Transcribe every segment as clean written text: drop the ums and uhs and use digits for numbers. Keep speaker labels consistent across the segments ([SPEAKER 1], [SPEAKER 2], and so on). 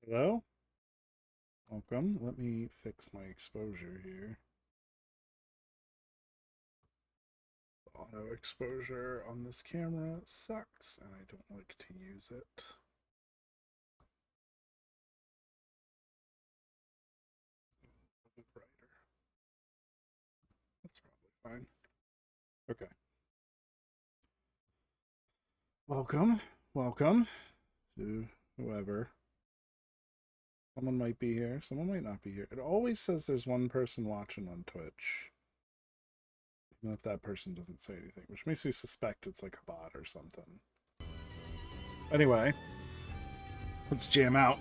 [SPEAKER 1] Hello? Welcome. Let me fix my exposure here. Auto exposure on this camera sucks, and I don't like to use it. A bit brighter. That's probably fine. Okay. Welcome. Welcome to whoever. Someone might be here. Someone might not be here. It always says there's one person watching on Twitch. Even if that person doesn't say anything, which makes me suspect it's like a bot or something. Anyway, let's jam out.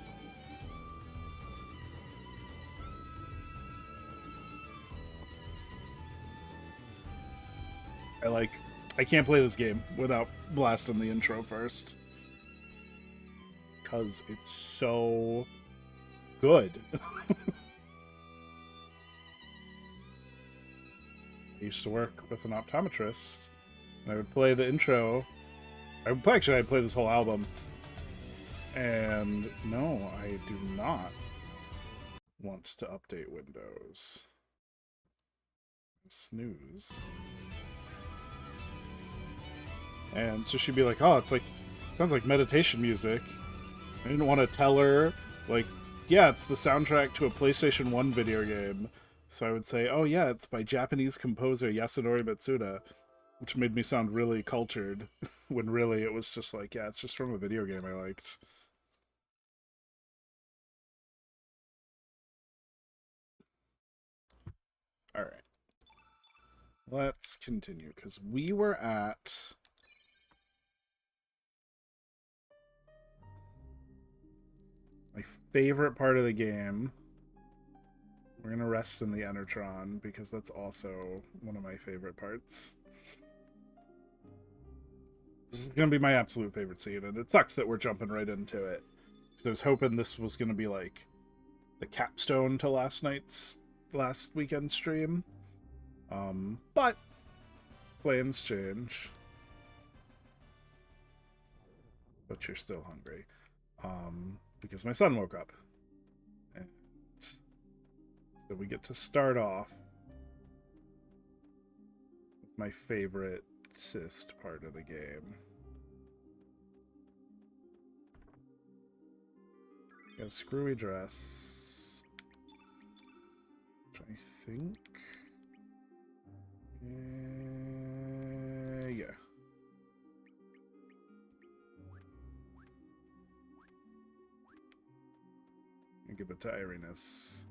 [SPEAKER 1] I can't play this game without blasting the intro first. Because it's so good. I used to work with an optometrist, and I would play the intro. I'd play this whole album. And no, I do not want to update Windows. Snooze. And so she'd be like, oh, sounds like meditation music. I didn't want to tell her, like, yeah, it's the soundtrack to a PlayStation 1 video game. So I would say, oh yeah, it's by Japanese composer Yasunori Mitsuda, which made me sound really cultured, when really it was just like, yeah, it's just from a video game I liked. Alright. Let's continue, because we were at... my favorite part of the game. We're going to rest in the Enertron, because that's also one of my favorite parts. This is going to be my absolute favorite scene, and it sucks that we're jumping right into it. I was hoping this was going to be like the capstone to last weekend stream. But plans change. But you're still hungry. Because my son woke up. And so we get to start off with my favoriteest part of the game. Got a screwy dress. Which I think... yeah. And give it to Irenas.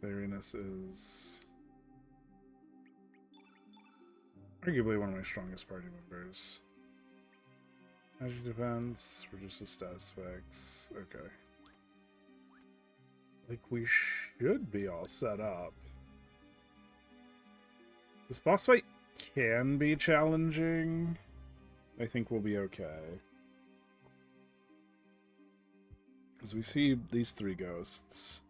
[SPEAKER 1] Irenas is arguably one of my strongest party members. Magic defense, reduces status effects. Okay. Like, we should be all set up. This boss fight can be challenging. I think we'll be okay. Because we see these three ghosts.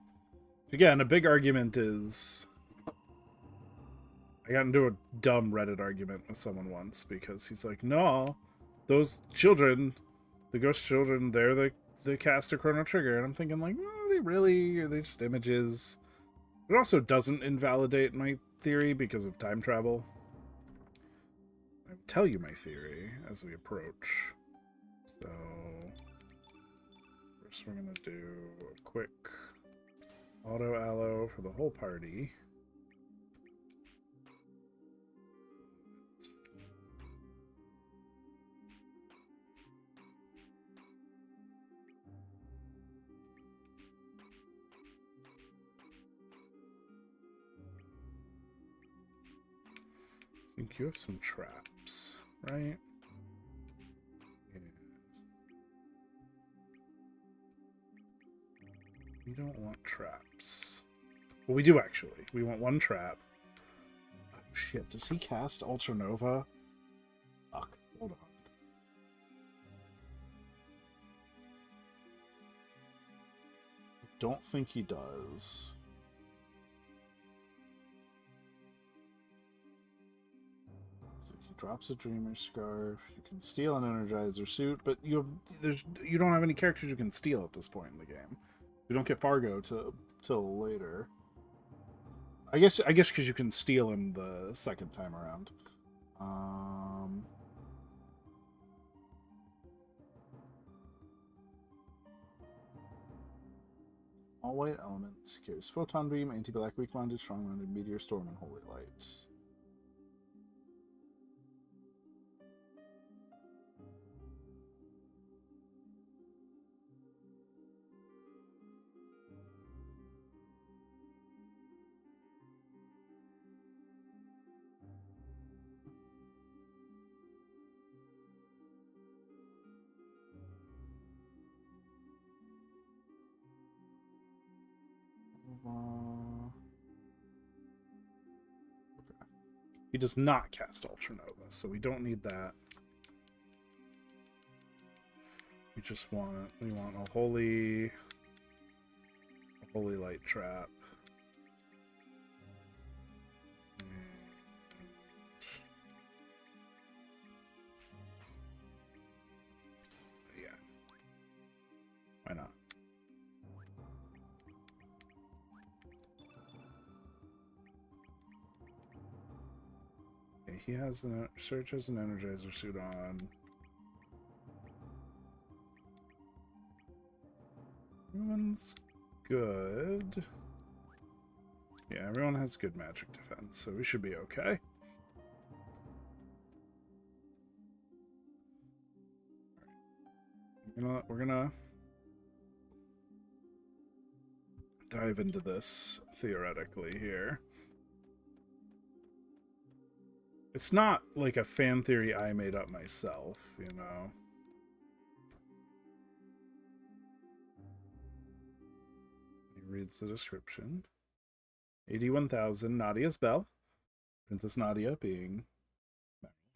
[SPEAKER 1] Again, a big argument is... I got into a dumb Reddit argument with someone once, because he's like, no, those children, the ghost children, they're the cast of Chrono Trigger. And I'm thinking, like, are they really? Are they just images? It also doesn't invalidate my theory because of time travel. I will tell you my theory as we approach. So, first we're going to do a quick auto allo for the whole party. I think you have some traps, right? Yeah. We don't want traps. Well, we do actually. We want one trap. Oh shit, does he cast Ultra Nova? Fuck, hold on. I don't think he does. So he drops a dreamer scarf. You can steal an energizer suit, but you don't have any characters you can steal at this point in the game. You don't get Fargo till later. I guess because you can steal him the second time around. All white elements carries photon beam, anti-black, weak-minded, strong-minded, meteor storm, and holy light. Okay. He does not cast Ultranova, so we don't need that. We want a holy light trap. Yeah. Why not? Okay, he has Surge has an Energizer suit on. Everyone's good. Yeah, everyone has good magic defense, so we should be okay. We're gonna dive into this theoretically here. It's not like a fan theory I made up myself, you know. He reads the description. 81,000, Nadia's Bell. Princess Nadia being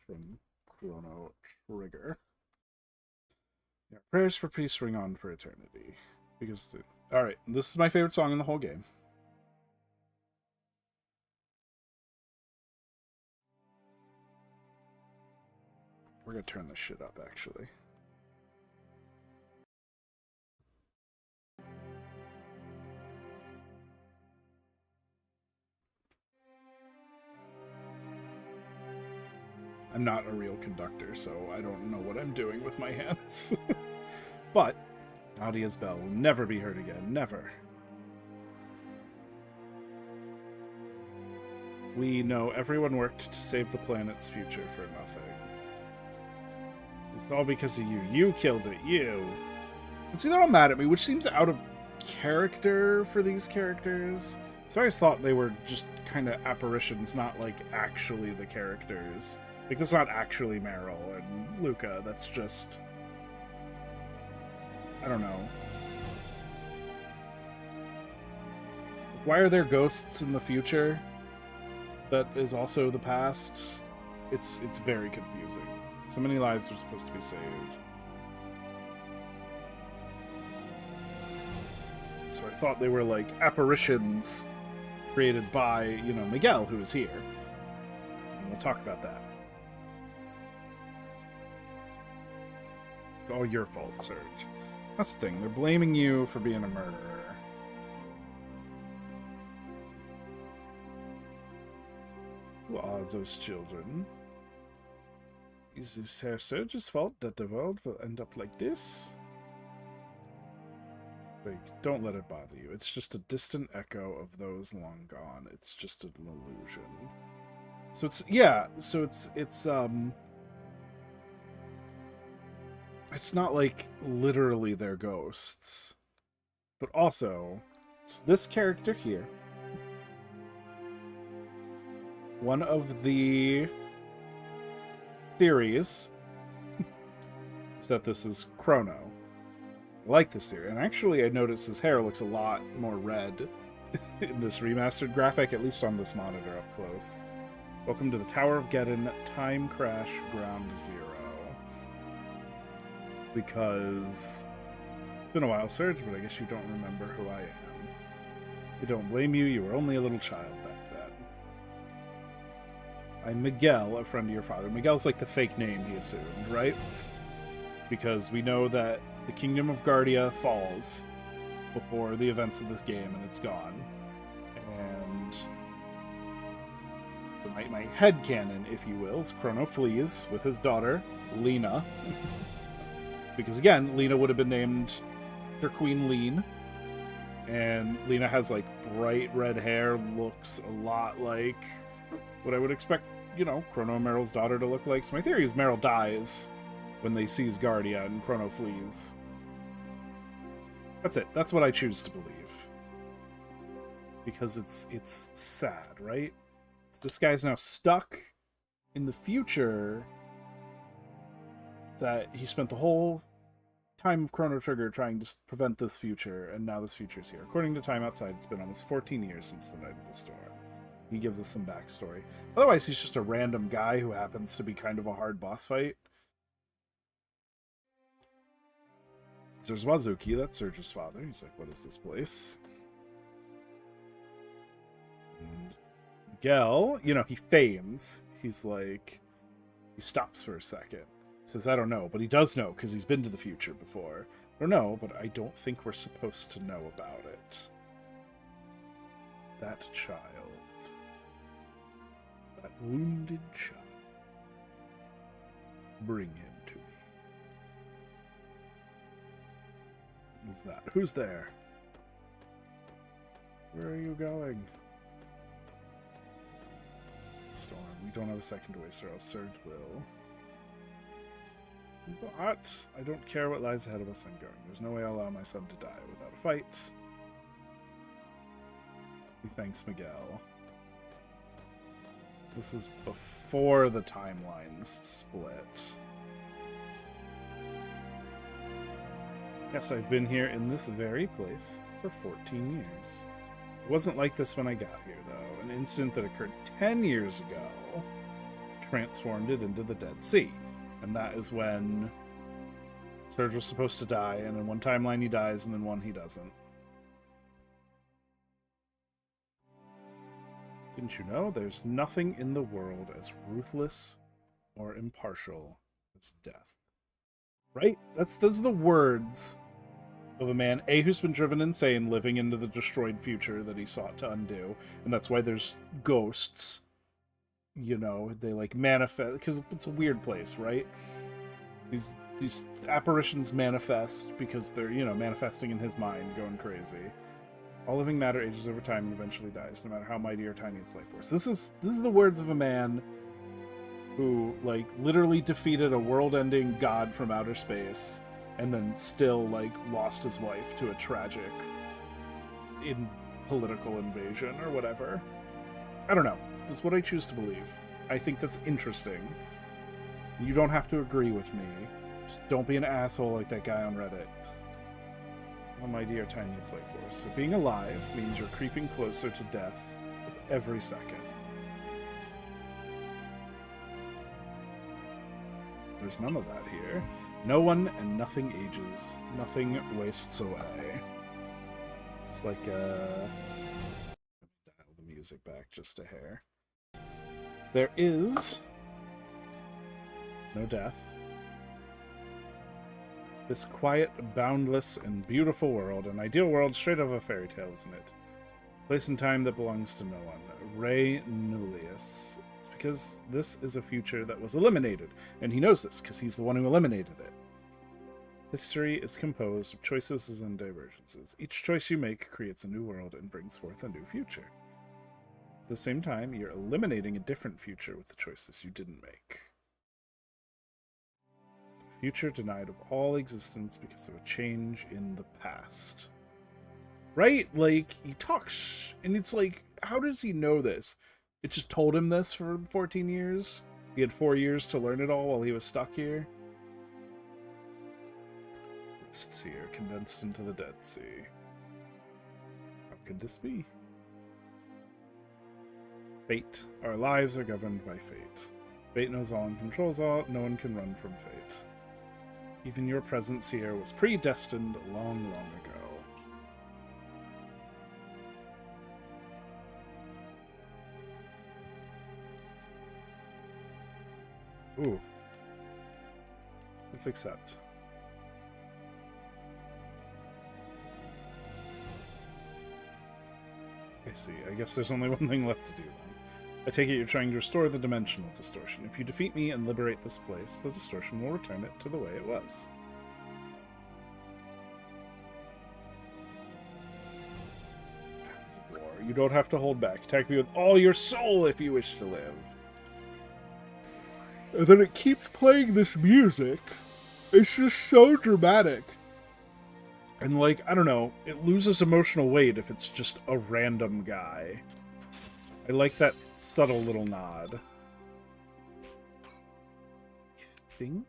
[SPEAKER 1] from Chrono Trigger. Yeah, prayers for peace ring on for eternity. Because alright, this is my favorite song in the whole game. We're gonna turn this shit up, actually. I'm not a real conductor, so I don't know what I'm doing with my hands. But Nadia's bell will never be heard again. Never. We know everyone worked to save the planet's future for nothing. It's all because of you. You killed it. You. And see, they're all mad at me, which seems out of character for these characters. So I always thought they were just kind of apparitions, not like actually the characters. Like, that's not actually Meryl and Luca. That's just... I don't know. Why are there ghosts in the future that is also the past? It's very confusing. So many lives are supposed to be saved. So I thought they were like apparitions created by, you know, Miguel, who is here. And we'll talk about that. It's all your fault, Serge. That's the thing. They're blaming you for being a murderer. Who are those children? Is this Herr Serge's fault that the world will end up like this? Like, don't let it bother you. It's just a distant echo of those long gone. It's just an illusion. So it's, yeah, so it's not like literally they're ghosts. But also, it's this character here. One of the theories is that this is Chrono. I like this theory. And actually, I noticed his hair looks a lot more red in this remastered graphic, at least on this monitor up close. Welcome to the Tower of Geddon, Time Crash Ground Zero. Because it's been a while, Serge, but I guess you don't remember who I am. I don't blame you. You were only a little child back then. I'm Miguel, a friend of your father. Miguel's like the fake name he assumed, right? Because we know that the Kingdom of Guardia falls before the events of this game, and it's gone. And so my headcanon, if you will, is Chrono flees with his daughter, Lena. Because again, Lena would have been named after Queen Lean. And Lena has like bright red hair, looks a lot like what I would expect, you know, Chrono and Meryl's daughter to look like. So my theory is Meryl dies when they seize Guardia and Chrono flees. That's it. That's what I choose to believe. Because it's sad, right? So this guy's now stuck in the future that he spent the whole time of Chrono Trigger trying to prevent this future, and now this future's here. According to Time Outside, it's been almost 14 years since the night of the storm. He gives us some backstory. Otherwise, he's just a random guy who happens to be kind of a hard boss fight. There's Wazuki, that's Serge's father. He's like, what is this place? And Miguel, you know, he feigns. He's like, he stops for a second. He says, I don't know, but he does know because he's been to the future before. I don't know, but I don't think we're supposed to know about it. That child. That wounded child. Bring him to me. Who's that? Who's there? Where are you going? Storm. We don't have a second to waste, or else Surge will. But I don't care what lies ahead of us. I'm going. There's no way I'll allow my son to die without a fight. He thanks Miguel. This is before the timelines split. Yes, I've been here in this very place for 14 years. It wasn't like this when I got here, though. An incident that occurred 10 years ago transformed it into the Dead Sea. And that is when Surge was supposed to die, and in one timeline he dies, and in one he doesn't. Didn't you know? There's nothing in the world as ruthless or impartial as death. Right? Those are the words of a man, A, who's been driven insane, living into the destroyed future that he sought to undo. And that's why there's ghosts. You know, they like manifest, because it's a weird place, right? These apparitions manifest because they're, you know, manifesting in his mind, going crazy. All living matter ages over time and eventually dies, no matter how mighty or tiny its life force. This is the words of a man who, like, literally defeated a world-ending god from outer space, and then still, like, lost his wife to a tragic political invasion or whatever. I don't know. That's what I choose to believe. I think that's interesting. You don't have to agree with me. Just don't be an asshole like that guy on Reddit. How mighty or tiny its life force. So being alive means you're creeping closer to death with every second. There's none of that here. No one and nothing ages. Nothing wastes away. It's like dial the music back just a hair. There is no death. This quiet, boundless, and beautiful world, an ideal world straight out of a fairy tale, isn't it? Place and time that belongs to no one. Ray Nullius. It's because this is a future that was eliminated, and he knows this because he's the one who eliminated it. History is composed of choices and divergences. Each choice you make creates a new world and brings forth a new future. At the same time, you're eliminating a different future with the choices you didn't make. The future denied of all existence because of a change in the past. Right? Like, he talks, and it's like, how does he know this? It just told him this for 14 years? He had 4 years to learn it all while he was stuck here? Mists here, condensed into the Dead Sea. How could this be? Fate. Our lives are governed by fate. Fate knows all and controls all. No one can run from fate. Even your presence here was predestined long, long ago. Ooh. Let's accept. I see. I guess there's only one thing left to do then. I take it you're trying to restore the dimensional distortion. If you defeat me and liberate this place, the distortion will return it to the way it was. War. You don't have to hold back. Attack me with all your soul if you wish to live. And then it keeps playing this music. It's just so dramatic. And, like, I don't know, it loses emotional weight if it's just a random guy. I like that subtle little nod. I think?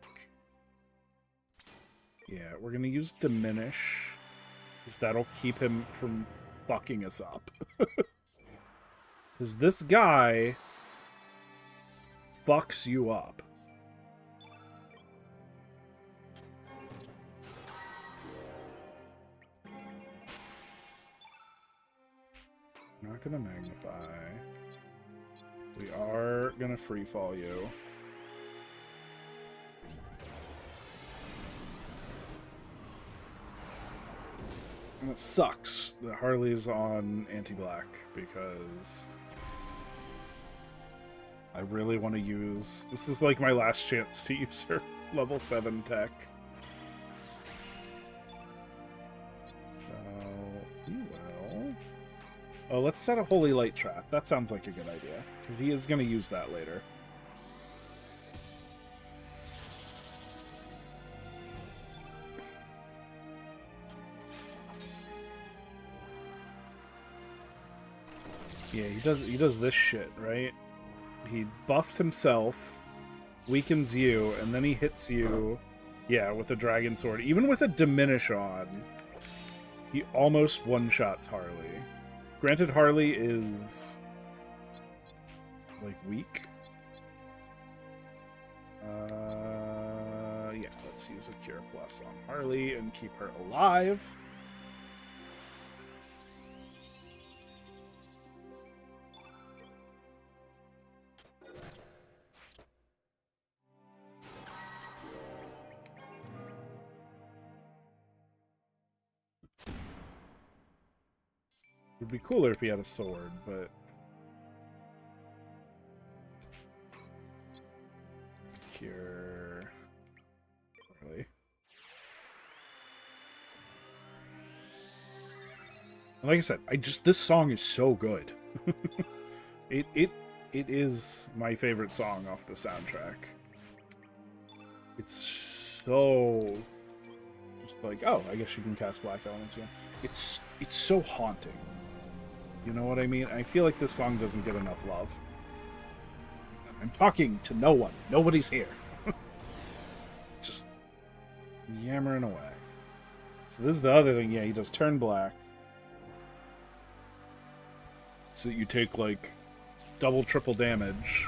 [SPEAKER 1] Yeah, we're gonna use Diminish, because that'll keep him from fucking us up. Because this guy fucks you up. Not gonna magnify. We are gonna free fall you. And it sucks that Harley's on anti-black because I really want to use... This is like my last chance to use her level 7 tech. Oh, let's set a Holy Light Trap. That sounds like a good idea, because he is going to use that later. Yeah, he does this shit, right? He buffs himself, weakens you, and then he hits you, yeah, with a Dragon Sword. Even with a Diminish on, he almost one-shots Harley. Granted, Harley is, like, weak. Yeah, let's use a Cure Plus on Harley and keep her alive. It'd be cooler if he had a sword, but... Cure... Really? Like I said, this song is so good. It is my favorite song off the soundtrack. It's so... just like, oh, I guess you can cast Black Elements again. It's so haunting. You know what I mean? I feel like this song doesn't get enough love. I'm talking to no one. Nobody's here. Just yammering away. So this is the other thing. Yeah, he does turn black. So you take, like, double, triple damage.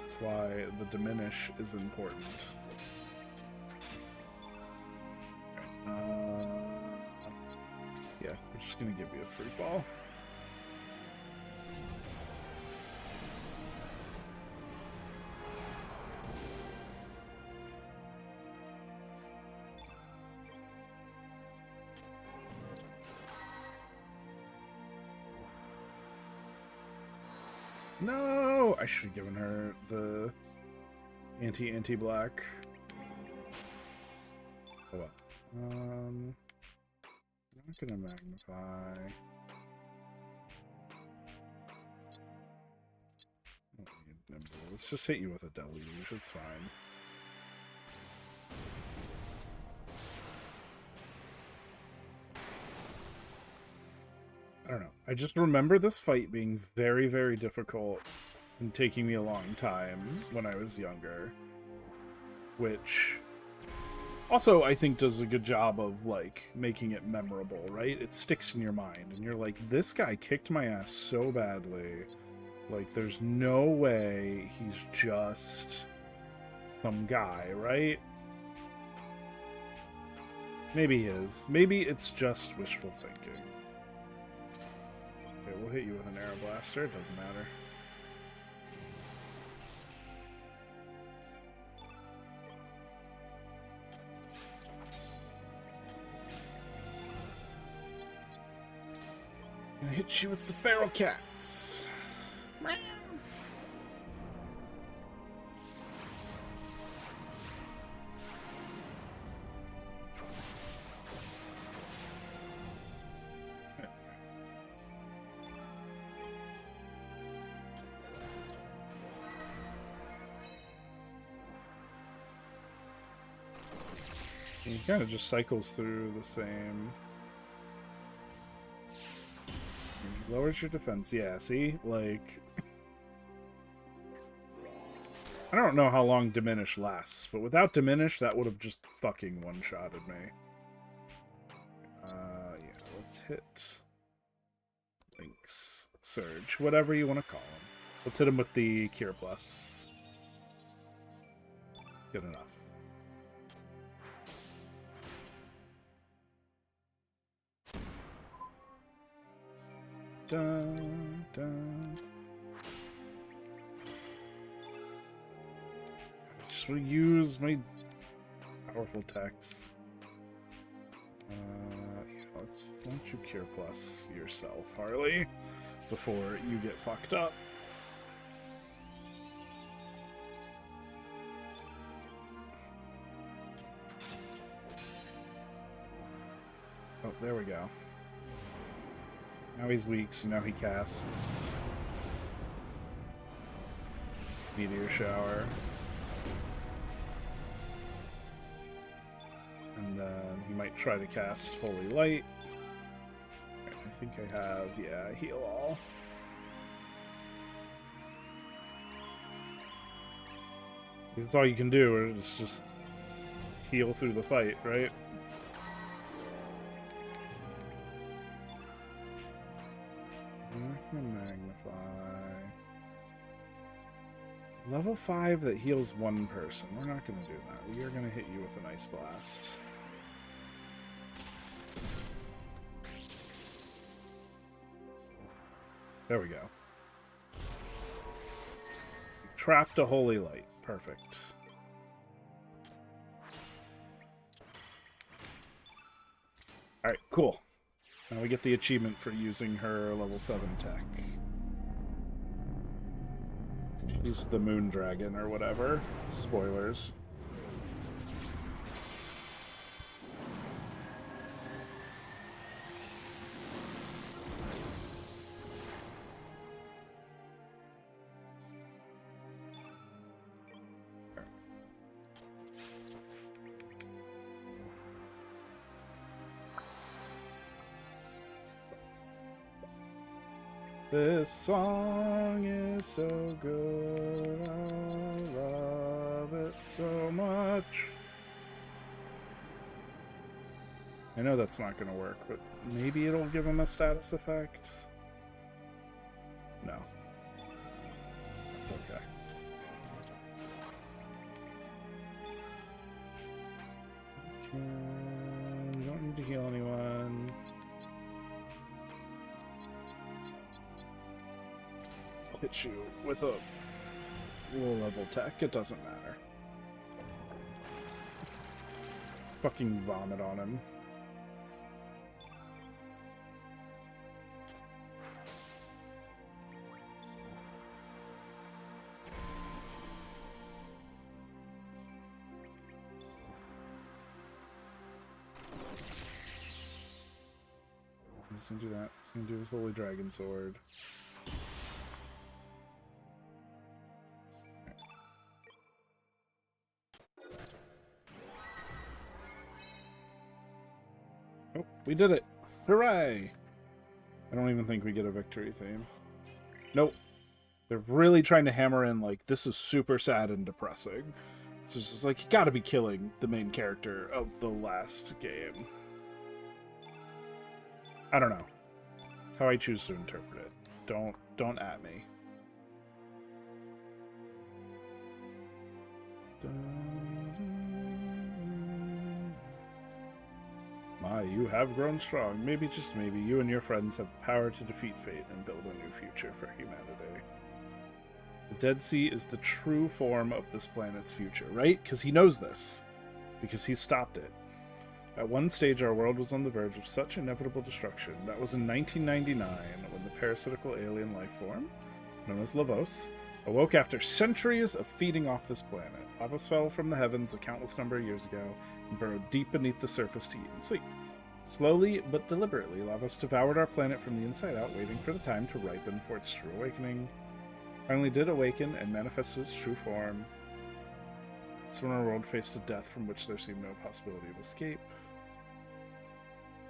[SPEAKER 1] That's why the Diminish is important. Yeah, we're just gonna give you a free fall. No! I should have given her the anti-black. Oh well. I'm not gonna magnify. Don't need nimble. Let's just hit you with a deluge. It's fine. I don't know. I just remember this fight being very, very difficult and taking me a long time when I was younger. Which also I think does a good job of, like, making it memorable, right? It sticks in your mind and you're like, this guy kicked my ass so badly. Like, there's no way he's just some guy, right? Maybe he is. Maybe it's just wishful thinking. Okay, we'll hit you with an arrow blaster. It doesn't matter. Gonna hit you with the feral cats. He kind of just cycles through the same. He lowers your defense. Yeah, see? Like... I don't know how long Diminish lasts, but without Diminish, that would have just fucking one-shotted me. Yeah, let's hit... Lynx. Surge. Whatever you want to call him. Let's hit him with the Cure Plus. Good enough. Dun, dun. I just want to use my powerful techs. Yeah, why don't you Cure Plus yourself, Harley, before you get fucked up. Oh, there we go. Now he's weak, so now he casts Meteor Shower. And then he might try to cast Holy Light. I think I have, yeah, Heal All. That's all you can do, is just heal through the fight, right? Magnify. Level 5 that heals one person. We're not going to do that. We are going to hit you with an Ice Blast. There we go. Trapped a Holy Light. Perfect. Alright, cool. Now we get the achievement for using her level 7 tech. She's the Moon Dragon or whatever. Spoilers. This song is so good, I love it so much. I know that's not going to work, but maybe it'll give him a status effect? No. That's okay. Okay, we don't need to heal anyone. Hit you with a low level tech, it doesn't matter. Fucking vomit on him. He's gonna do that. He's gonna do his Holy Dragon Sword. Oh, we did it! Hooray! I don't even think we get a victory theme. Nope. They're really trying to hammer in, like, this is super sad and depressing. It's just like, you gotta be killing the main character of the last game. I don't know. That's how I choose to interpret it. Don't at me. My, you have grown strong. Maybe, just maybe, you and your friends have the power to defeat fate and build a new future for humanity. The Dead Sea is the true form of this planet's future, right? Because he knows this. Because he stopped it. At one stage, our world was on the verge of such inevitable destruction. That was in 1999, when the parasitical alien life form, known as Lavos, awoke after centuries of feeding off this planet. Lavos fell from the heavens a countless number of years ago and burrowed deep beneath the surface to eat and sleep. Slowly but deliberately, Lavos devoured our planet from the inside out, waiting for the time to ripen for its true awakening. Finally did awaken and manifest its true form. It's when our world faced a death from which there seemed no possibility of escape.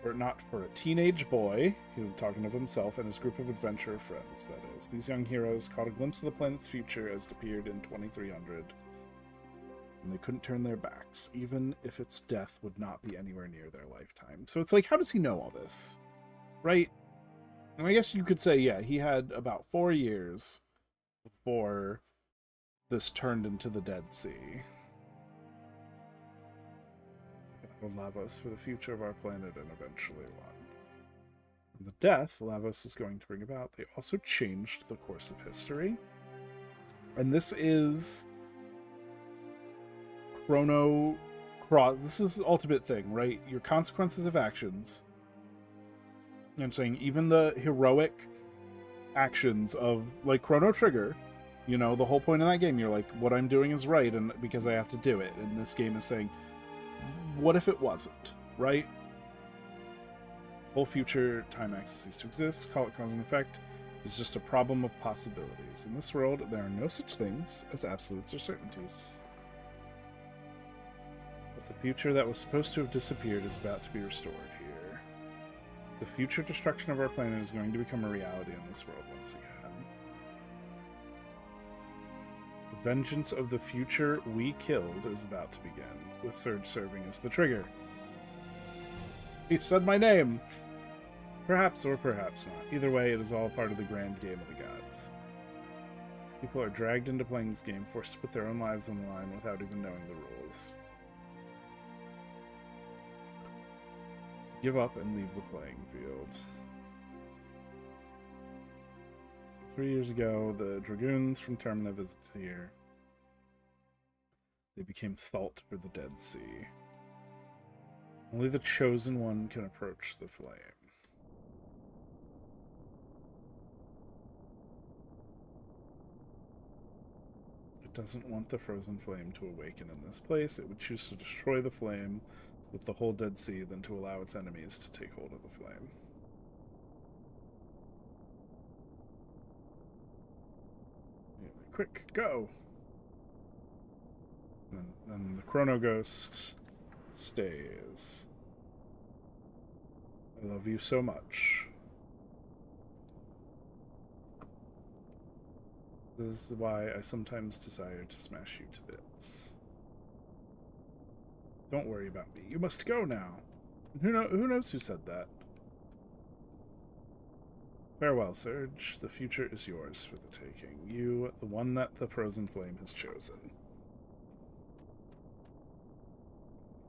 [SPEAKER 1] Were it not for a teenage boy, he was talking of himself and his group of adventurer friends, that is. These young heroes caught a glimpse of the planet's future as it appeared in 2300, and they couldn't turn their backs, even if its death would not be anywhere near their lifetime. So it's like, how does he know all this? Right? And I guess you could say, yeah, he had about 4 years before this turned into the Dead Sea. Lavos for the future of our planet and eventually won. The death Lavos is going to bring about, they also changed the course of history. And this is Chrono Cross. This is the ultimate thing, right? Your consequences of actions. And I'm saying even the heroic actions of, like, Chrono Trigger, you know, the whole point of that game, you're like, what I'm doing is right, and because I have to do it. And this game is saying, what if it wasn't, right? Whole future time axis cease to exist. Call it cause and effect. It's just a problem of possibilities. In this world, there are no such things as absolutes or certainties. But the future that was supposed to have disappeared is about to be restored here. The future destruction of our planet is going to become a reality in this world once again. The vengeance of the future we killed is about to begin, with Surge serving as the trigger. He said my name! Perhaps or perhaps not. Either way, it is all part of the grand game of the gods. People are dragged into playing this game, forced to put their own lives on the line without even knowing the rules. Give up and leave the playing field. 3 years ago, the Dragoons from Termina visited here. They became salt for the Dead Sea. Only the Chosen One can approach the flame. It doesn't want the frozen flame to awaken in this place. It would choose to destroy the flame with the whole Dead Sea than to allow its enemies to take hold of the flame. Quick, go! And then the Chrono Ghost stays. I love you so much. This is why I sometimes desire to smash you to bits. Don't worry about me. You must go now. Who knows who said that? Farewell, Surge. The future is yours for the taking. You, the one that the frozen flame has chosen.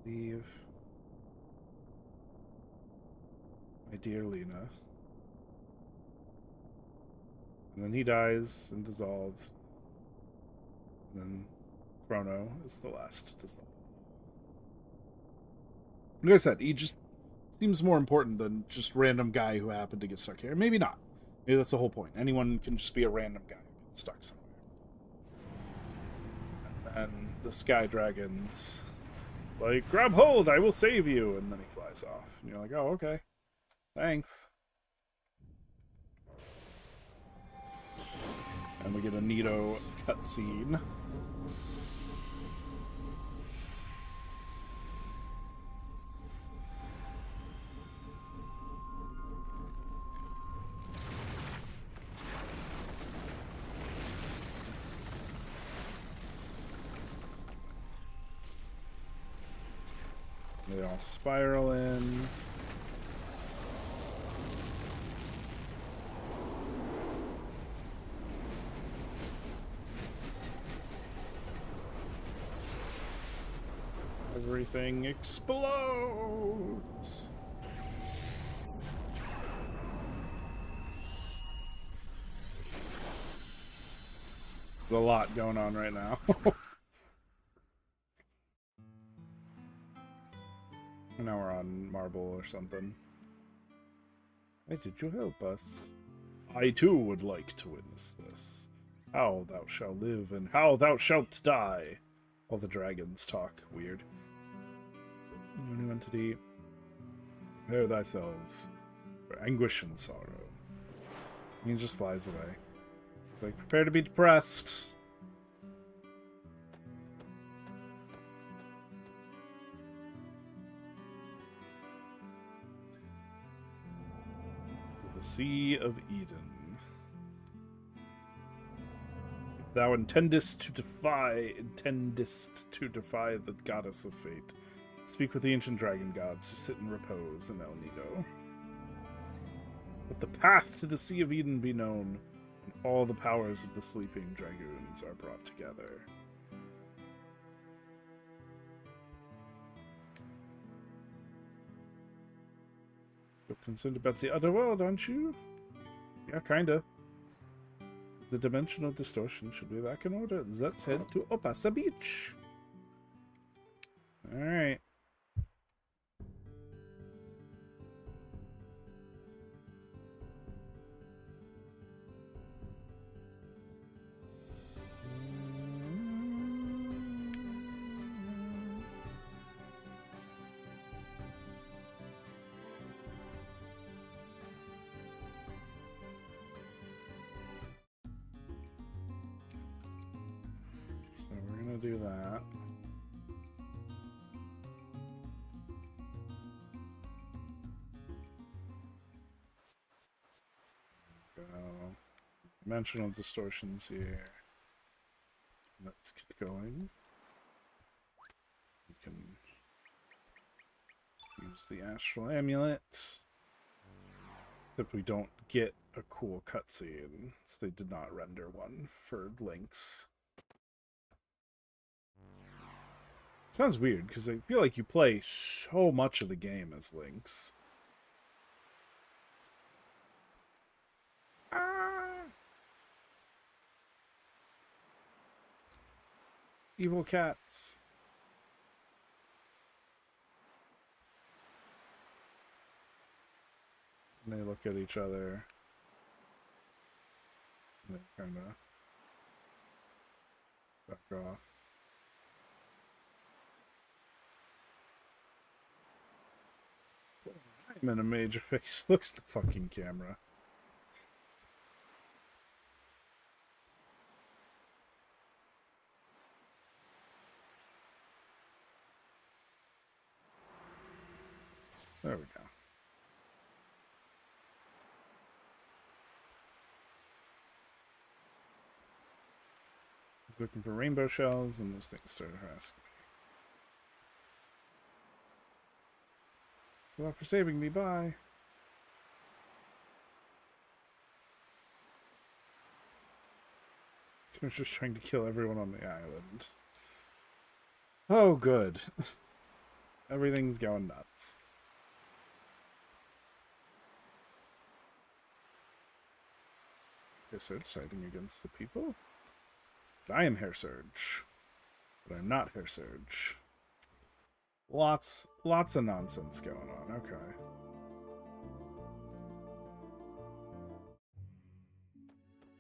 [SPEAKER 1] Leave. My dear Lena. And then he dies and dissolves. And then Chrono is the last to dissolve. Like I said, he just seems more important than just random guy who happened to get stuck here. Maybe not. Maybe that's the whole point. Anyone can just be a random guy who gets stuck somewhere. And the Sky Dragon's like, grab hold, I will save you. And then he flies off. And you're like, oh, okay. Thanks. And we get a neato cutscene. They all spiral in. Everything explodes. There's a lot going on right now. Now we're on marble or something. Why did you help us? I too would like to witness this. How thou shalt live and how thou shalt die. All the dragons talk weird. New entity. Prepare thyselves for anguish and sorrow. He just flies away. It's like, prepare to be depressed. The Sea of Eden. If thou intendest to defy the goddess of fate, speak with the ancient dragon gods who sit in repose in El Nido. Let the path to the Sea of Eden be known, and all the powers of the sleeping dragoons are brought together. You're concerned about the other world, aren't you? Yeah, kinda. The dimensional distortion should be back in order. Let's head to Opasa Beach. Alright. So we're gonna do that. Go. Dimensional distortions here. Let's get going. We can use the astral amulet. Except we don't get a cool cutscene, so they did not render one for Link's. Sounds weird, because I feel like you play so much of the game as Link's. Ah! Evil cats. And they look at each other. And they kind of back off. I'm in a major face. Looks at the fucking camera. There we go. I was looking for rainbow shells when those things started harassing me. Thanks a lot for saving me. Bye. I was just trying to kill everyone on the island. Oh, good. Everything's going nuts. Hair Surge siding against the people? But I am Hair Surge. But I'm not Hair Surge. Lots of nonsense going on. Okay.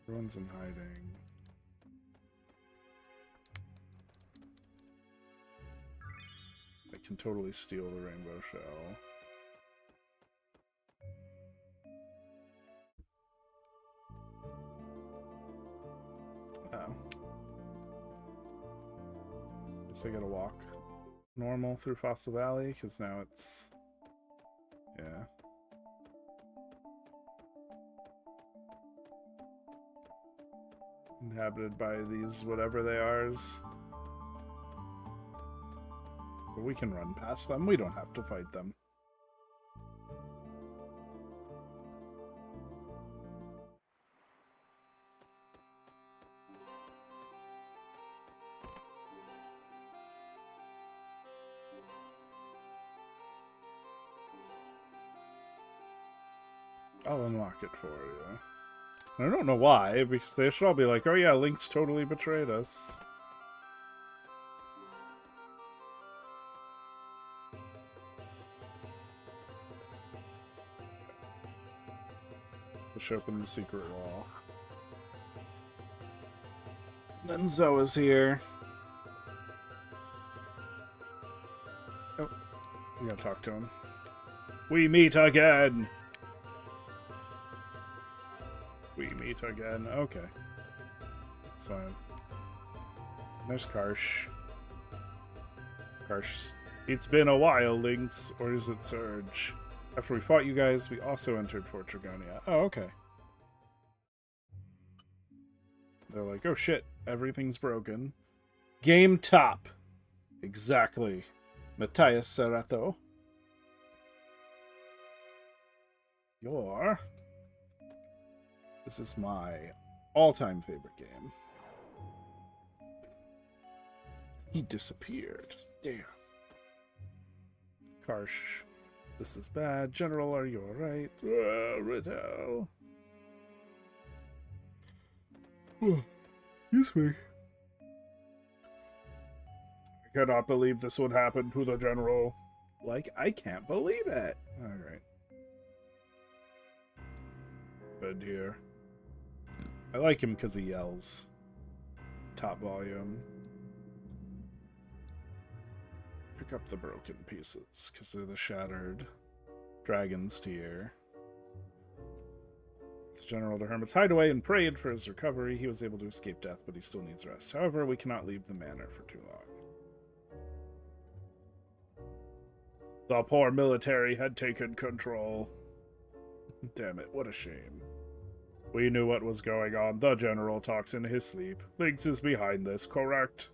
[SPEAKER 1] Everyone's in hiding. I can totally steal the rainbow shell. Oh. Guess I gotta walk normal through Fossil Valley, because now it's... yeah. Inhabited by these whatever they are. But we can run past them. We don't have to fight them. I'll unlock it for you. I don't know why, because they should all be like, oh yeah, Link's totally betrayed us. Push open the secret wall. Then Zoa's here. Oh, we gotta talk to him. We meet again! We meet again. Okay. That's fine. There's Karsh. Karsh. It's been a while, Lynx. Or is it Surge? After we fought you guys, we also entered Fort Trigonia. Oh, okay. They're like, oh shit, everything's broken. Game top. Exactly. Matthias Serrato. This is my all-time favorite game. He disappeared. Damn. Karsh. This is bad. General, are you alright? Riddell. Excuse me. I cannot believe this would happen to the General. Like, I can't believe it. Alright. Bed here. I like him because he yells. Top volume. Pick up the broken pieces, because they're the shattered dragon's tear. The General to Hermit's hideaway and prayed for his recovery. He was able to escape death, but he still needs rest. However, we cannot leave the manor for too long. The poor military had taken control. Damn it, what a shame. We knew what was going on. The General talks in his sleep. Lynx is behind this, correct?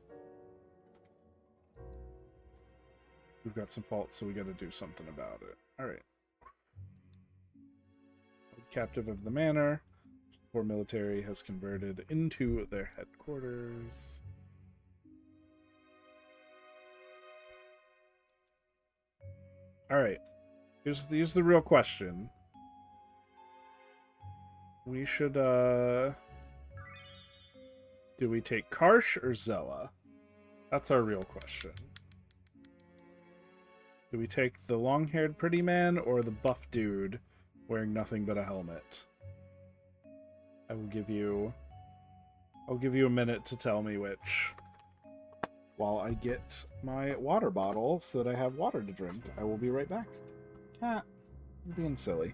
[SPEAKER 1] We've got some faults, so we gotta do something about it. Alright. Captive of the manor. Poor military has converted into their headquarters. Alright. Here's the real question. We should, do we take Karsh or Zoa? That's our real question. Do we take the long-haired pretty man or the buff dude wearing nothing but a helmet? I'll give you a minute to tell me which. While I get my water bottle so that I have water to drink. I will be right back. Cat, I'm being silly.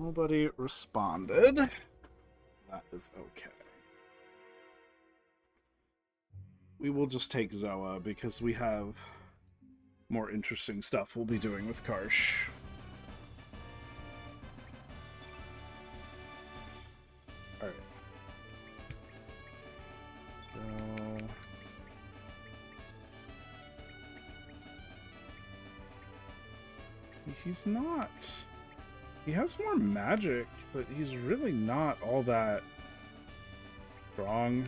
[SPEAKER 1] Nobody responded. That is okay. We will just take Zoa because we have more interesting stuff we'll be doing with Karsh. Alright. So... he's not... he has more magic, but he's really not all that strong.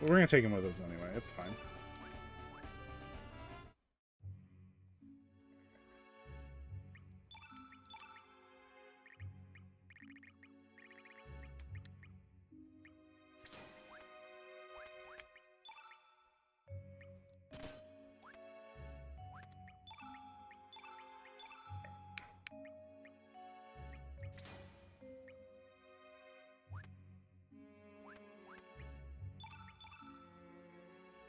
[SPEAKER 1] But we're gonna take him with us anyway, it's fine.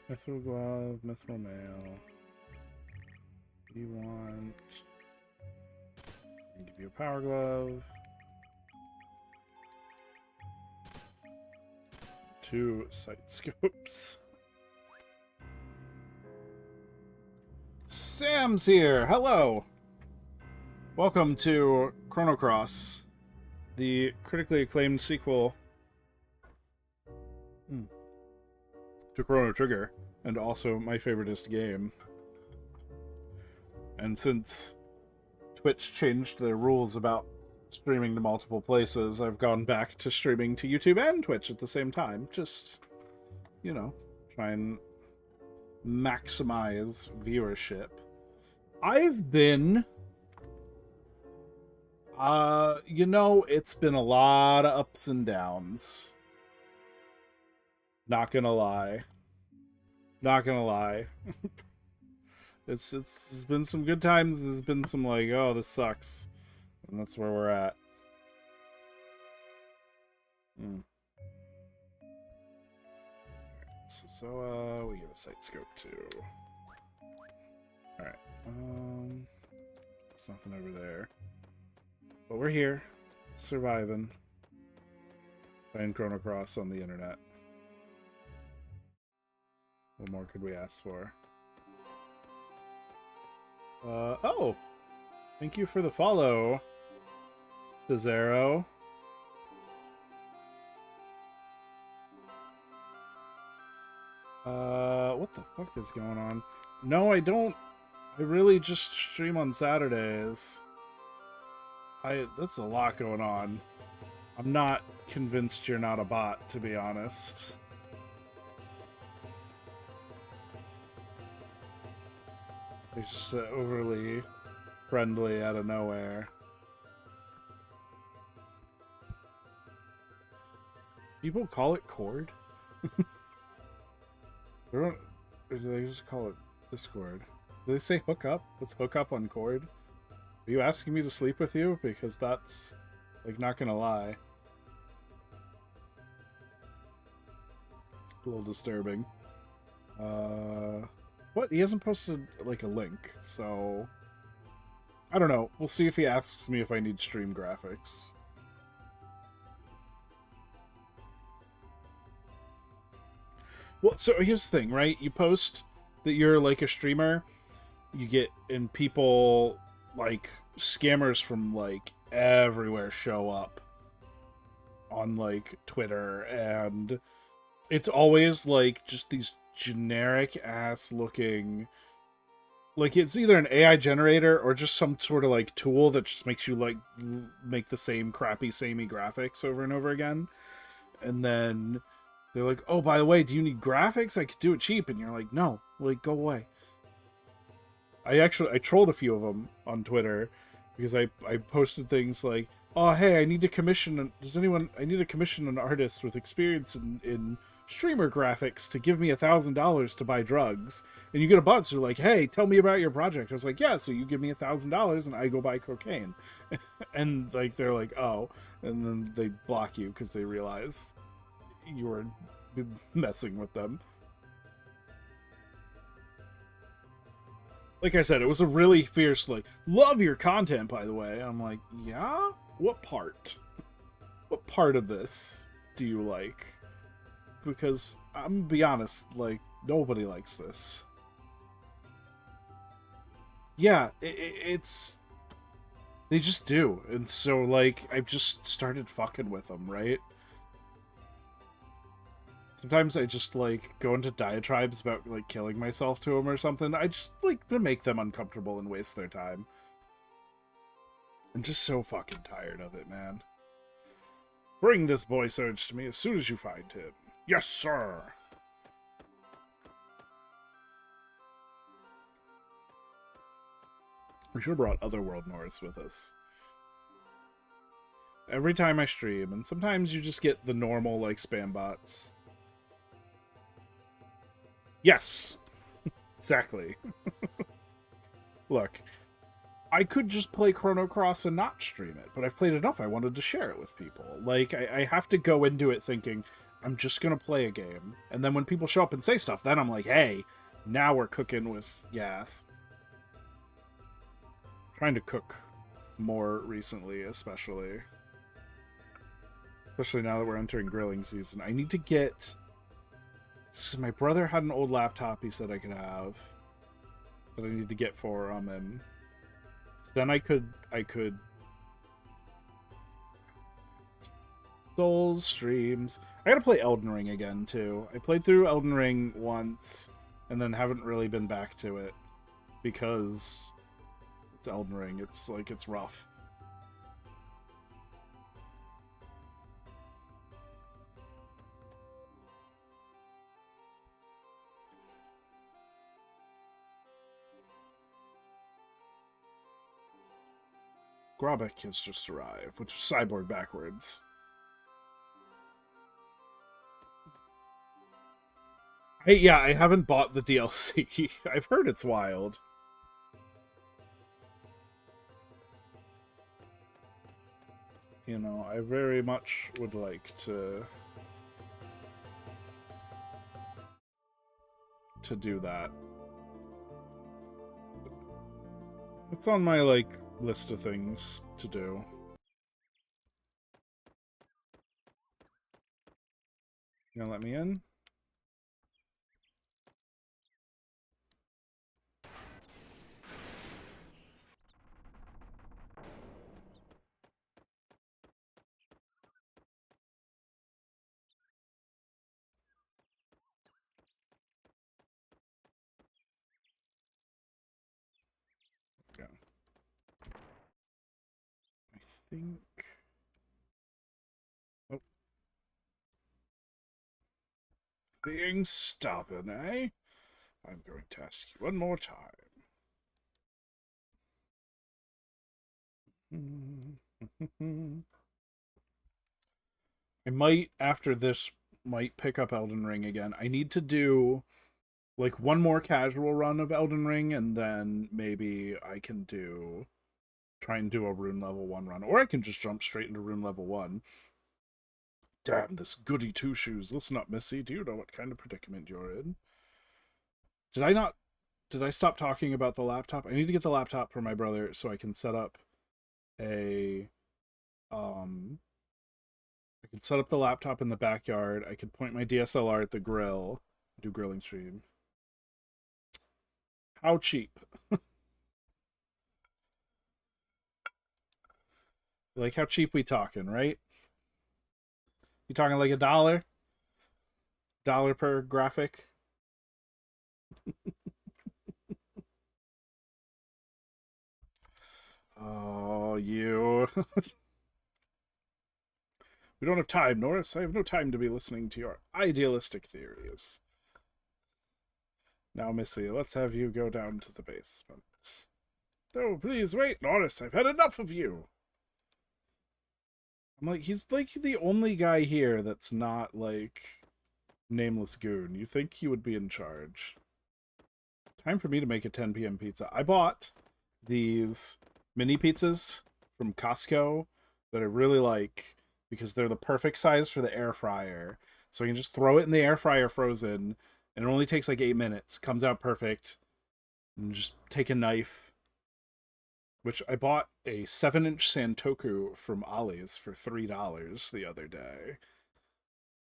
[SPEAKER 1] Mithril glove, mithril mail. What do you want? I'll give you a power glove. 2 sight scopes. Sam's here. Hello. Welcome to Chrono, the critically acclaimed sequel to Chrono Trigger, and also my favoriteest game. And since Twitch changed their rules about streaming to multiple places, I've gone back to streaming to YouTube and Twitch at the same time. Just, you know, try and maximize viewership. I've been... it's been a lot of ups and downs. Not gonna lie. It's been some good times. There's been some like, oh, this sucks. And that's where we're at. So, we get a sight scope too. Alright. There's nothing over there. But we're here. Surviving. Playing Chrono Cross on the internet. What more could we ask for? Oh! Thank you for the follow, Cesaro. What the fuck is going on? No, I don't. I really just stream on Saturdays. That's a lot going on. I'm not convinced you're not a bot, to be honest. It's just overly friendly out of nowhere. People call it Cord? Or do they just call it Discord? Do they say hook up? Let's hook up on Cord. Are you asking me to sleep with you? Because that's, like, not gonna lie, a little disturbing. What? He hasn't posted, like, a link, so... I don't know. We'll see if he asks me if I need stream graphics. Well, so here's the thing, right? You post that you're, like, a streamer, you get, and people, like, scammers from, like, everywhere show up on, like, Twitter, and it's always, like, just these generic-ass looking... Like, it's either an AI generator or just some sort of, like, tool that just makes you, like, make the same crappy, samey graphics over and over again. And then they're like, oh, by the way, do you need graphics? I could do it cheap. And you're like, no, like, go away. I trolled a few of them on Twitter because I posted things like, oh, hey, I need to commission, I need to commission an artist with experience in streamer graphics to give me $1,000 to buy drugs. And you get a bunch, they're like, hey, tell me about your project. I was like, yeah, so you give me $1,000 and I go buy cocaine. And, like, they're like, oh, and then they block you because they realize you were messing with them. Like I said, it was a really fierce, like, love your content, by the way. I'm like, yeah? What part? What part of this do you like? Because, I'm gonna be honest, like, nobody likes this. Yeah, it's... They just do. And so, like, I've just started fucking with them, right? Sometimes I just, like, go into diatribes about, like, killing myself to them or something. I just, like, to make them uncomfortable and waste their time. I'm just so fucking tired of it, man. Bring this boy Surge to me as soon as you find him. Yes, sir! We should have brought Otherworld Norse with us. Every time I stream, and sometimes you just get the normal, like, spam bots. Yes! Exactly. Look, I could just play Chrono Cross and not stream it, but I've played enough I wanted to share it with people. Like, I have to go into it thinking, I'm just gonna play a game. And then when people show up and say stuff, then I'm like, hey, now we're cooking with gas. Trying to cook more recently, especially. Especially now that we're entering grilling season. I need to get... So my brother had an old laptop he said I could have. that I need to get for and so then I could Souls streams. I gotta play Elden Ring again too. I played through Elden Ring once and then haven't really been back to it because it's Elden Ring. It's like it's rough. Grobek has just arrived, which is Cyborg backwards. Yeah, I haven't bought the DLC. I've heard it's wild. You know, I very much would like to do that. It's on my, like, list of things to do. You gonna let me in? Yeah. I think... Oh. Being stubborn, eh? I'm going to ask you one more time. I might, after this, might pick up Elden Ring again. I need to do, like, one more casual run of Elden Ring, and then maybe I can try and do a Rune level 1 run. Or I can just jump straight into Rune level 1. Damn, this goody two-shoes. Listen up, Missy. Do you know what kind of predicament you're in? Did I stop talking about the laptop? I need to get the laptop for my brother so I can set up I can set up the laptop in the backyard. I could point my DSLR at the grill, do grilling stream. How cheap? Like, how cheap we talking, right? You talking like $1? $1 per graphic? Oh, you. We don't have time, Norris. I have no time to be listening to your idealistic theories. Now, Missy, let's have you go down to the basement. No, please wait, Norris. I've had enough of you. I'm like, he's like the only guy here that's not like nameless goon. You think he would be in charge? Time for me to make a 10 p.m. pizza. I bought these mini pizzas from Costco that I really like because they're the perfect size for the air fryer. So you can just throw it in the air fryer frozen, and it only takes like 8 minutes. Comes out perfect. And just take a knife, which I bought a 7-inch Santoku from Ollie's for $3 the other day.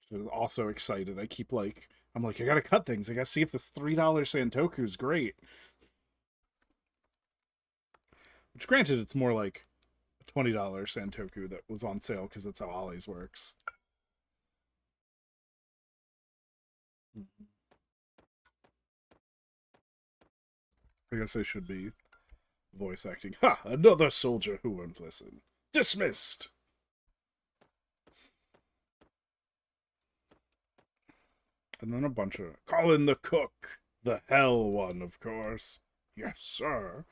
[SPEAKER 1] So I was also excited. I'm like, I gotta cut things. I gotta see if this $3 Santoku is great. Which, granted, it's more like a $20 Santoku that was on sale because that's how Ollie's works. I guess I should be voice acting. Ha! Another soldier who won't listen. Dismissed! And then a bunch of... Call in the cook! The hell one, of course. Yes, sir.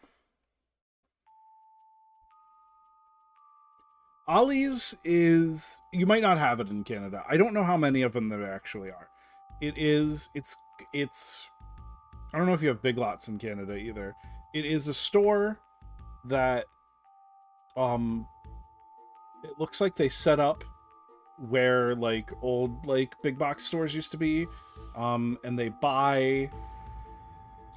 [SPEAKER 1] Ollie's is... You might not have it in Canada. I don't know how many of them there actually are. It's... I don't know if you have Big Lots in Canada either. It is a store that... It looks like they set up where, like, old, like, big box stores used to be. And they buy...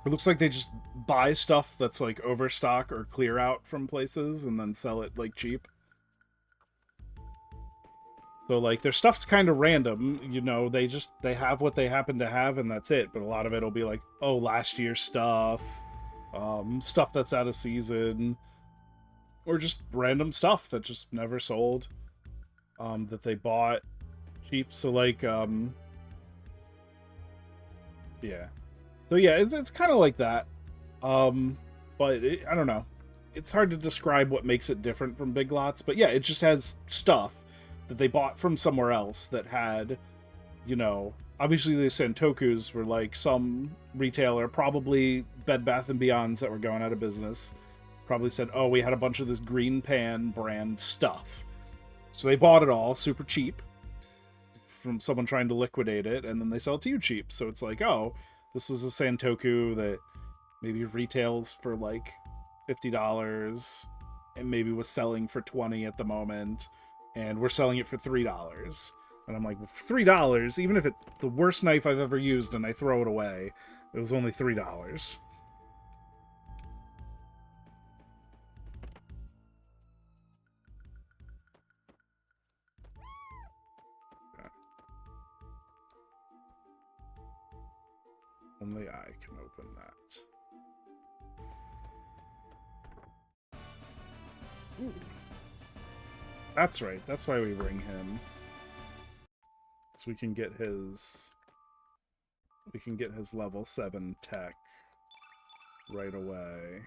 [SPEAKER 1] It looks like they just buy stuff that's, like, overstock or clear out from places and then sell it, like, cheap. So, like, their stuff's kind of random, you know, they have what they happen to have and that's it, but a lot of it will be like, oh, last year's stuff, stuff that's out of season, or just random stuff that just never sold, that they bought cheap. So like, yeah. So yeah, it's kind of like that. But I don't know. It's hard to describe what makes it different from Big Lots, but yeah, it just has stuff that they bought from somewhere else that had, you know, obviously the Santokus were like some retailer, probably Bed Bath and Beyonds that were going out of business, probably said, "Oh, we had a bunch of this Green Pan brand stuff." So they bought it all super cheap from someone trying to liquidate it, and then they sell it to you cheap. So it's like, "Oh, this was a Santoku that maybe retails for like $50 and maybe was selling for 20 at the moment, and we're selling it for $3." And I'm like, well, $3, even if it's the worst knife I've ever used and I throw it away, it was only $3. Only I can open that. Ooh. That's right. That's why we bring him. So we can get his level 7 tech right away.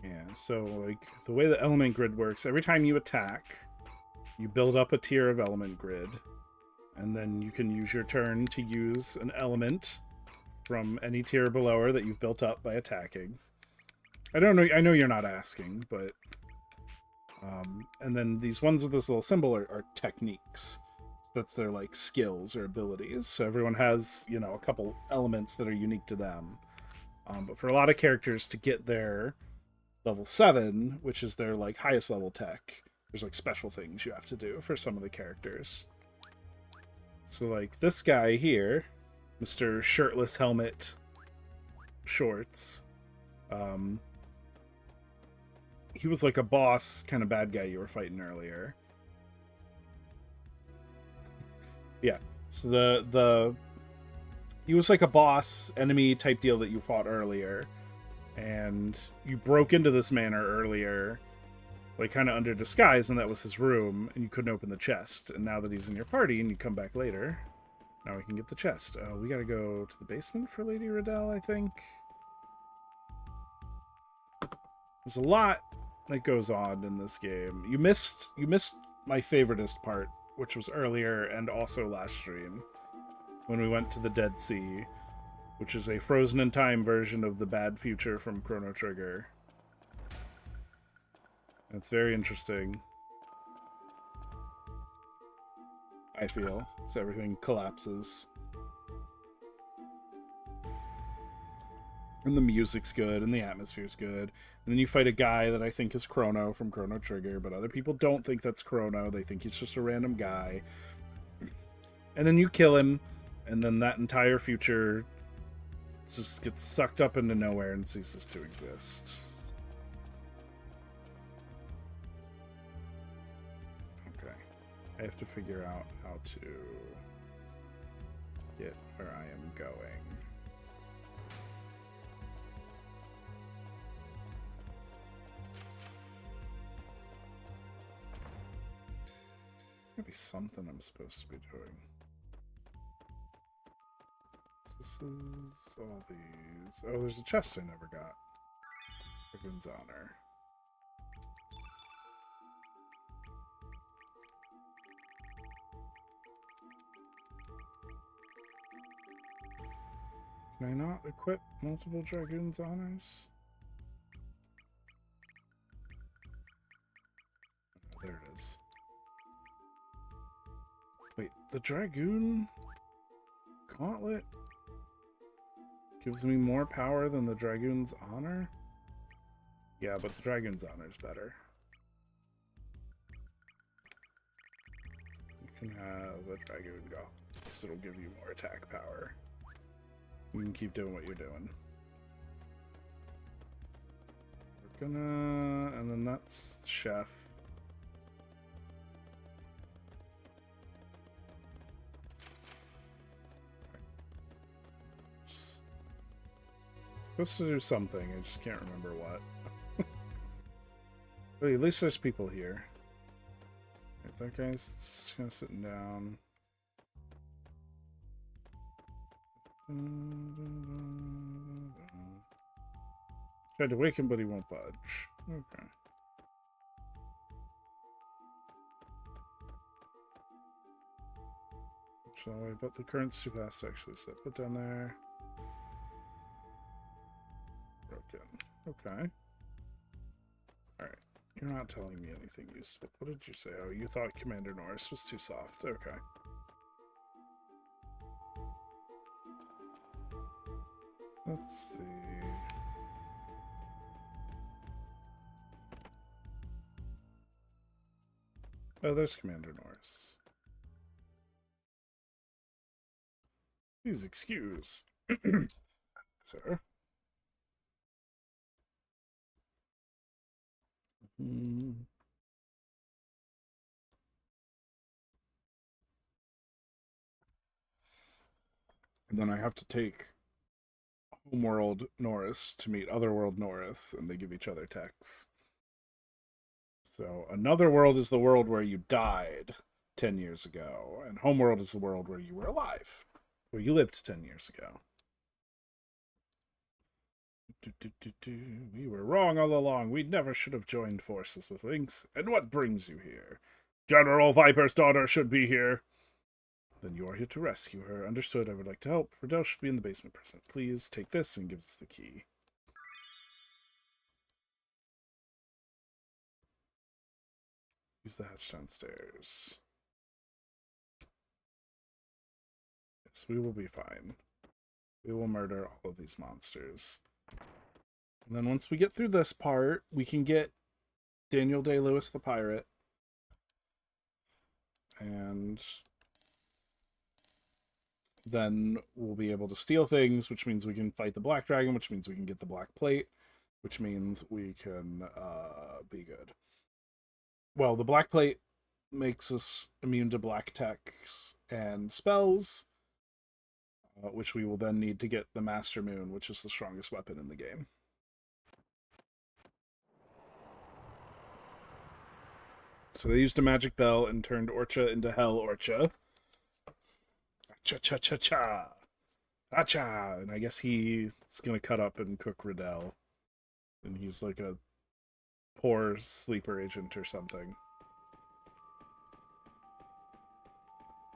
[SPEAKER 1] Yeah, so like the way the element grid works, every time you attack, you build up a tier of element grid, and then you can use your turn to use an element from any tier below her that you've built up by attacking. I don't know. I know you're not asking, but and then these ones with this little symbol are techniques. That's their like skills or abilities. So everyone has, you know, a couple elements that are unique to them. But for a lot of characters to get their level 7, which is their like highest level tech, there's like special things you have to do for some of the characters. So like this guy here, Mr. Shirtless Helmet Shorts, he was like a boss kind of bad guy you were fighting earlier. Yeah. So the he was like a boss enemy type deal that you fought earlier, and you broke into this manor earlier, like kind of under disguise, and that was his room, and you couldn't open the chest. And now that he's in your party and you come back later, now we can get the chest. We gotta go to the basement for Lady Riddell, I think. There's a lot that goes on in this game. You missed my favoritist part, which was earlier and also last stream, when we went to the Dead Sea, which is a frozen in time version of the bad future from Chrono Trigger. It's very interesting, I feel. So everything collapses. And the music's good, and the atmosphere's good. And then you fight a guy that I think is Chrono from Chrono Trigger, but other people don't think that's Chrono. They think he's just a random guy. And then you kill him, and then that entire future just gets sucked up into nowhere and ceases to exist. Okay. I have to figure out how to get where I am going. There's gotta be something I'm supposed to be doing. This is all these. Oh, there's a chest I never got. Dragon's Honor. Can I not equip multiple Dragoon's Honors? Oh, there it is. Wait, the Dragoon Gauntlet gives me more power than the Dragoon's Honor? Yeah, but the Dragoon's Honor is better. You can have a Dragoon Gauntlet, so it'll give you more attack power. You can keep doing what you're doing. So we're gonna... and then that's Chef. Supposed to do something, I just can't remember what. But at least there's people here. Right, that guy's just kind of sitting down. Tried to wake him, but he won't budge. Okay. So I bet the current's too fast to actually set. Put down there. Broken. Okay. Alright. You're not telling me anything useful. What did you say? Oh, you thought Commander Norris was too soft. Okay. Let's see. Oh, there's Commander Norris. Please excuse. Sir. And then I have to take Homeworld Norris to meet Otherworld Norris, and they give each other texts. So Another World is the world where you died 10 years ago, and Homeworld is the world where you were alive, where you lived 10 years ago. We were wrong all along. We never should have joined forces with Lynx. And what brings you here? General Viper's daughter should be here. Then you are here to rescue her. Understood. I would like to help. Riddell should be in the basement present. Please take this and gives us the key. Use the hatch downstairs. Yes, we will be fine. We will murder all of these monsters. And then once we get through this part, we can get Daniel Day-Lewis the pirate. And then we'll be able to steal things, which means we can fight the Black Dragon, which means we can get the Black Plate, which means we can be good. Well, the Black Plate makes us immune to black techs and spells, which we will then need to get the Master Moon, which is the strongest weapon in the game. So they used a magic bell and turned Orcha into Hell Orcha. Cha-cha-cha-cha. Acha! And I guess he's gonna cut up and cook Riddell. And he's like a poor sleeper agent or something.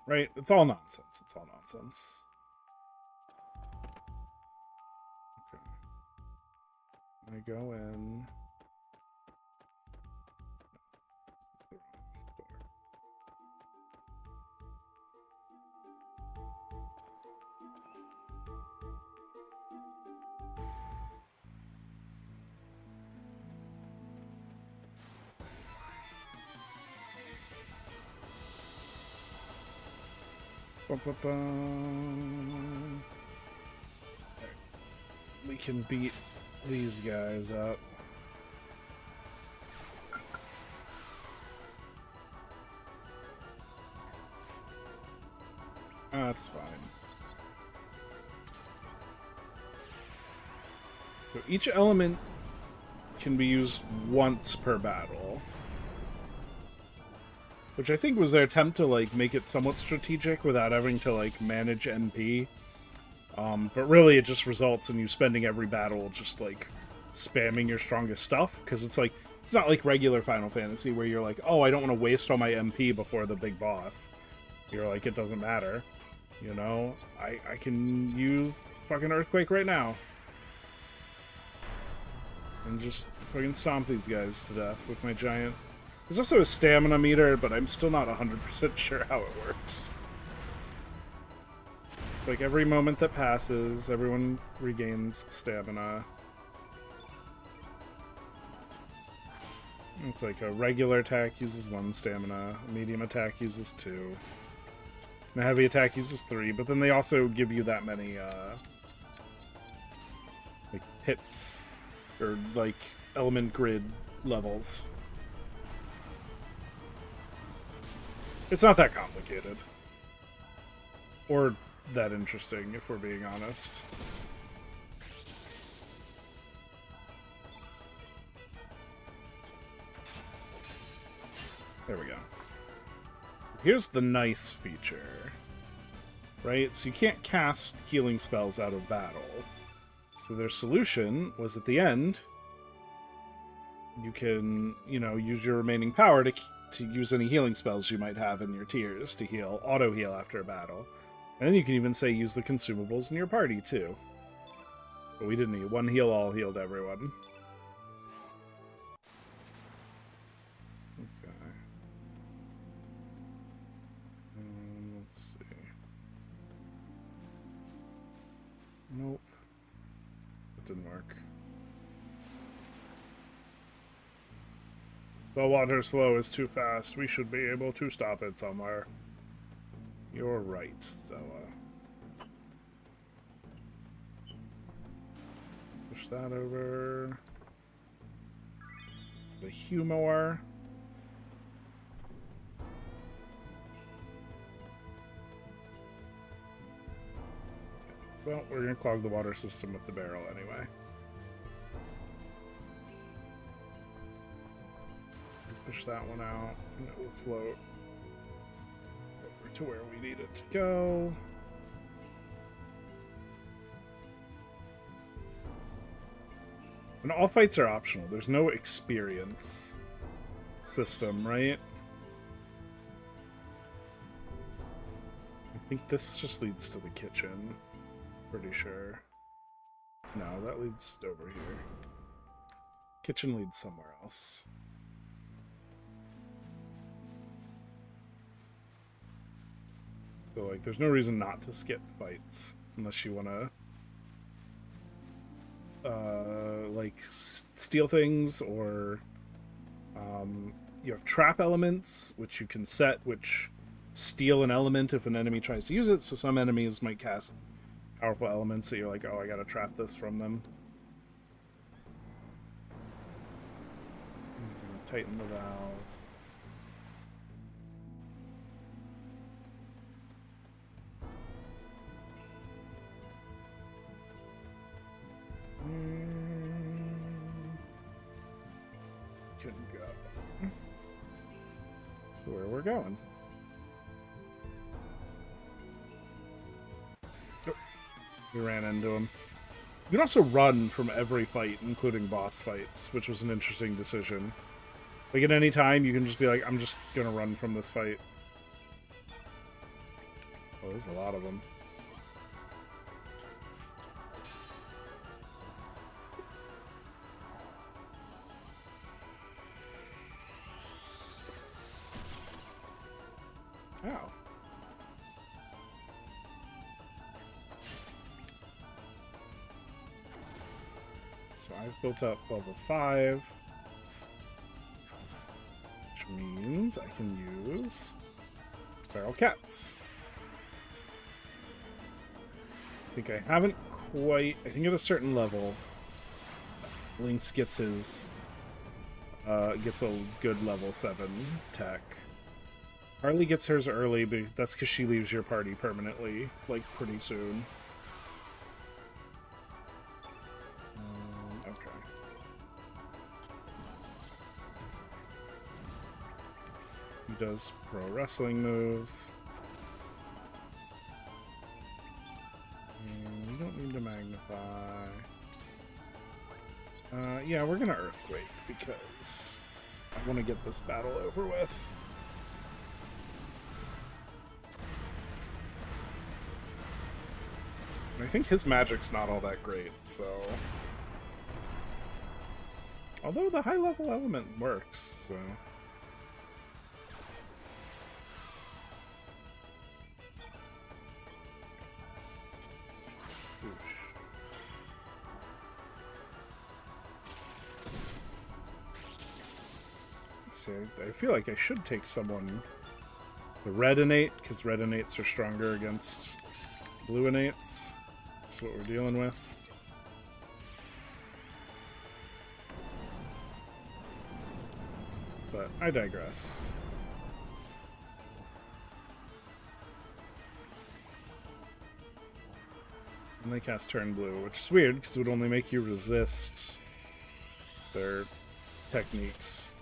[SPEAKER 1] Right? It's all nonsense. It's all nonsense. Okay. I go in... We can beat these guys up. That's fine. So each element can be used once per battle. Which I think was their attempt to, like, make it somewhat strategic without having to, like, manage NP. But really it just results in you spending every battle just, like, spamming your strongest stuff. Because it's, like, it's not like regular Final Fantasy where you're like, oh, I don't want to waste all my MP before the big boss. You're like, it doesn't matter. You know? I can use fucking Earthquake right now. And just fucking stomp these guys to death with my giant... There's also a stamina meter, but I'm still not 100% sure how it works. It's like every moment that passes, everyone regains stamina. It's like a regular attack uses 1 stamina, a medium attack uses 2, and a heavy attack uses 3, but then they also give you that many, like, pips, or, like, element grid levels. It's not that complicated. Or that interesting, if we're being honest. There we go. Here's the nice feature. Right? So you can't cast healing spells out of battle. So their solution was at the end, you can, use your remaining power to use any healing spells you might have in your tiers to heal, auto-heal after a battle. And then you can even say use the consumables in your party, too. But we didn't need one heal all healed everyone. Okay. Let's see. Nope. That didn't work. The water's flow is too fast. We should be able to stop it somewhere. You're right, so, push that over. The humor. Well, we're gonna clog the water system with the barrel anyway. Push that one out, and it will float over to where we need it to go. And all fights are optional. There's no experience system, right? I think this just leads to the kitchen. Pretty sure. No, that leads over here. Kitchen leads somewhere else. So, like, there's no reason not to skip fights unless you want to, like, steal things, or you have trap elements, which you can set, which steal an element if an enemy tries to use it. So some enemies might cast powerful elements that you're like, oh, I gotta trap this from them. Tighten the valve. Can go to where we're going. Oh, we ran into him. You can also run from every fight, including boss fights, which was an interesting decision. Like, at any time, you can just be like, I'm just gonna run from this fight. Oh, there's a lot of them. Oh. So I've built up level 5. Which means I can use feral cats. I think I haven't quite... I think at a certain level, Lynx gets his... gets a good level 7 tech. Harley gets hers early, but that's because she leaves your party permanently, like, pretty soon. Okay. He does pro wrestling moves. And we don't need to magnify. Yeah, we're gonna Earthquake, because I want to get this battle over with. I think his magic's not all that great, so... Although the high-level element works, so... Oosh. So I feel like I should take someone... The red innate, because red innates are stronger against blue innates. That's what we're dealing with. But I digress. And they cast turn blue, which is weird because it would only make you resist their techniques.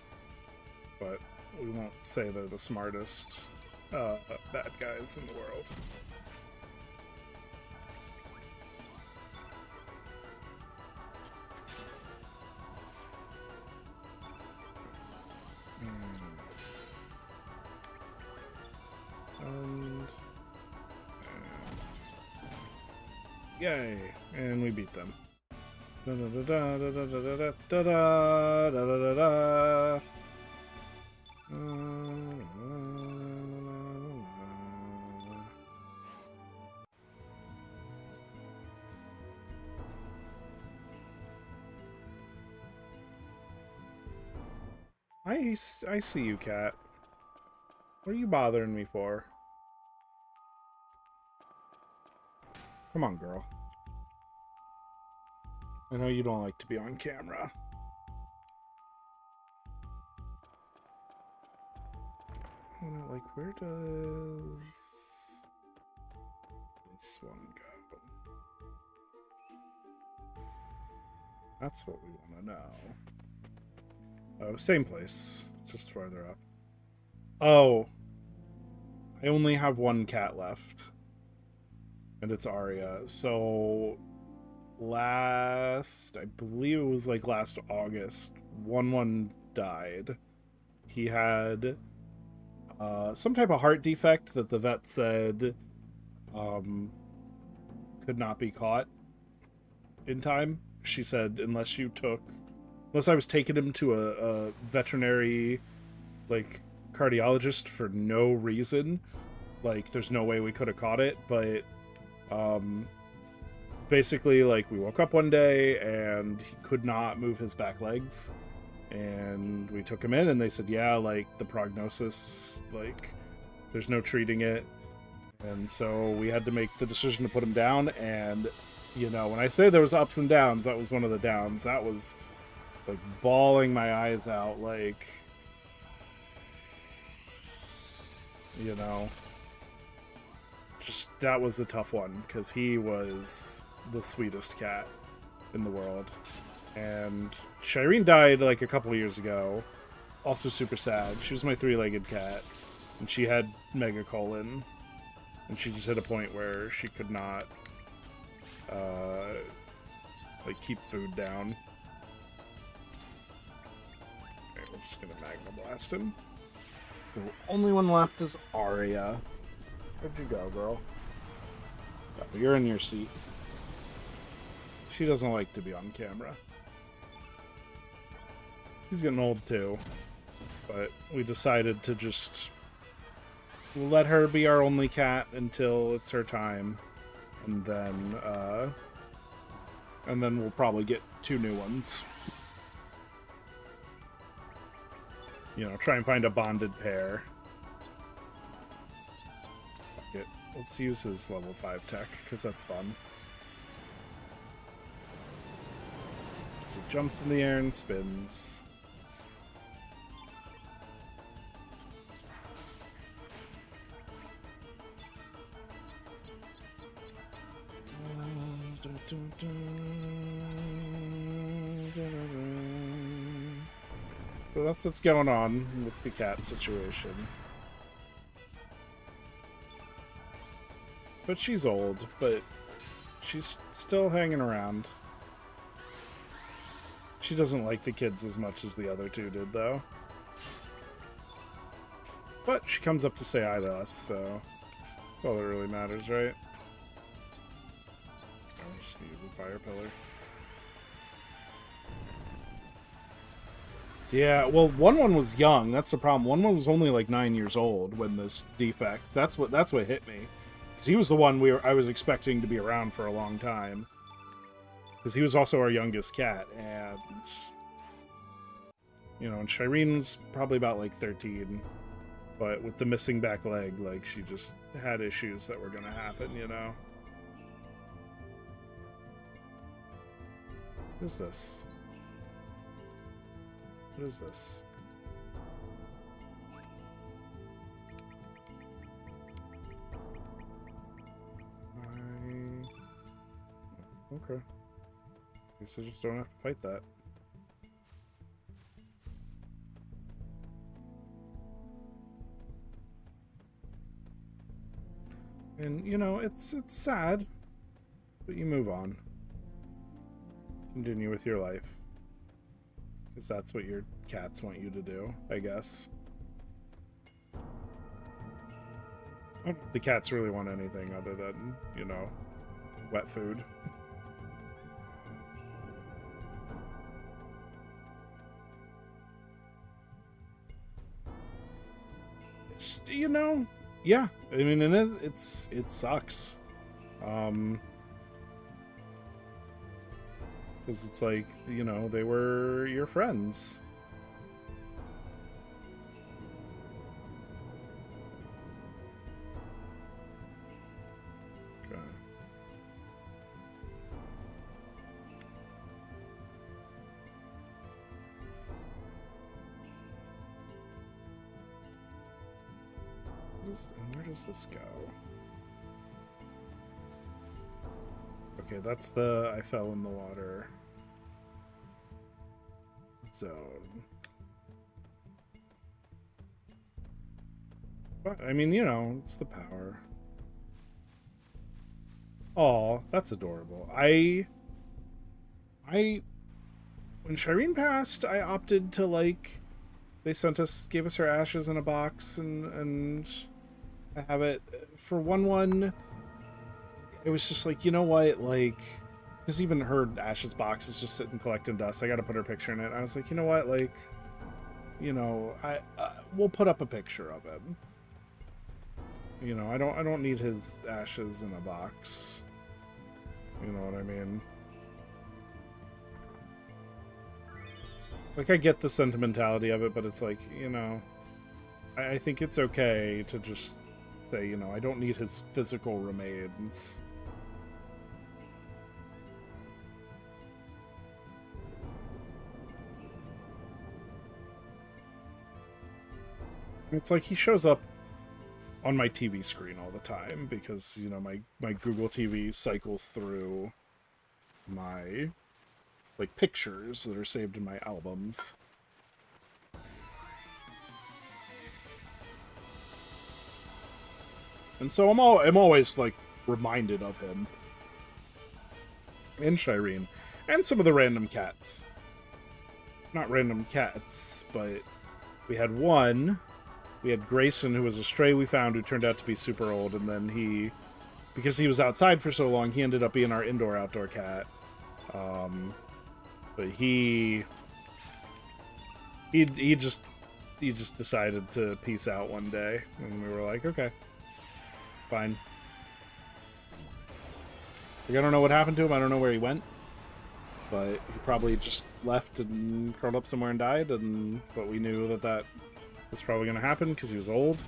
[SPEAKER 1] But we won't say they're the smartest bad guys in the world. And yay! And we beat them. Da da da da da da da da da da da da. I see you, cat. What are you bothering me for? Come on, girl. I know you don't like to be on camera. Like, where does this one go? That's what we want to know. Same place, just farther up. Oh, I only have one cat left, and it's Arya. So I believe it was like last August, one died. He had some type of heart defect that the vet said could not be caught in time. She said unless I was taking him to a veterinary, like, cardiologist for no reason, like, there's no way we could have caught it. But basically, like, we woke up one day and he could not move his back legs, and we took him in and they said, yeah, like, the prognosis, like, there's no treating it. And so we had to make the decision to put him down. And, you know, when I say there was ups and downs, that was one of the downs. That was like bawling my eyes out, like, you know, just, that was a tough one, because he was the sweetest cat in the world. And Shireen died like a couple of years ago, also super sad. She was my three-legged cat, and she had megacolon, and she just hit a point where she could not like keep food down. I'm just gonna Magna Blast him. The only one left is Arya. Where'd you go, girl? Oh, you're in your seat. She doesn't like to be on camera. She's getting old too. But we decided to just let her be our only cat until it's her time. And then we'll probably get 2 new ones. You know, try and find a bonded pair. Let's use his level 5 tech, because that's fun. So he jumps in the air and spins. So that's what's going on with the cat situation. But she's old, but she's still hanging around. She doesn't like the kids as much as the other 2 did, though. But she comes up to say hi to us, so that's all that really matters, right? I'm just gonna use a fire pillar. Yeah, well, 1-1 was young. That's the problem. 1-1 was only like 9 years old when this defect. That's what hit me. Because he was the one I was expecting to be around for a long time. Because he was also our youngest cat, and you know, and Shireen's probably about like 13. But with the missing back leg, like, she just had issues that were gonna happen, you know. What is this? What is this? Okay. Guess I just don't have to fight that. And, you know, it's sad, but you move on. Continue with your life. Because that's what your cats want you to do, I guess. I don't think the cats really want anything other than, you know, wet food. It's, you know, yeah. I mean, and it sucks. Because it's like, you know, they were your friends. Okay. Where does this go? Okay, that's the I fell in the water zone. But, I mean, you know, it's the power. Aw, that's adorable. When Shireen passed, I opted to, like, they gave us her ashes in a box, and I have it for 1/1. It was just like, you know what, like, because even her ashes box is just sitting collecting dust. I gotta put her picture in it. I was like, you know what, like, you know, we'll put up a picture of him. You know, I don't need his ashes in a box. You know what I mean? Like, I get the sentimentality of it, but it's like, you know, I think it's okay to just say, you know, I don't need his physical remains. It's like he shows up on my TV screen all the time because, you know, my Google TV cycles through my, like, pictures that are saved in my albums. And so I'm always, like, reminded of him. And Shireen. And some of the random cats. Not random cats, but we had one. We had Grayson, who was a stray we found, who turned out to be super old, and then because he was outside for so long, he ended up being our indoor-outdoor cat. But he just decided to peace out one day, and we were like, okay, fine. Like, I don't know what happened to him. I don't know where he went, but he probably just left and curled up somewhere and died. But we knew that was probably going to happen because he was old.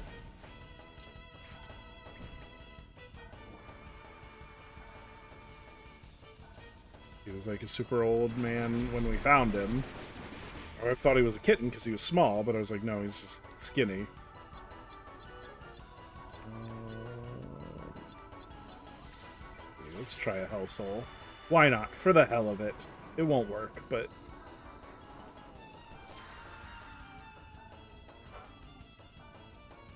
[SPEAKER 1] He was like a super old man when we found him. I thought he was a kitten because he was small, but I was like, no, he's just skinny. Let's try a Hell Soul. Why not? For the hell of it. It won't work, but...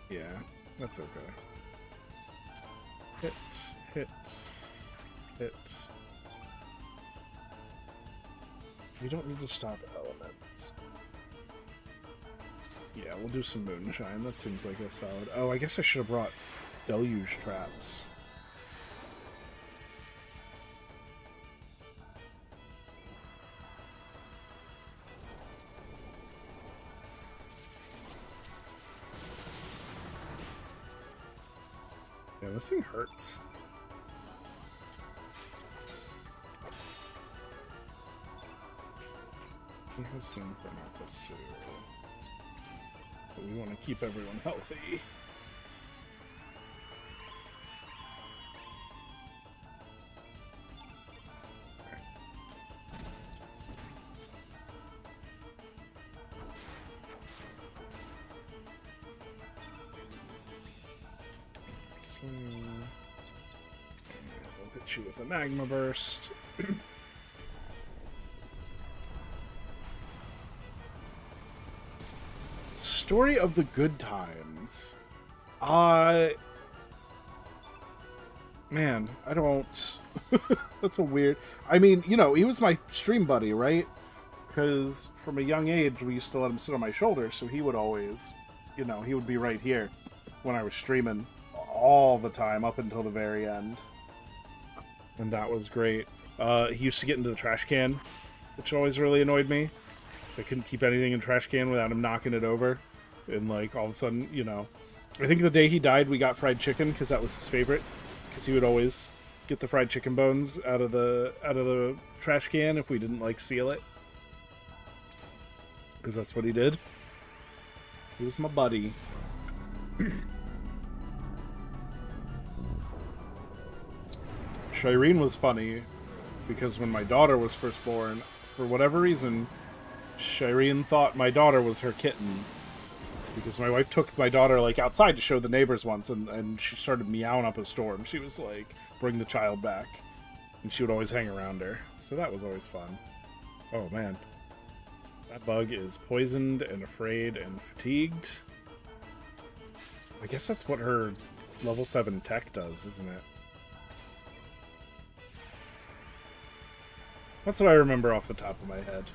[SPEAKER 1] yeah, that's okay. Hit, hit, hit. We don't need to stop elements. Yeah, we'll do some moonshine. That seems like a solid... oh, I guess I should have brought deluge traps. Yeah, this thing hurts. He has room for Marcus too. But we want to keep everyone healthy. So we'll hit you with a magma burst. Story of the Good Times. Man, I don't. That's a weird. I mean, you know, he was my stream buddy, right? Because from a young age, we used to let him sit on my shoulder, so he would always, you know, he would be right here when I was streaming all the time up until the very end. And that was great. He used to get into the trash can, which always really annoyed me. So I couldn't keep anything in the trash can without him knocking it over. And, like, all of a sudden, you know. I think the day he died, we got fried chicken, because that was his favorite. Because he would always get the fried chicken bones out of the trash can if we didn't, like, seal it. Because that's what he did. He was my buddy. Shireen was funny because when my daughter was first born, for whatever reason, Shireen thought my daughter was her kitten. Because my wife took my daughter like outside to show the neighbors once, and she started meowing up a storm. She was like, "Bring the child back," and she would always hang around her. So that was always fun. Oh man, that bug is poisoned and afraid and fatigued. I guess that's what her level 7 tech does, isn't it? That's what I remember off the top of my head.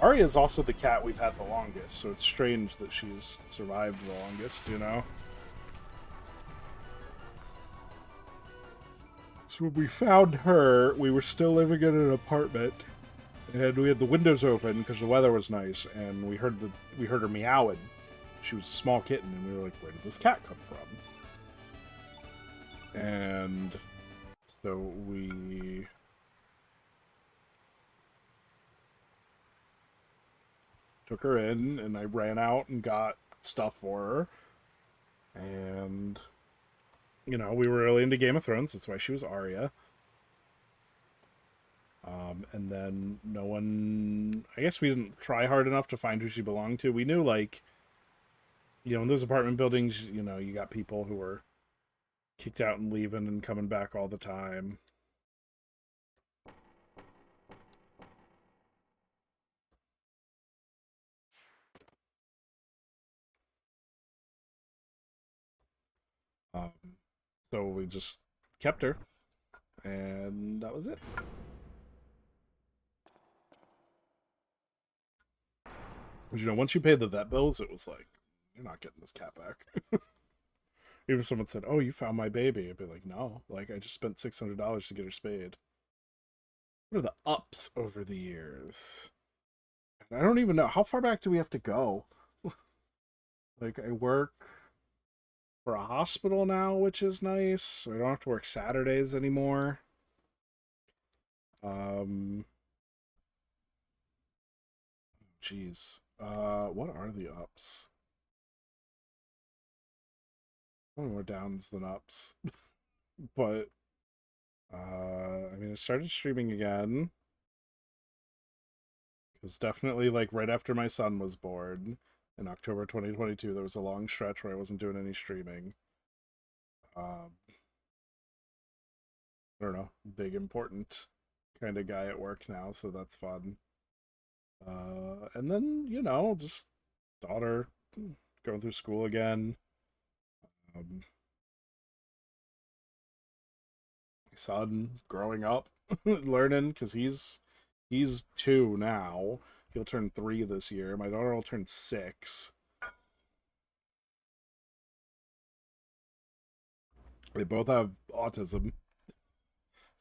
[SPEAKER 1] Arya is also the cat we've had the longest, so it's strange that she's survived the longest, you know? So when we found her, we were still living in an apartment, and we had the windows open because the weather was nice, and we heard her meowing. She was a small kitten, and we were like, "Where did this cat come from?" And so we took her in, and I ran out and got stuff for her. And, you know, we were really into Game of Thrones. That's why she was Arya. And then no one... I guess we didn't try hard enough to find who she belonged to. We knew, like, you know, in those apartment buildings, you know, you got people who were kicked out and leaving and coming back all the time. Um, so we just kept her, and that was it. You know, once you pay the vet bills, it was like, you're not getting this cat back. Even if someone said, "Oh, you found my baby," I'd be like, "No, like I just spent $600 to get her spayed." What are the ups over the years? I don't even know how far back do we have to go. Like I work for a hospital now, which is nice. So I don't have to work Saturdays anymore. Um, Jeez. What are the ups? Probably more downs than ups. But I mean, I started streaming again. It was definitely like right after my son was born in October 2022. There was a long stretch where I wasn't doing any streaming. I don't know, big important kind of guy at work now, so that's fun. And then you know, just daughter going through school again. My son growing up, learning because he's 2 now. He'll turn 3 this year. My daughter will turn 6. They both have autism,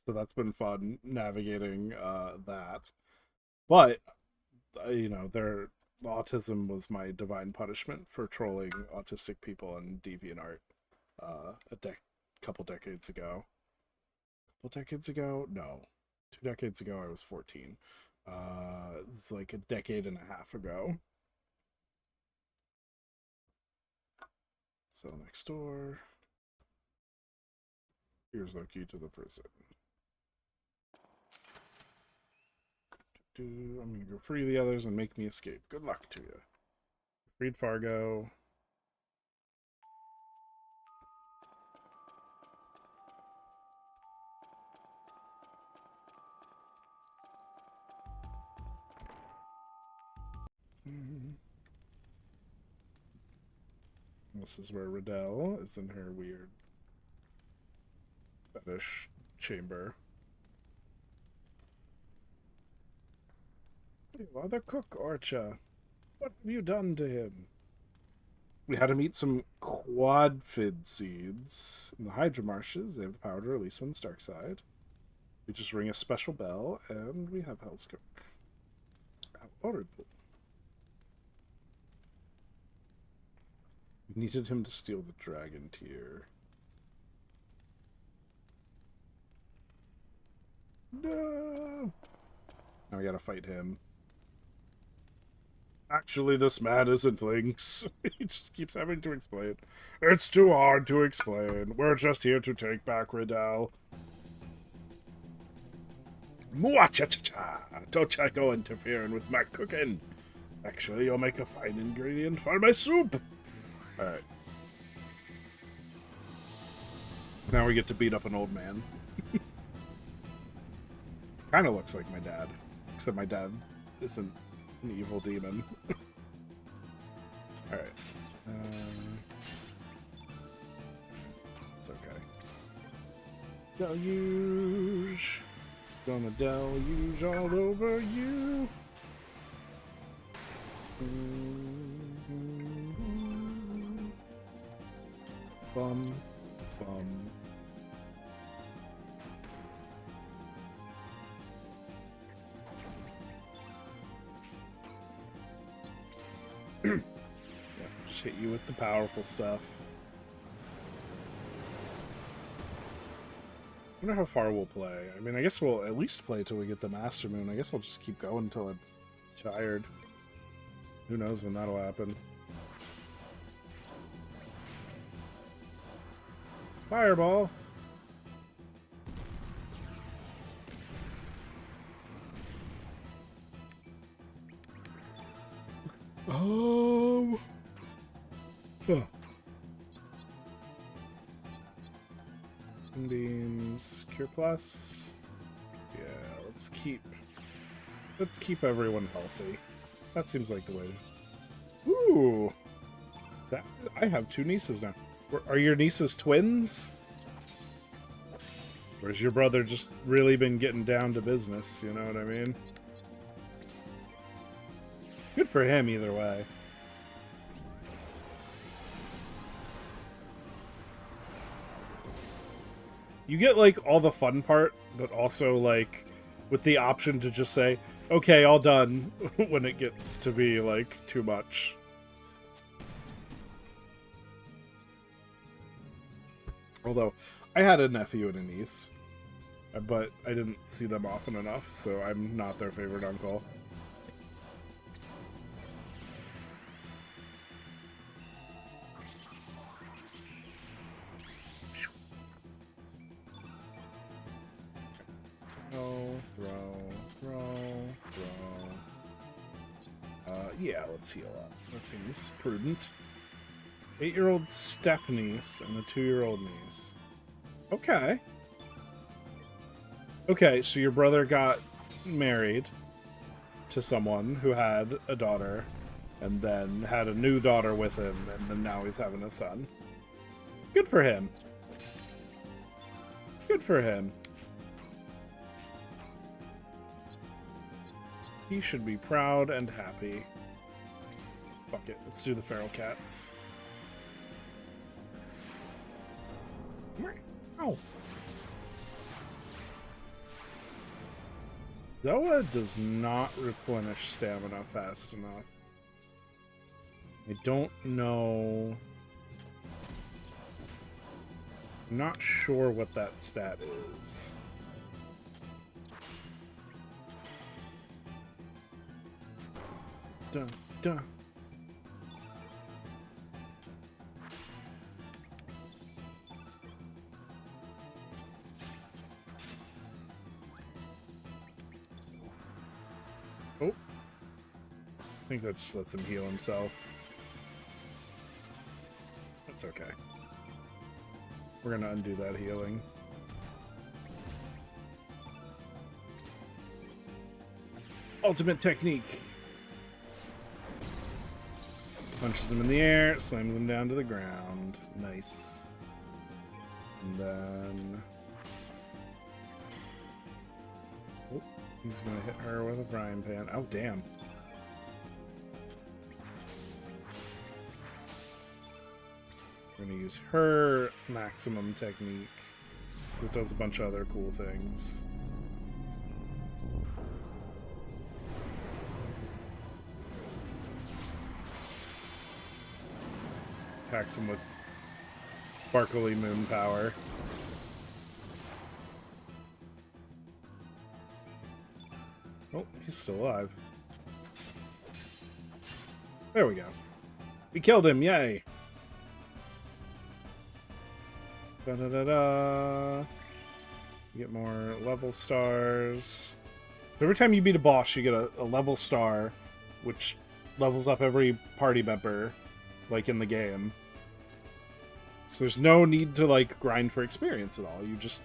[SPEAKER 1] so that's been fun navigating that. But you know, their autism was my divine punishment for trolling autistic people on DeviantArt couple decades ago. Couple decades ago? No, 2 decades ago. I was 14. It's like a decade and a half ago. So next door. Here's the key to the prison. I'm gonna go free the others and make me escape. Good luck to you. Freed Fargo. This is where Riddell is in her weird fetish chamber. You are the cook, Orcha. What have you done to him? We had him eat some quadfid seeds in the Hydra Marshes. They have the power to release from the Stark side. We just ring a special bell, and we have Hell's Cook. Honorable. We needed him to steal the dragon tear. No! Now we gotta fight him. Actually, this man isn't Lynx. He just keeps having to explain. It's too hard to explain. We're just here to take back Riddell. Mwah-cha-cha-cha! Don't you go interfering with my cooking. Actually, you'll make a fine ingredient for my soup. Alright. Now we get to beat up an old man. Kind of looks like my dad. Except my dad isn't an evil demon. Alright. It's okay. Deluge. Gonna deluge all over you. Bum. Bum. Yeah, just hit you with the powerful stuff. I wonder how far we'll play. I mean, I guess we'll at least play till we get the Master Moon. I guess I'll just keep going until I'm tired. Who knows when that'll happen. Fireball! Oh! Huh. Beams, Cure Plus. Yeah, let's keep everyone healthy. That seems like the way. Ooh! That, I have 2 nieces now. Are your nieces twins? Or has your brother just really been getting down to business, you know what I mean? Good for him either way. You get, like, all the fun part, but also, like, with the option to just say, okay, all done, when it gets to be, like, too much. Although, I had a nephew and a niece, but I didn't see them often enough, so I'm not their favorite uncle. Throw. Yeah, let's heal up. That seems prudent. 8-year-old step niece and a 2-year-old niece. Okay. Okay, so your brother got married to someone who had a daughter, and then had a new daughter with him, and then now he's having a son. Good for him. Good for him. He should be proud and happy. Fuck it, let's do the feral cats. Ow. Zoa does not replenish stamina fast enough. I don't know. I'm not sure what that stat is. Dun, dun. Oh. I think that just lets him heal himself. That's okay. We're gonna undo that healing. Ultimate technique. Punches him in the air, slams him down to the ground. Nice. And then Oh, he's gonna hit her with a frying pan. Oh, damn. We're gonna use her maximum technique. It does a bunch of other cool things. Attacks him with sparkly moon power. Oh, he's still alive. There we go. We killed him, yay! Da-da-da-da. You get more level stars. So every time you beat a boss, you get a level star, which levels up every party member, like in the game. So there's no need to like grind for experience at all. You just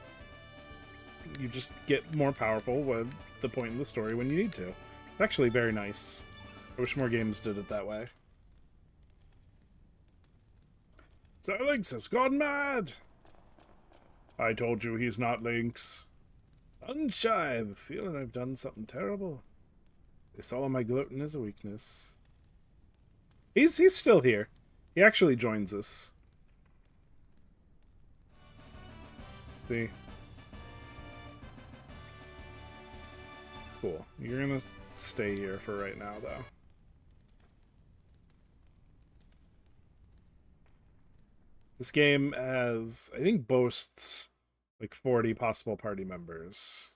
[SPEAKER 1] get more powerful with the point in the story when you need to. It's actually very nice. I wish more games did it that way. So Lynx has gone mad! I told you he's not Lynx. Unshy, I have a feeling I've done something terrible. They saw my gluten as a weakness. He's still here. He actually joins us. See? Cool. You're gonna stay here for right now, though. This game has, I think, boasts like 40 possible party members.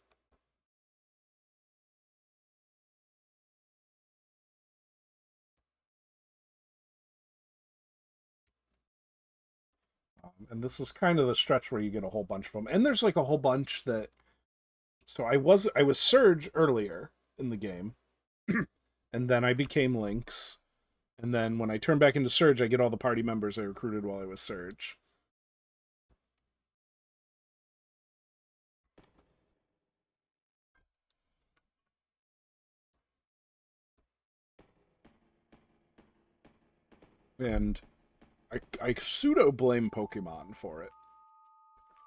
[SPEAKER 1] And this is kind of the stretch where you get a whole bunch of them. And there's like a whole bunch that... So I was Surge earlier in the game. And then I became Lynx. And then when I turn back into Surge, I get all the party members I recruited while I was Surge. And I pseudo blame Pokemon for it.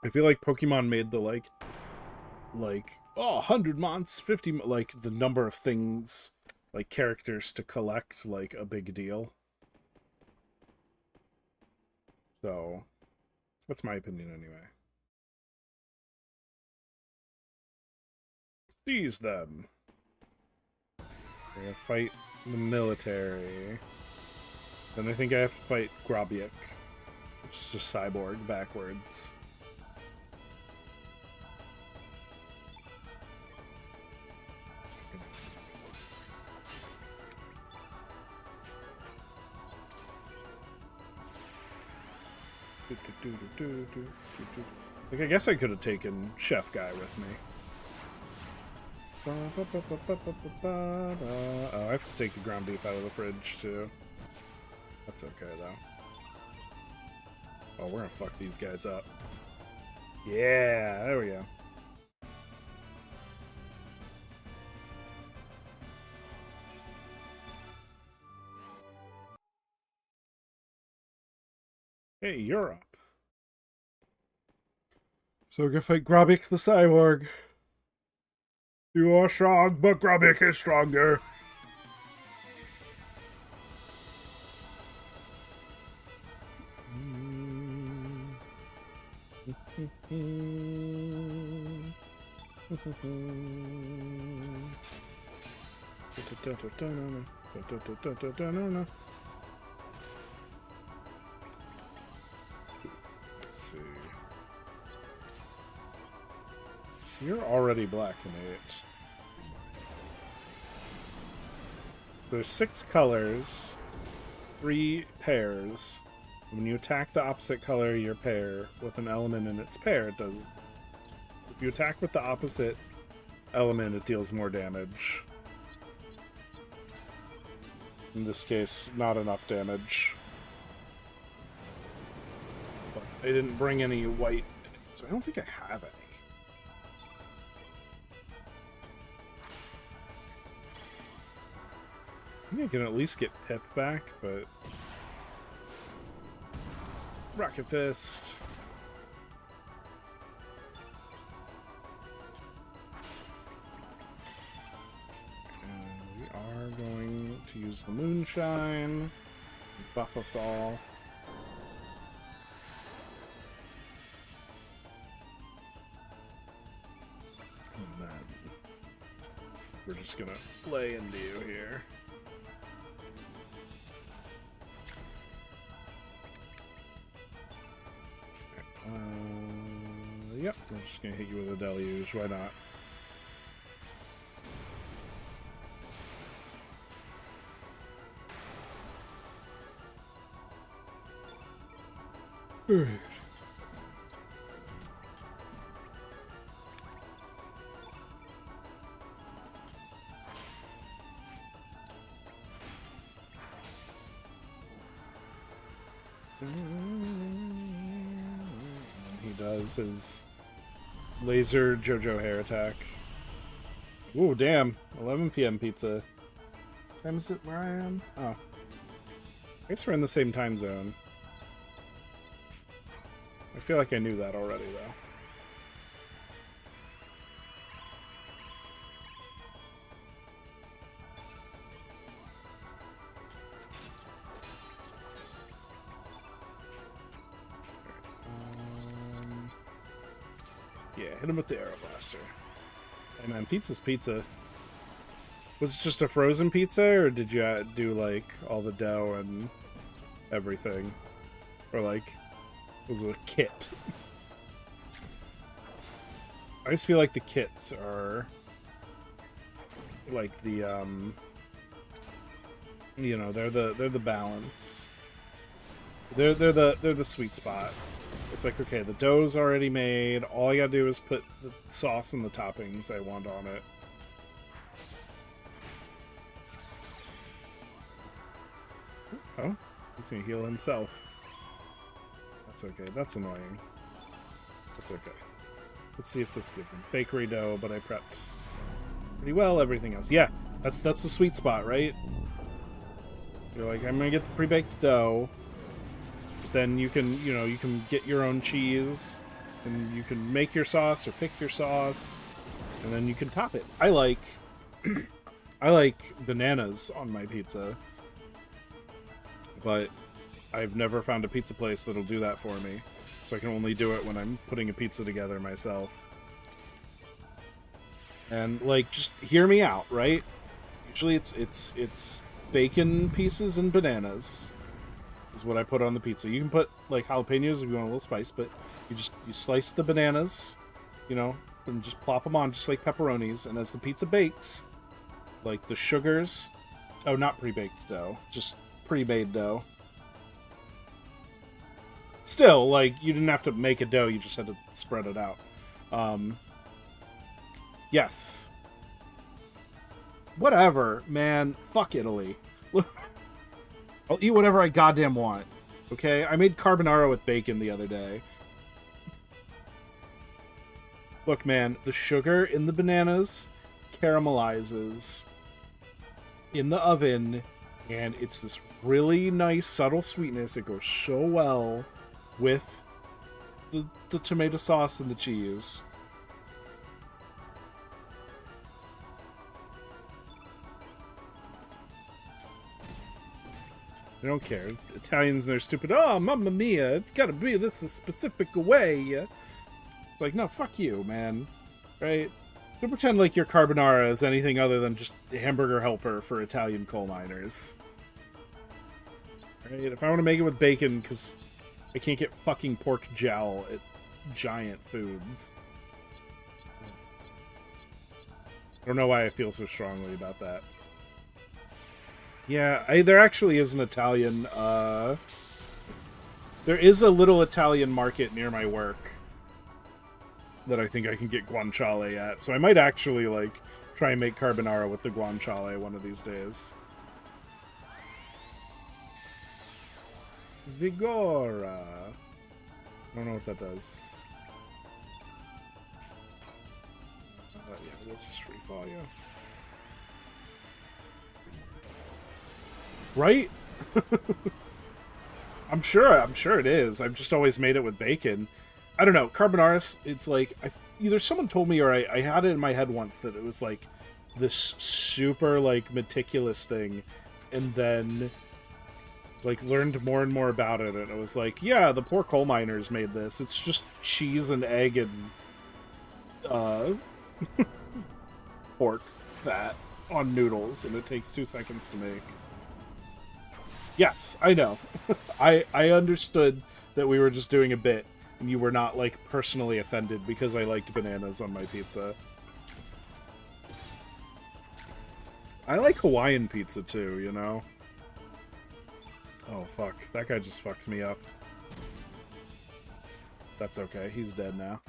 [SPEAKER 1] I feel like Pokemon made the like 100 months, 50, like the number of things, like characters to collect, like a big deal. So that's my opinion anyway. Seize them. We're gonna fight the military. Then I think I have to fight Grobiek, which is just Cyborg backwards. Like, I guess I could have taken Chef Guy with me. Oh, I have to take the ground beef out of the fridge, too. That's okay, though. Oh, we're gonna fuck these guys up. Yeah, there we go. Hey, you're up. So we're gonna fight Grobiek the Cyborg. You are strong, but Grobiek is stronger. Let's see. So you're already black and 8. So there's 6 colors, 3 pairs. When you attack the opposite color of your pair with an element in its pair, it does... If you attack with the opposite element, it deals more damage. In this case, not enough damage. But I didn't bring any white, so I don't think I have any. I think I can at least get Pip back, but... Rocket Fist. use the moonshine. Buff us all. And then we're just gonna play into you here. Yep, I'm just gonna hit you with a deluge. Why not? He does his laser JoJo hair attack. Ooh, damn. 11 p.m. pizza. What time is it where I am? Oh. I guess we're in the same time zone. I feel like I knew that already, though. Yeah, hit him with the Arrow Blaster. Hey man, pizza's pizza. Was it just a frozen pizza, or did you do, like, all the dough and everything? Or, like, was it a kit? I just feel like the kits are like the you know, they're the balance. They're the sweet spot. It's like, okay, the dough's already made. All I gotta do is put the sauce and the toppings I want on it. Oh, he's gonna heal himself. That's okay. That's annoying. That's okay. Let's see if this gives him bakery dough, but I prepped pretty well everything else. Yeah, that's the sweet spot, right? You're like, I'm gonna get the pre-baked dough. Then you can, you know, you can get your own cheese, and you can make your sauce or pick your sauce, and then you can top it. I like I like bananas on my pizza, but I've never found a pizza place that'll do that for me. So I can only do it when I'm putting a pizza together myself. And, like, just hear me out, right? Usually it's bacon pieces and bananas is what I put on the pizza. You can put, like, jalapenos if you want a little spice, but you slice the bananas, you know, and just plop them on just like pepperonis. And as the pizza bakes, like, the sugars... Oh, not pre-baked dough. Just pre-made dough. Still, like, you didn't have to make a dough, you just had to spread it out. Yes. Whatever, man. Fuck Italy. I'll eat whatever I goddamn want. Okay? I made carbonara with bacon the other day. Look, man, the sugar in the bananas caramelizes in the oven, and it's this really nice, subtle sweetness. It goes so well with the tomato sauce and the cheese. They don't care. Italians, they're stupid. Oh, mamma mia, it's gotta be this a specific way. It's like, no, fuck you, man. Right? Don't pretend like your carbonara is anything other than just a hamburger helper for Italian coal miners. Right? If I want to make it with bacon, because I can't get fucking pork jowl at Giant Foods. I don't know why I feel so strongly about that. Yeah, there actually is an Italian, there is a little Italian market near my work that I think I can get guanciale at. So I might actually, like, try and make carbonara with the guanciale one of these days. Vigora. I don't know what that does. Yeah, we'll just free fall you. Right? I'm sure it is. I've just always made it with bacon. I don't know. Carbonara, it's like, either someone told me or I had it in my head once that it was like this super, like, meticulous thing. and then like learned more and more about it, and it was like, yeah, the poor coal miners made this. It's just cheese and egg and pork fat on noodles, and it takes 2 seconds to make. Yes, I know. I understood that we were just doing a bit, and you were not like personally offended because I liked bananas on my pizza. I like Hawaiian pizza too, you know? Oh, fuck. That guy just fucked me up. That's okay. He's dead now.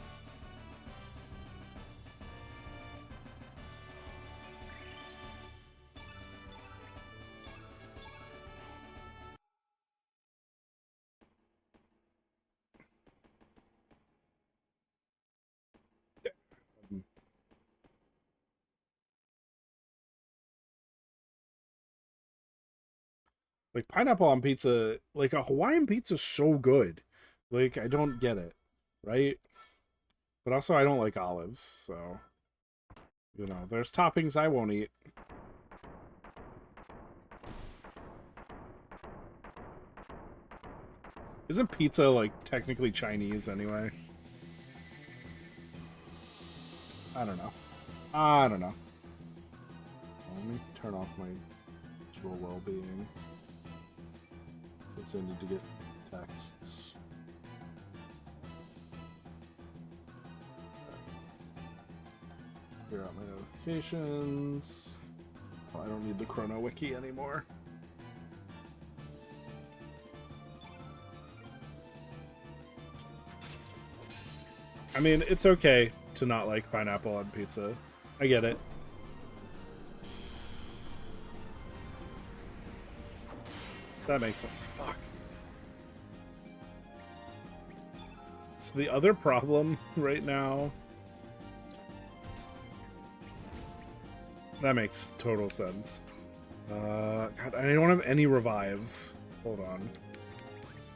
[SPEAKER 1] Like, pineapple on pizza, like, a Hawaiian pizza's so good. Like, I don't get it, right? But also, I don't like olives, so... You know, there's toppings I won't eat. Isn't pizza, like, technically Chinese anyway? I don't know. I don't know. Let me turn off my visual well-being. Because I need to get texts. Clear out my notifications. Oh, I don't need the Chrono Wiki anymore. I mean, it's okay to not like pineapple on pizza. I get it. That makes sense. Fuck. So the other problem right now... That makes total sense. God, I don't have any revives. Hold on.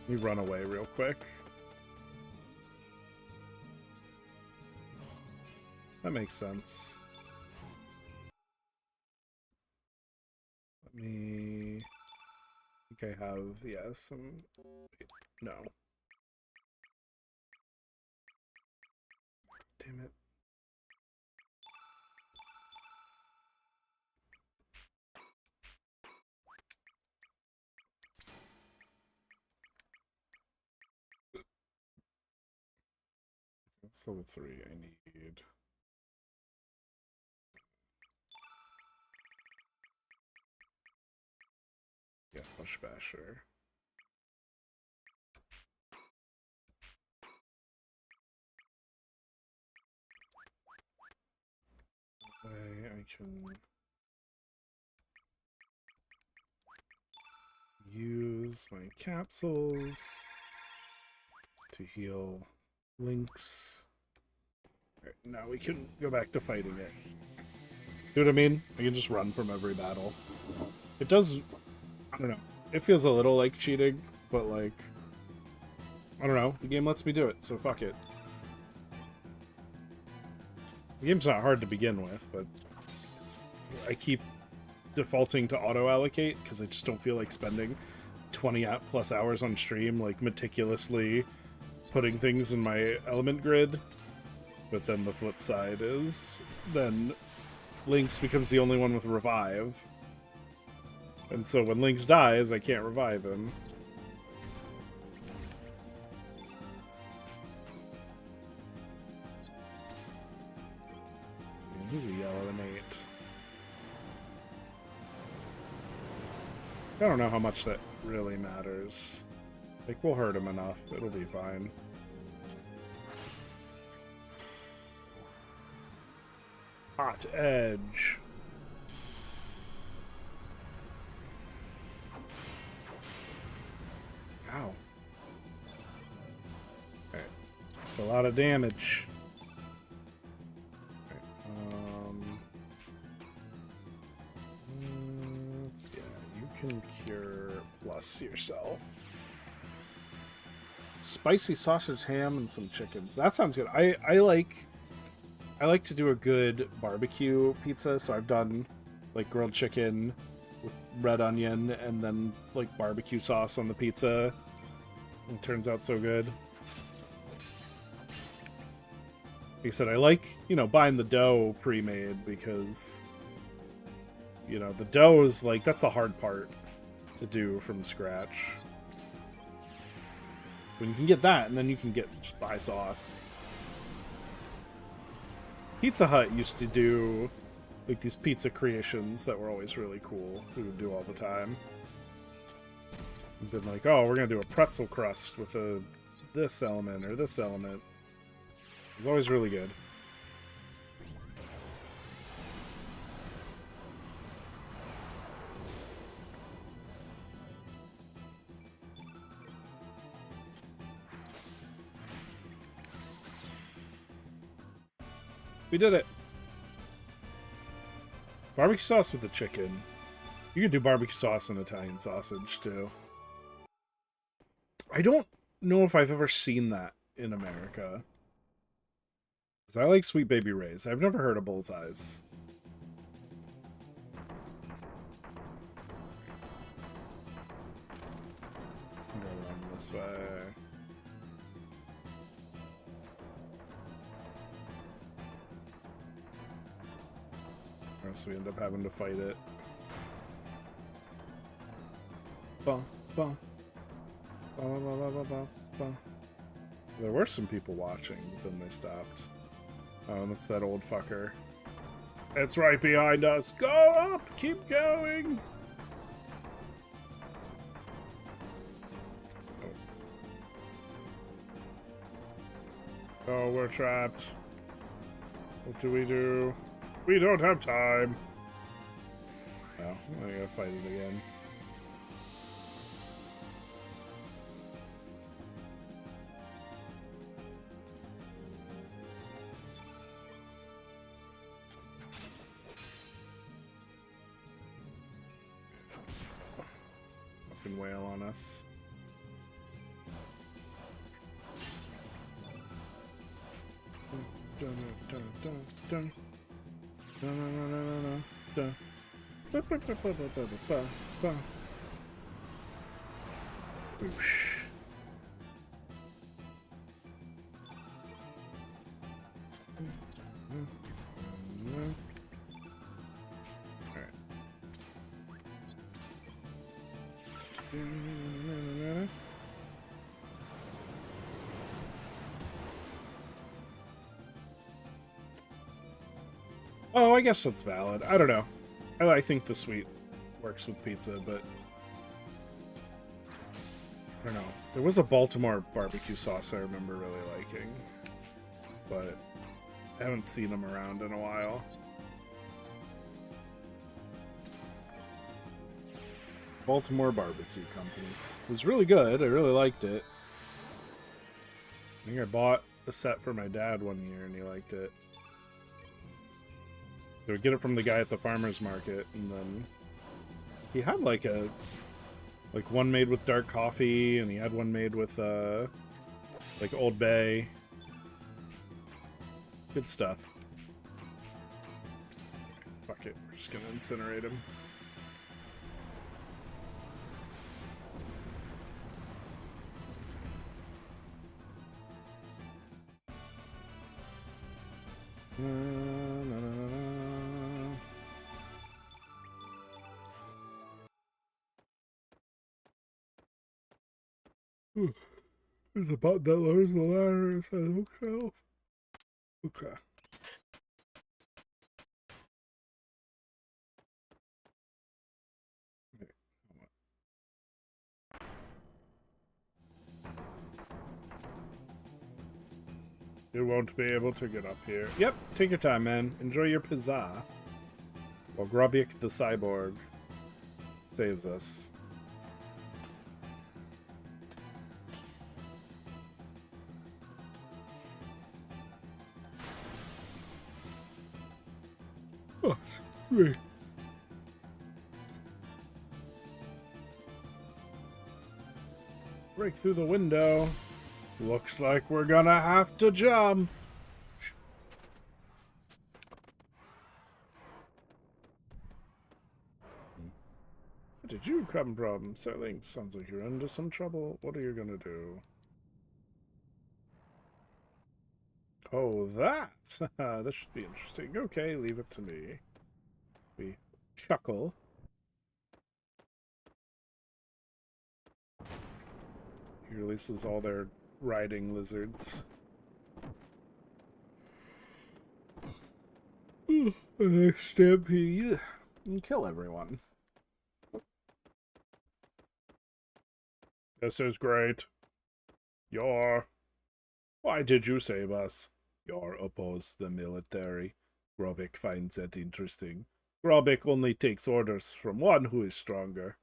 [SPEAKER 1] Let me run away real quick. That makes sense. Let me... I think I have, yeah, some... No. Damn it. That's level 3 I need. Yeah, Push Basher. I can use my capsules to heal Lynx. Alright, now we can go back to fighting it. See what I mean? I can just run from every battle. It does... I don't know. It feels a little like cheating, but like... I don't know. The game lets me do it, so fuck it. The game's not hard to begin with, but I keep defaulting to auto-allocate because I just don't feel like spending 20 plus hours on stream, like meticulously putting things in my element grid. But then the flip side is then Lynx becomes the only one with revive. And so when Lynx dies, I can't revive him. So he's a yellow innate. I don't know how much that really matters. Like, we'll hurt him enough. It'll be fine. Hot Edge. Ow. Alright. That's a lot of damage. Can cure plus yourself. Spicy sausage ham and some chickens. That sounds good. I like to do a good barbecue pizza, so I've done like grilled chicken, with red onion and then like barbecue sauce on the pizza. It turns out so good. Like I said, I like, you know, buying the dough pre-made because, you know, the dough is like, that's the hard part to do from scratch. So when you can get that, and then you can just buy sauce. Pizza Hut used to do like these pizza creations that were always really cool. We would do all the time. We've been like, oh, we're gonna do a pretzel crust with this element or this element. It's always really good. We did it. Barbecue sauce with the chicken. You can do barbecue sauce and Italian sausage too. I don't know if I've ever seen that in America. Because I like Sweet Baby Ray's. I've never heard of Bullseye's. Go around this way. Or else we end up having to fight it. Bum, bum. Bum, bum, bum, bum, bum, bum. There were some people watching, but then they stopped. Oh, that's that old fucker. It's right behind us. Go up! Keep going! Oh, we're trapped. What do we do? We don't have time. Oh, I gotta fight it again. Fucking whale on us. Dun, dun, dun, dun. Dun, dun, dun, dun, dun. Ba, ba, ba, ba, ba, ba, ba, ba. Oosh. Alright. Oh, I guess that's valid. I don't know. I think the sweet works with pizza, but I don't know. There was a Baltimore barbecue sauce I remember really liking, but I haven't seen them around in a while. Baltimore Barbecue Company. It was really good. I really liked it. I think I bought a set for my dad one year and he liked it. So we get it from the guy at the farmer's market, and then he had like one made with dark coffee, and he had one made with like Old Bay. Good stuff. Fuck it, we're just gonna incinerate him. There's a button that lowers the ladder inside the bookshelf. Okay. You won't be able to get up here. Yep, take your time, man. Enjoy your pizza. While Grubik the cyborg saves us. Oh, great. Break through the window. Looks like we're gonna have to jump. did you come from? Selling sounds like you're into some trouble. What are you gonna do? Oh, that! This should be interesting. Okay, leave it to me. We chuckle. He releases all their riding lizards. Stampede. And kill everyone. This is great. Why did you save us? You're opposed to the military. Grobik finds that interesting. Grobik only takes orders from one who is stronger.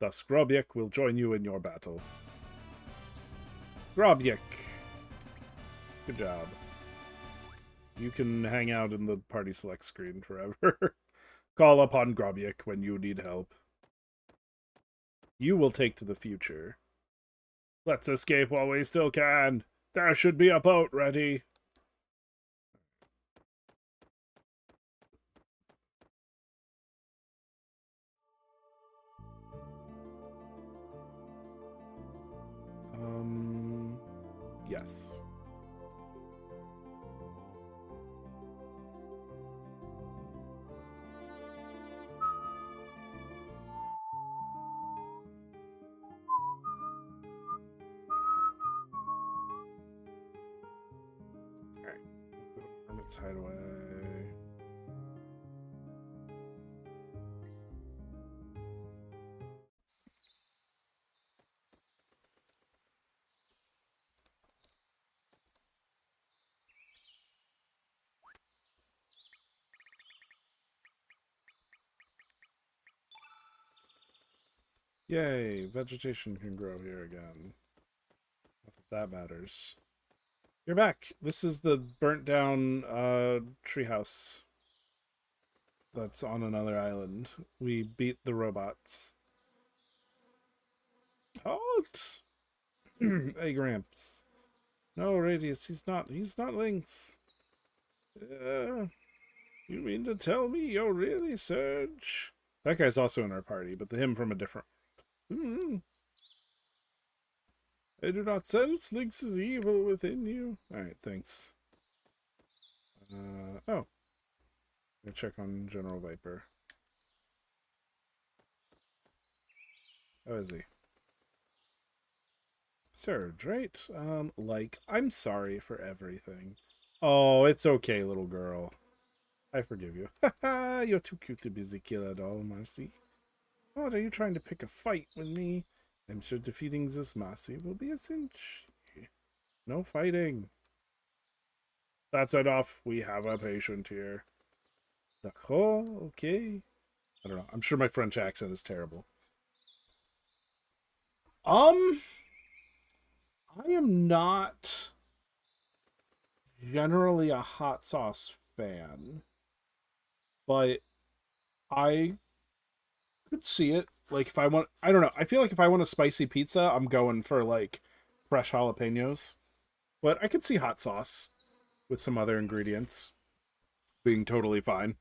[SPEAKER 1] Thus, Grobik will join you in your battle. Grobik! Good job. You can hang out in the party select screen forever. Call upon Grobik when you need help. You will take to the future. Let's escape while we still can. There should be a boat ready. Yes. Alright. Hermit's Hideaway. Yay, vegetation can grow here again. Not that that matters. You're back. This is the burnt down treehouse that's on another island. We beat the robots. Halt! Hey, Gramps. No, Radius, he's not Lynx. You mean to tell me you're really Surge? That guy's also in our party, but him from a different... I do not sense Lynx's evil within you. Alright, thanks. Oh. Gonna check on General Viper. How is he? Surge, right? I'm sorry for everything. Oh, it's okay, little girl. I forgive you. Haha, you're too cute to be the killer doll, Marcy. What, are you trying to pick a fight with me? I'm sure defeating this Marcy will be a cinch. No fighting. That's enough. We have a patient here. D'accord, okay. I don't know. I'm sure my French accent is terrible. I am not generally a hot sauce fan, but I could see it. Like if I want, I don't know. I feel like if I want a spicy pizza, I'm going for like fresh jalapenos. But I could see hot sauce with some other ingredients being totally fine.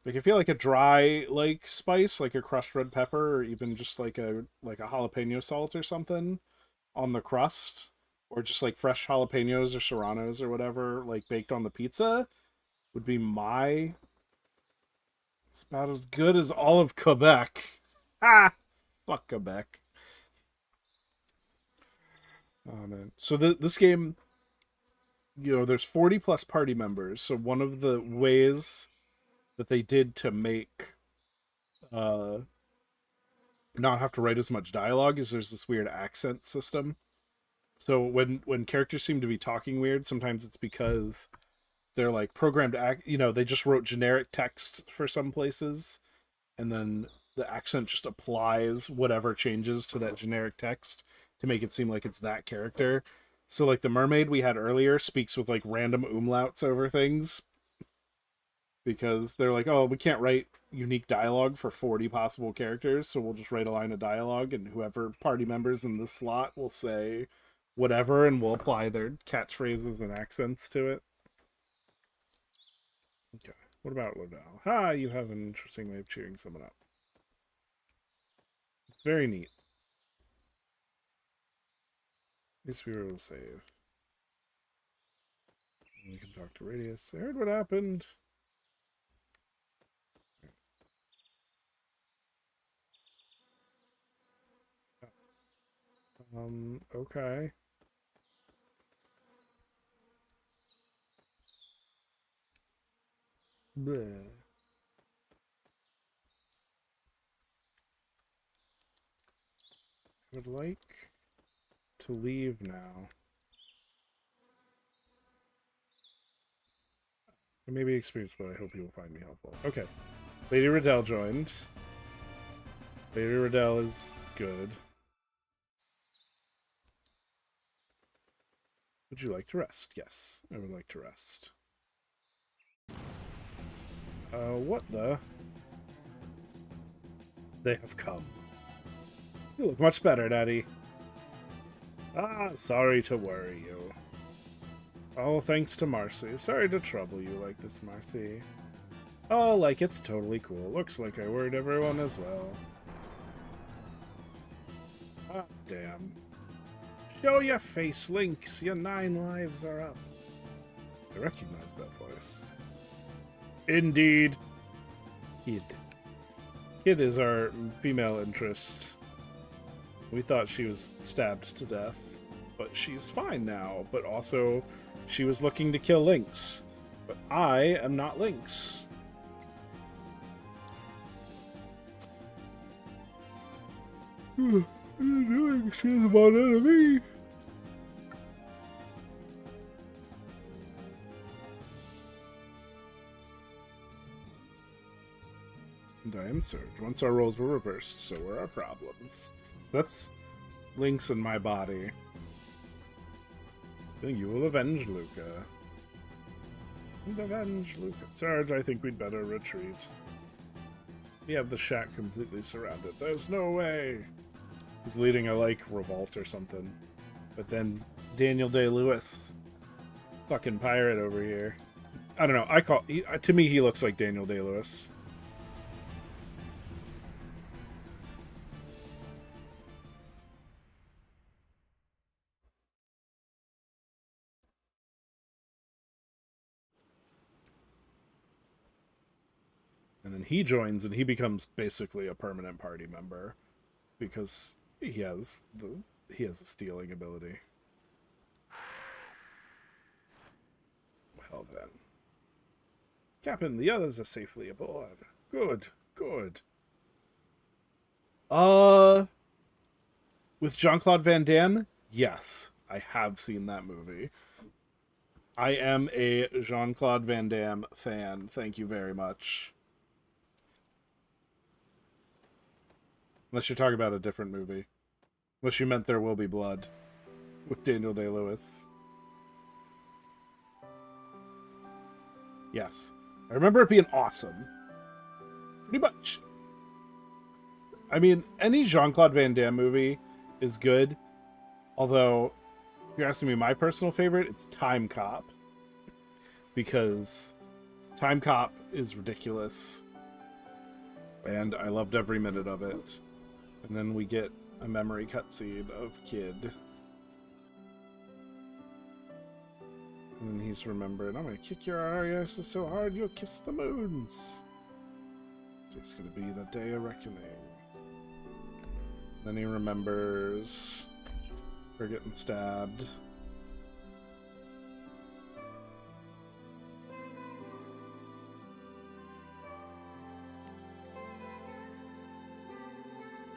[SPEAKER 1] Like I feel like a dry like spice, like a crushed red pepper, or even just like a jalapeno salt or something on the crust, or just like fresh jalapenos or serranos or whatever, like baked on the pizza, would be my. It's about as good as all of Quebec. Ah, fuck Quebec. Oh man. So this game, there's 40 plus party members. So one of the ways that they did to make uh not have to write as much dialogue is there's this weird accent system. So when characters seem to be talking weird, sometimes it's because they're like programmed they just wrote generic text for some places, and then the accent just applies whatever changes to that generic text to make it seem like it's that character. So like the mermaid we had earlier speaks with like random umlauts over things because they're like, oh, we can't write unique dialogue for 40 possible characters, so we'll just write a line of dialogue, and whoever party members in this slot will say whatever, and we'll apply their catchphrases and accents to it. Okay, what about Lodell? Ha, you have an interesting way of cheering someone up. It's very neat. At least we were able to save. And we can talk to Radius. I heard what happened. Okay. Bleh. I would like to leave now. I may be experienced, but I hope you will find me helpful. Okay. Lady Riddell joined. Lady Riddell is good. Would you like to rest? Yes, I would like to rest. What the? They have come. You look much better, Daddy. Ah, sorry to worry you. Oh, thanks to Marcy. Sorry to trouble you like this, Marcy. Oh, like it's totally cool. Looks like I worried everyone as well. Ah, damn. Show your face, Lynx. Your 9 lives are up. I recognize that voice. Indeed. Kid. Kid is our female interest. We thought she was stabbed to death, but she's fine now. But also, she was looking to kill Lynx. But I am not Lynx. What are you doing? She's about enemy. And I am served. Once our roles were reversed, so were our problems. That's Lynx in my body. Then you will avenge Luca. And avenge Luca. Sarge, I think we'd better retreat. We have the shack completely surrounded. There's no way. He's leading a, like, revolt or something. But then Daniel Day-Lewis. Fucking pirate over here. I don't know. To me, he looks like Daniel Day-Lewis. And then he joins and he becomes basically a permanent party member because he has a stealing ability. Well then. Captain, the others are safely aboard. Good, good. With Jean-Claude Van Damme? Yes, I have seen that movie. I am a Jean-Claude Van Damme fan. Thank you very much. Unless you're talking about a different movie. Unless you meant There Will Be Blood with Daniel Day-Lewis. Yes. I remember it being awesome. Pretty much. I mean, any Jean-Claude Van Damme movie is good. Although, if you're asking me my personal favorite, it's Time Cop. Because Time Cop is ridiculous. And I loved every minute of it. And then we get a memory cutscene of Kid. And then he's remembered, I'm gonna kick your ass so hard you'll kiss the moons. So it's gonna be the day of reckoning. Then he remembers her getting stabbed.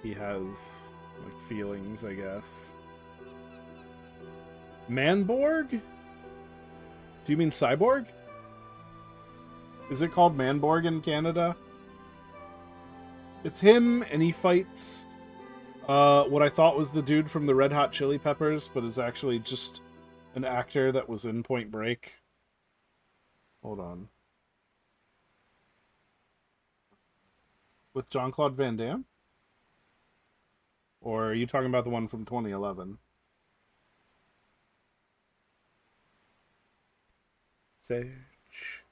[SPEAKER 1] He has, like, feelings, I guess. Manborg? Do you mean Cyborg? Is it called Manborg in Canada? It's him, and he fights what I thought was the dude from the Red Hot Chili Peppers, but is actually just an actor that was in Point Break. Hold on. With Jean-Claude Van Damme? Or are you talking about the one from 2011? Search.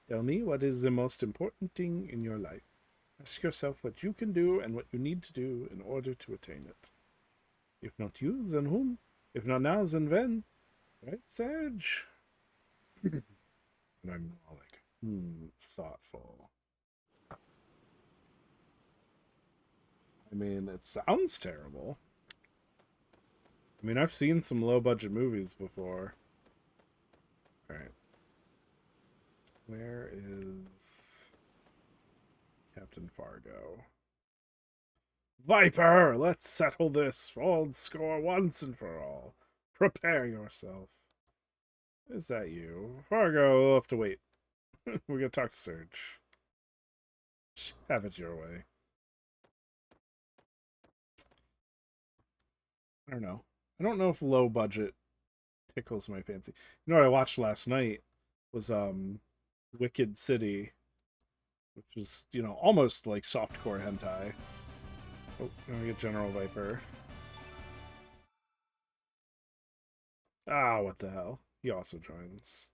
[SPEAKER 1] Tell me what is the most important thing in your life. Ask yourself what you can do and what you need to do in order to attain it. If not you, then whom? If not now, then when? Right, Serge? And I'm all like, thoughtful. I mean, it sounds terrible. I mean, I've seen some low-budget movies before. Alright. Where is Captain Fargo? Viper! Let's settle this old score once and for all. Prepare yourself. Is that you? Fargo, we'll have to wait. We're gonna talk to Serge. Have it your way. I don't know. I don't know if low budget tickles my fancy. You know what I watched last night was Wicked City, which was, you know, almost like softcore hentai. Oh, now we get General Viper. Ah, what the hell? He also joins.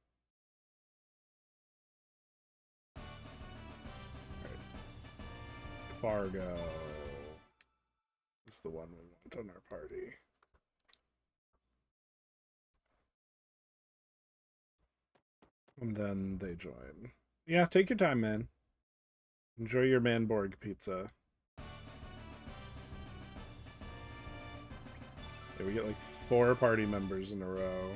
[SPEAKER 1] Right. Fargo is the one we want on our party. And then they join. Yeah, take your time, man. Enjoy your Manborg pizza. Yeah, we get like 4 party members in a row.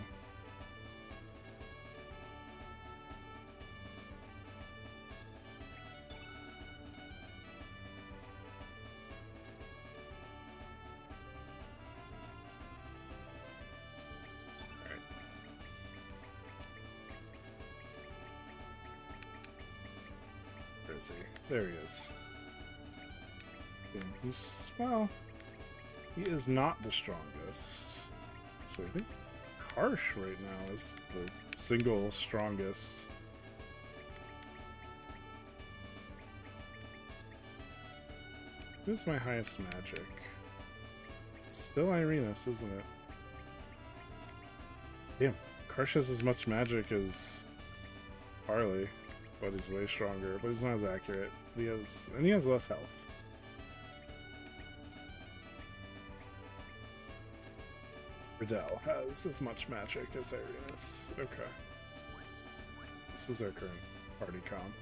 [SPEAKER 1] Is he? There he is. And he's, well, he is not the strongest. So I think Karsh right now is the single strongest. Who's my highest magic? It's still Irenas, isn't it? Damn, Karsh has as much magic as Harley. But he's way stronger, but he's not as accurate. He has less health. Riddell has as much magic as Arenas. Okay. This is our current party comp.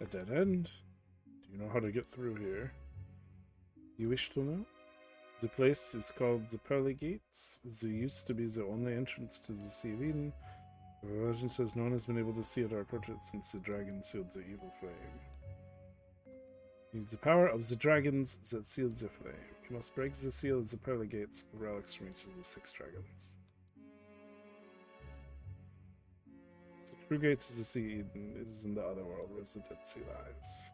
[SPEAKER 1] A dead end? Do you know how to get through here? You wish to know? The place is called the Pearly Gates. There used to be the only entrance to the Sea of Eden. The legend says no one has been able to see it or approach it since the dragon sealed the evil flame. Use the power of the dragons that seals the flame. You must break the seal of the Pearly Gates for relics from each of the 6 dragons. The true gates of the Sea of Eden is in the other world where the Dead Sea lies.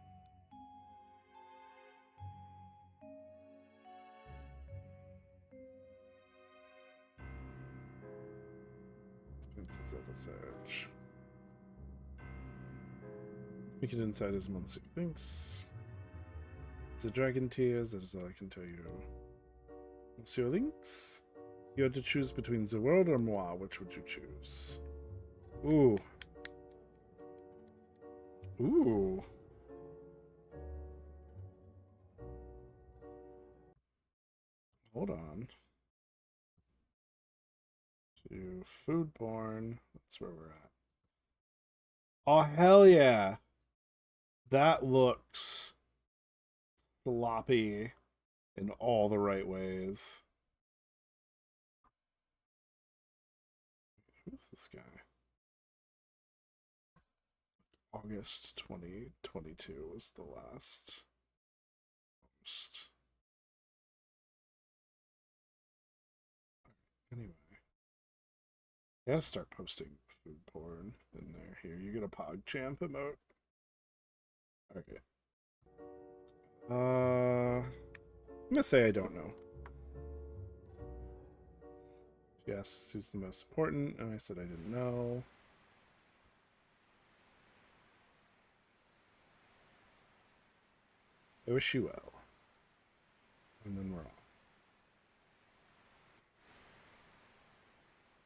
[SPEAKER 1] Princess out of Surge. Make it inside as Monsieur Lynx. The dragon tears, that is all I can tell you. Monsieur Lynx? You had to choose between the world or moi, which would you choose? Ooh. Ooh. Hold on. To foodborne. That's where we're at. Oh, hell yeah. That looks sloppy in all the right ways. Who's this guy? August 2022 was the last post. Anyway. I gotta start posting food porn in there. Here, you get a PogChamp emote. Okay. I'm gonna say I don't know. She asks who's the most important, and I said I didn't know. I wish you well. And then we're off.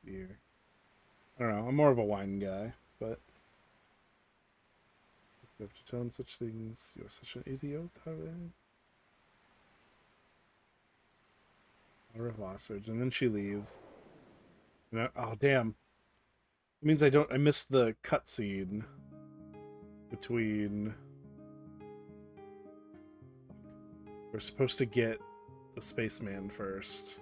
[SPEAKER 1] Beer. I don't know. I'm more of a wine guy, but you have to tell him such things. You're such an idiot, Harvey. Au revoir, Serge. And then she leaves. Oh, damn. It means I missed the cutscene between. We're supposed to get the spaceman first.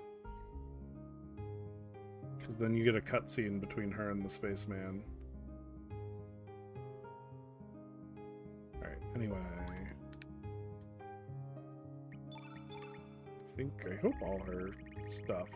[SPEAKER 1] Because then you get a cutscene between her and the spaceman. Alright, anyway. I hope all her stuff.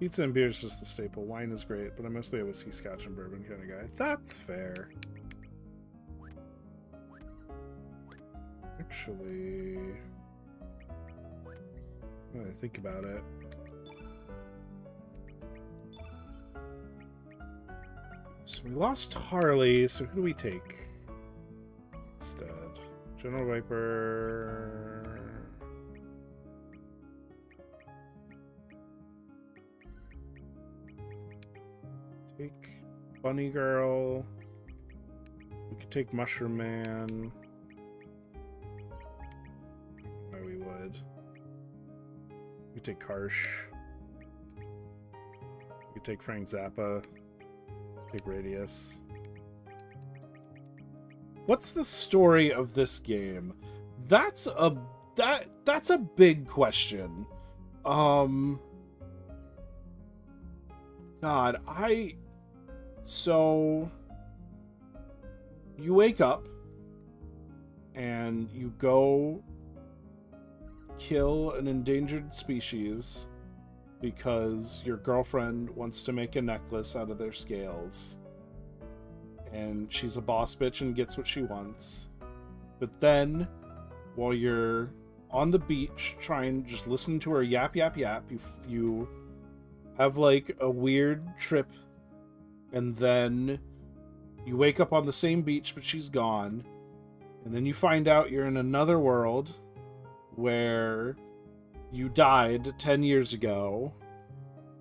[SPEAKER 1] Pizza and beer is just a staple. Wine is great, but I'm mostly a whiskey, scotch, and bourbon kind of guy. That's fair. Actually, when I think about it, so we lost Harley, so who do we take instead? General Viper. Take Bunny Girl. We could take Mushroom Man. Why we would. We could take Karsh. We could take Frank Zappa. Take Radius. What's the story of this game? That's a big question. God, so you wake up and you go kill an endangered species because your girlfriend wants to make a necklace out of their scales. And she's a boss bitch and gets what she wants. But then, while you're on the beach trying just listen to her yap yap yap, you have like a weird trip, and then you wake up on the same beach but she's gone, and then you find out you're in another world where you died 10 years ago.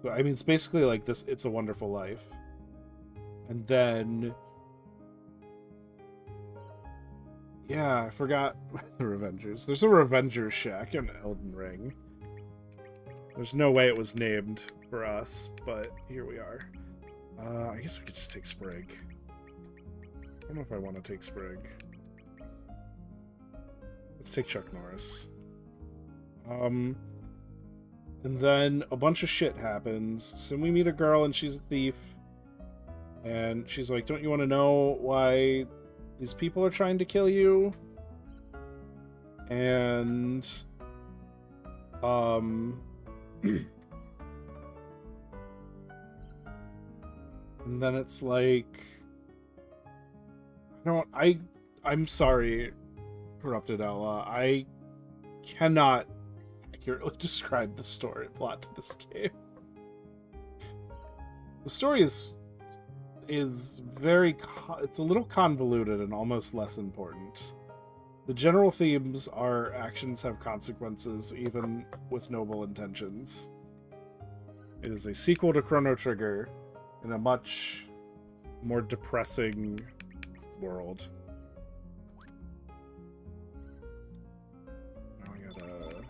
[SPEAKER 1] So I mean, it's basically like this It's a Wonderful Life. And then yeah, I forgot the Revengers. There's a Revengers shack in Elden Ring. There's no way it was named for us, but here we are. I guess we could just take Sprig. I don't know if I want to take Sprig. Let's take Chuck Norris. And then a bunch of shit happens. So we meet a girl and she's a thief. And she's like, don't you want to know why these people are trying to kill you? And and then it's like, I'm sorry, Corrupted Ella. I cannot accurately describe the story plot to this game. The story is very it's a little convoluted and almost less important. The general themes are actions have consequences even with noble intentions. It is a sequel to Chrono Trigger in a much more depressing world. Now I gotta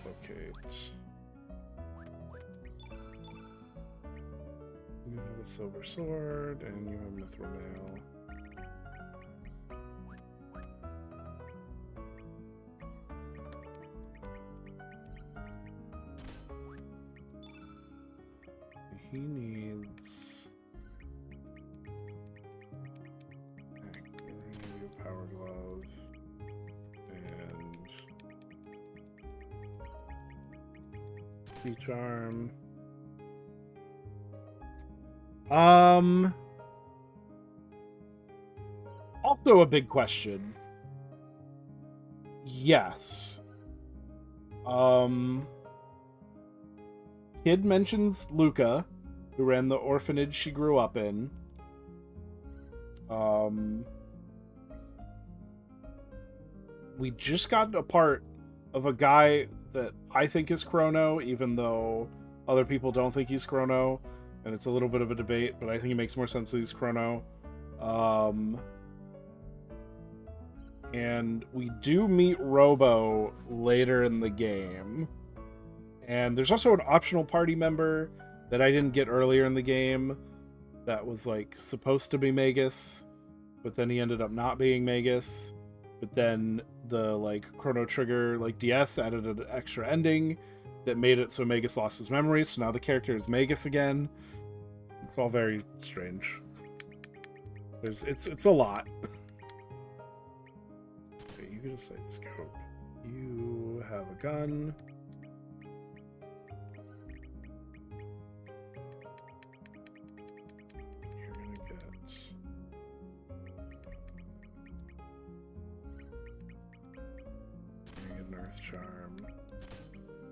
[SPEAKER 1] locate. You have a silver sword and you have mithril mail. He needs power glove and key charm. Also a big question. Yes. Kid mentions Luca, who ran the orphanage she grew up in. We just got a part of a guy that I think is Chrono, even though other people don't think he's Chrono, and it's a little bit of a debate, but I think it makes more sense that he's Chrono. And we do meet Robo later in the game. And there's also an optional party member that I didn't get earlier in the game that was like supposed to be Magus, but then he ended up not being Magus. But then the like Chrono Trigger like DS added an extra ending that made it so Magus lost his memory, so now the character is Magus again. It's all very strange. It's a lot. Okay, you get a sight scope. You have a gun. You're gonna get an Earth Charm.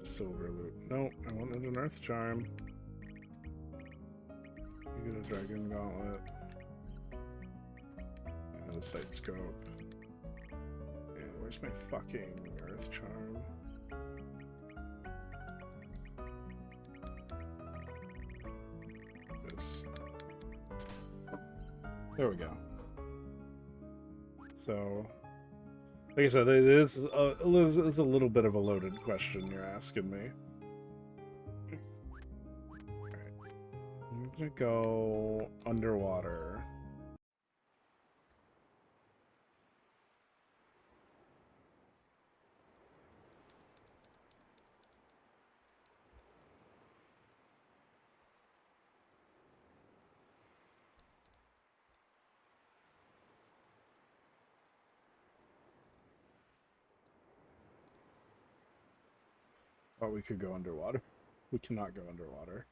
[SPEAKER 1] Silver loot. Nope, I wanted an Earth Charm. You get a Dragon Gauntlet. And a sight scope. And where's my fucking Earth Charm? This. There we go. So, like I said, it is a little bit of a loaded question you're asking me. Alright. I'm gonna go underwater. Thought we could go underwater. We cannot go underwater.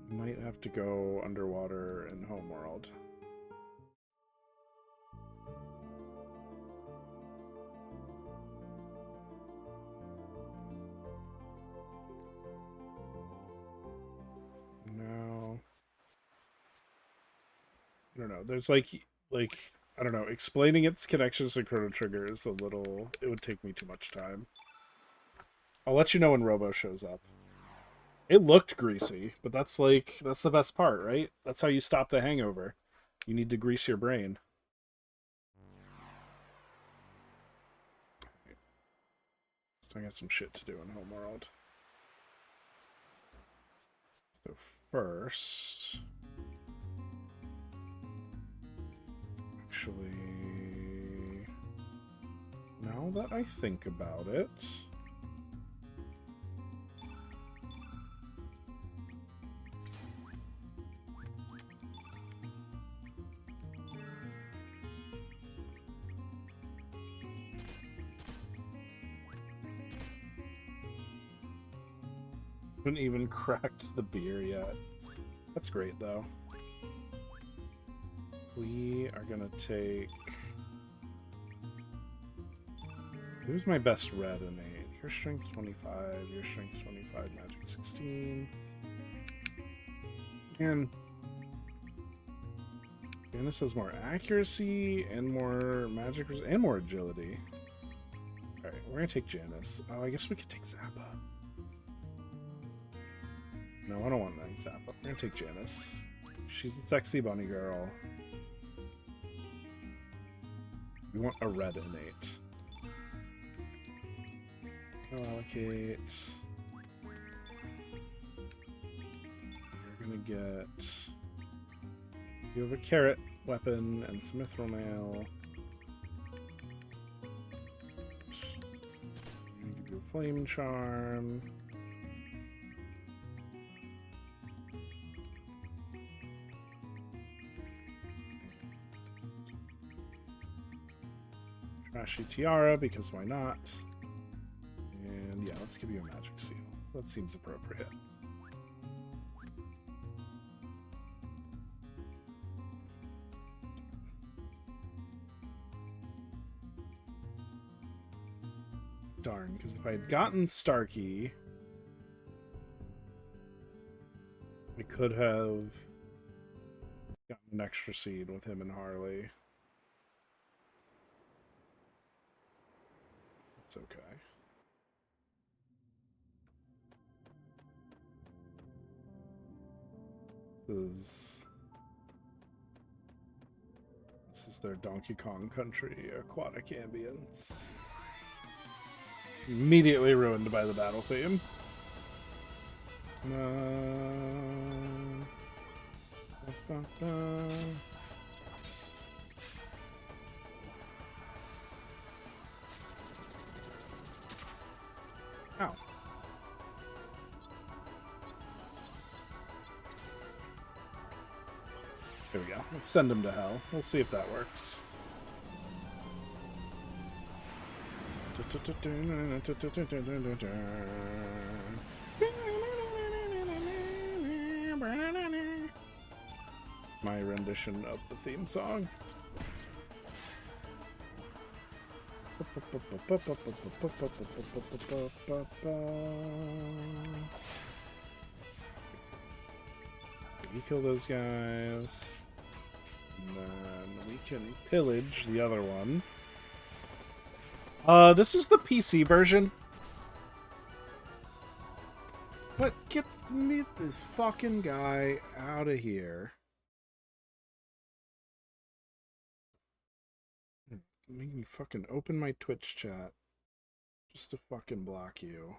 [SPEAKER 1] Might have to go underwater in Homeworld. No. I don't know. There's like I don't know, explaining its connections to Chrono Trigger is a little... It would take me too much time. I'll let you know when Robo shows up. It looked greasy, but that's the best part, right? That's how you stop the hangover. You need to grease your brain. So I got some shit to do in Homeworld. So first... Actually, now that I think about it, haven't even cracked the beer yet. That's great though. We are gonna take... Who's my best red innate? Your strength 25, your strength 25, magic 16. And Janice has more accuracy and more magic and more agility. Alright, we're gonna take Janice. Oh, I guess we could take Zappa. No, I don't want that Zappa. We're gonna take Janice. She's a sexy bunny girl. We want a red innate. Allocate. You're gonna get... You have a carrot weapon and some mithril mail. I'm gonna give you a flame charm. Trashy tiara, because why not? And yeah, let's give you a magic seal. that seems appropriate. Darn, because if I had gotten Starkey, I could have gotten an extra seed with him and Harley. That's okay. This is their Donkey Kong Country aquatic ambience. Immediately ruined by the battle theme. Ow. There we go. Let's send him to hell. We'll see if that works. My rendition of the theme song. We kill those guys. And then we can pillage the other one. This is the PC version. But get this fucking guy out of here. Make me fucking open my Twitch chat just to fucking block you.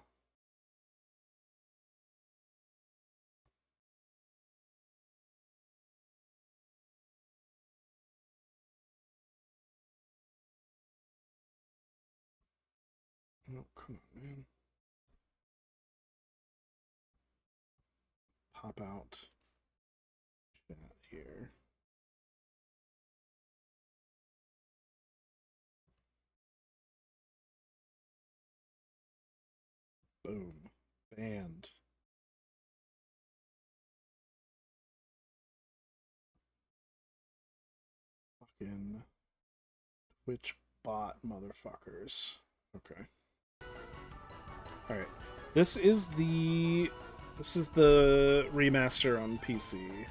[SPEAKER 1] Oh, come on, man. Pop out chat here. Boom. Banned. Fucking Twitch bot motherfuckers. Okay. Alright. This is the remaster on PC.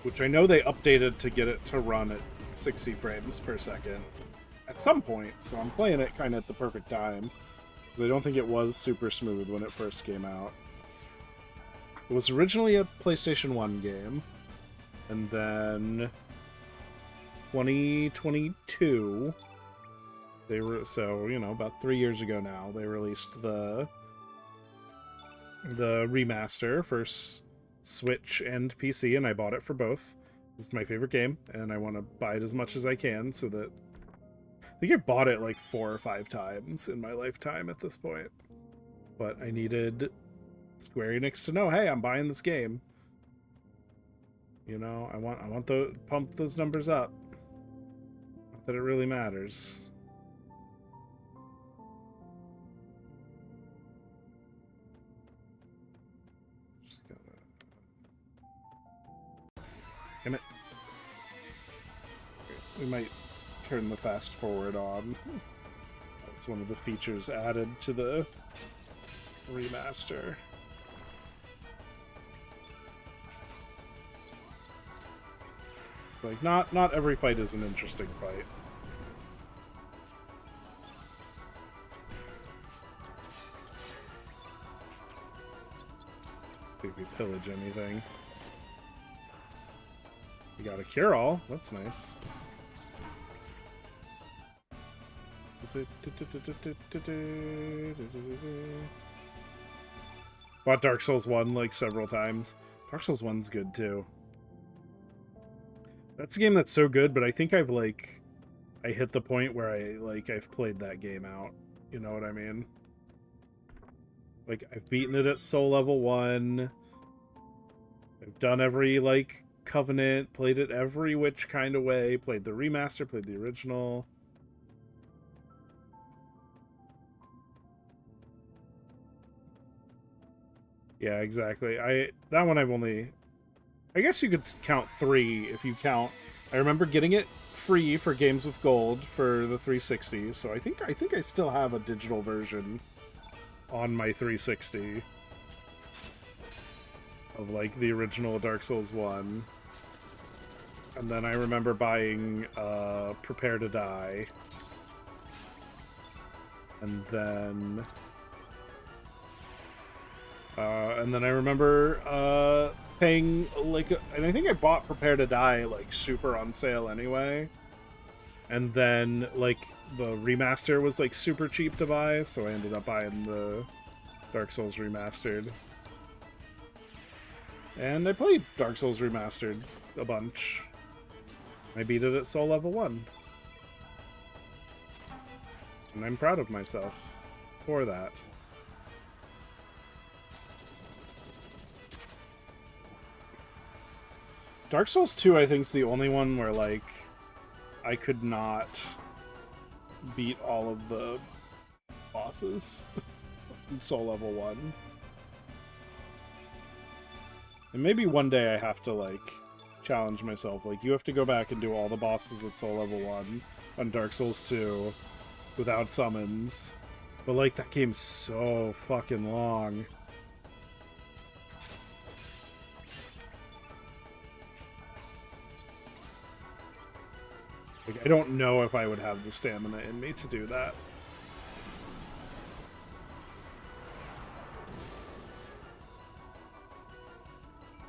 [SPEAKER 1] Which I know they updated to get it to run at 60 frames per second at some point, so I'm playing it kind of at the perfect time, because I don't think it was super smooth when it first came out. It was originally a PlayStation 1 game, and then 2022, they were, so, you know, about 3 years ago now, they released the remaster for Switch and PC, and I bought it for both. This is my favorite game, and I want to buy it as much as I can, so that... I think I bought it like 4 or 5 times in my lifetime at this point. But I needed Square Enix to know, hey, I'm buying this game. You know, I want to pump those numbers up. Not that it really matters. Just gotta... Damn it. We might turn the fast forward on. That's one of the features added to the remaster. Like, not every fight is an interesting fight. See if we pillage anything. We got a cure-all. That's nice. Bought Dark Souls 1 like several times. Dark Souls 1's good too. That's a game that's so good, but I think I've like I hit the point where I've played that game out. You know what I mean? Like, I've beaten it at soul level 1. I've done every, like, Covenant, played it every which kind of way, played the remaster, played the original. Yeah, exactly. That one I've only... I guess you could count 3 if you count... I remember getting it free for Games with Gold for the 360, so I think I still have a digital version on my 360 of, like, the original Dark Souls 1. And then I remember buying Prepare to Die. And then I remember paying, like, and I think I bought Prepare to Die, like, super on sale anyway. And then, like, the remaster was, like, super cheap to buy, so I ended up buying the Dark Souls Remastered. And I played Dark Souls Remastered a bunch. I beat it at Soul Level 1. And I'm proud of myself for that. Dark Souls 2, I think, is the only one where, like, I could not beat all of the bosses in Soul Level 1. And maybe one day I have to, like, challenge myself. Like, you have to go back and do all the bosses at Soul Level 1 on Dark Souls 2 without summons. But, like, that game's so fucking long. Like, I don't know if I would have the stamina in me to do that.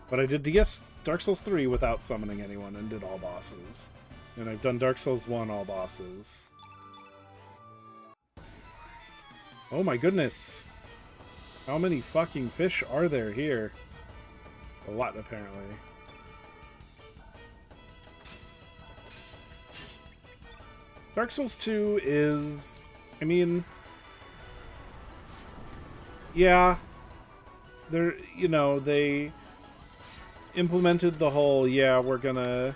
[SPEAKER 1] But I did DS Dark Souls 3 without summoning anyone and did all bosses. And I've done Dark Souls 1 all bosses. Oh my goodness. How many fucking fish are there here? A lot, apparently. Dark Souls 2 is... I mean... Yeah. They're, you know, they implemented the whole, yeah, we're gonna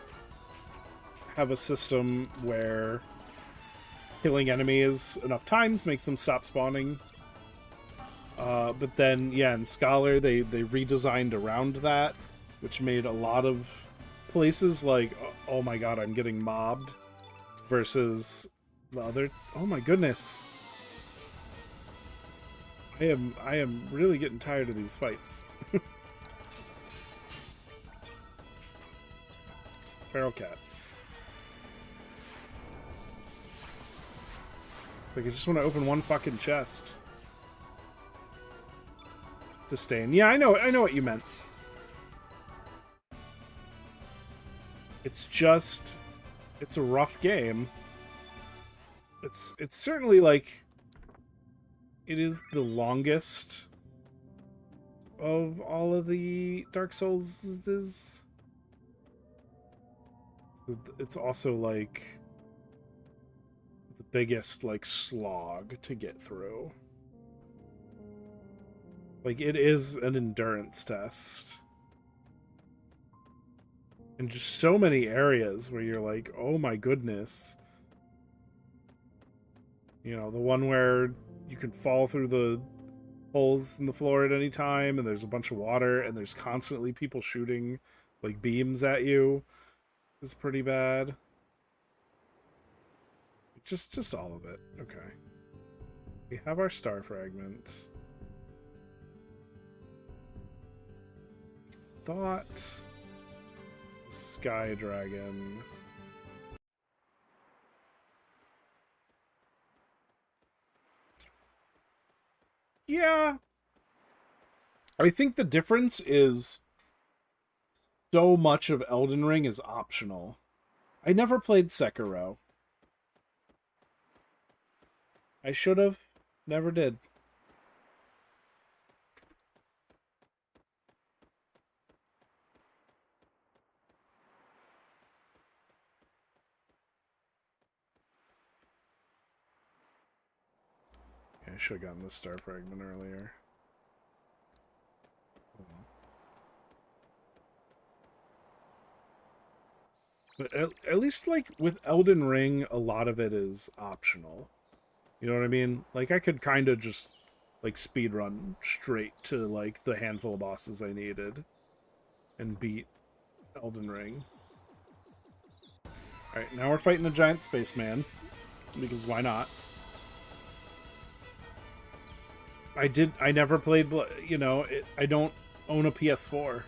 [SPEAKER 1] have a system where killing enemies enough times makes them stop spawning. But then, yeah, in Scholar, they redesigned around that, which made a lot of places like, oh my god, I'm getting mobbed, versus the other... Oh my goodness. I am really getting tired of these fights. Feral cats. Like, I just want to open one fucking chest. Disdain. Yeah, I know what you meant. It's just... It's a rough game. It's certainly, like... It is the longest of all of the Dark Souls. It's also, like, the biggest, like, slog to get through. Like, it is an endurance test. And just so many areas where you're like, oh my goodness. You know, the one where you can fall through the holes in the floor at any time, and there's a bunch of water, and there's constantly people shooting, like, beams at you. Is pretty bad. Just all of it. Okay. We have our star fragment. Thought... Sky Dragon. Yeah. I think the difference is so much of Elden Ring is optional. I never played Sekiro. I should have. Never did. Yeah, I should have gotten the star fragment earlier. Oh well. But at least, like, with Elden Ring, a lot of it is optional. You know what I mean? Like, I could kind of just, like, speed run straight to, like, the handful of bosses I needed and beat Elden Ring. Alright, now we're fighting a giant spaceman. Because why not? I never played, you know, I don't own a PS4.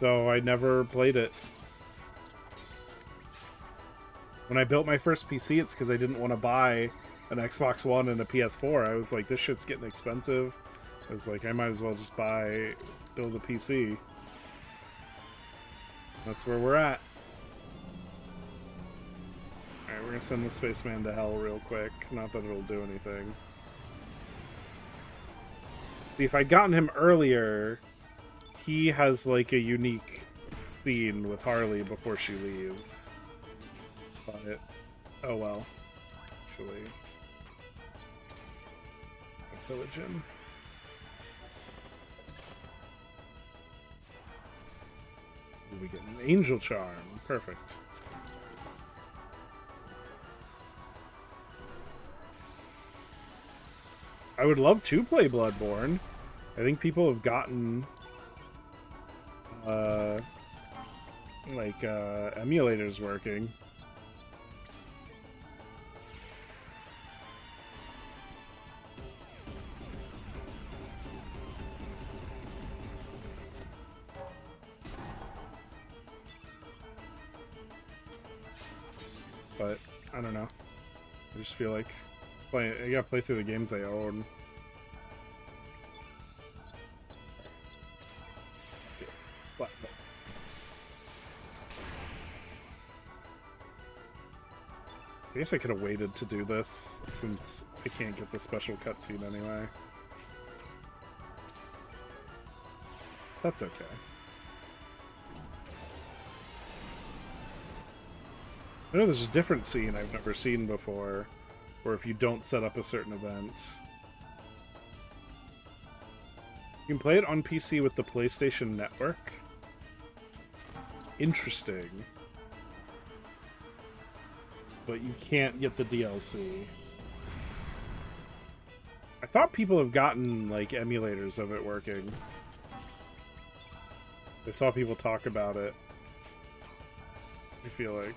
[SPEAKER 1] So I never played it. When I built my first PC, it's because I didn't want to buy an Xbox One and a PS4. I was like, this shit's getting expensive. I was like, I might as well just build a PC. That's where we're at. Alright, we're gonna send the spaceman to hell real quick. Not that it'll do anything. See, if I'd gotten him earlier, he has, like, a unique scene with Harley before she leaves. But, oh well. Actually, I'll pillage him. We get an angel charm. Perfect. I would love to play Bloodborne. I think people have gotten emulators working. But I don't know. I just feel like I gotta play through the games I own. I guess I could have waited to do this, since I can't get the special cutscene anyway. That's okay. I know there's a different scene I've never seen before, where if you don't set up a certain event... You can play it on PC with the PlayStation Network? Interesting. But you can't get the DLC. I thought people have gotten, like, emulators of it working. I saw people talk about it. I feel like...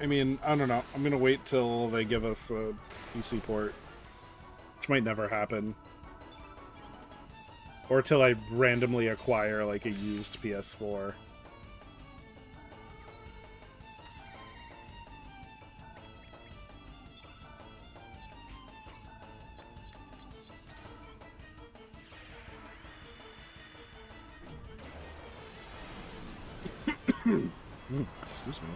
[SPEAKER 1] I mean, I don't know. I'm gonna wait till they give us a PC port. Which might never happen. Or till I randomly acquire, like, a used PS4. Excuse me.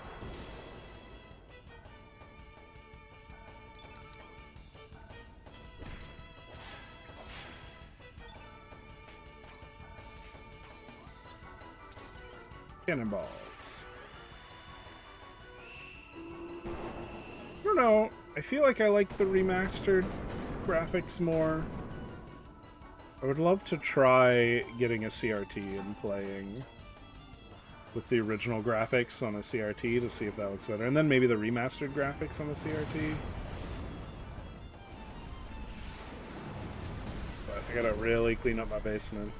[SPEAKER 1] Cannonballs. I don't know. I feel like I like the remastered graphics more. I would love to try getting a CRT and playing with the original graphics on a CRT to see if that looks better. And then maybe the remastered graphics on the CRT. But I gotta really clean up my basement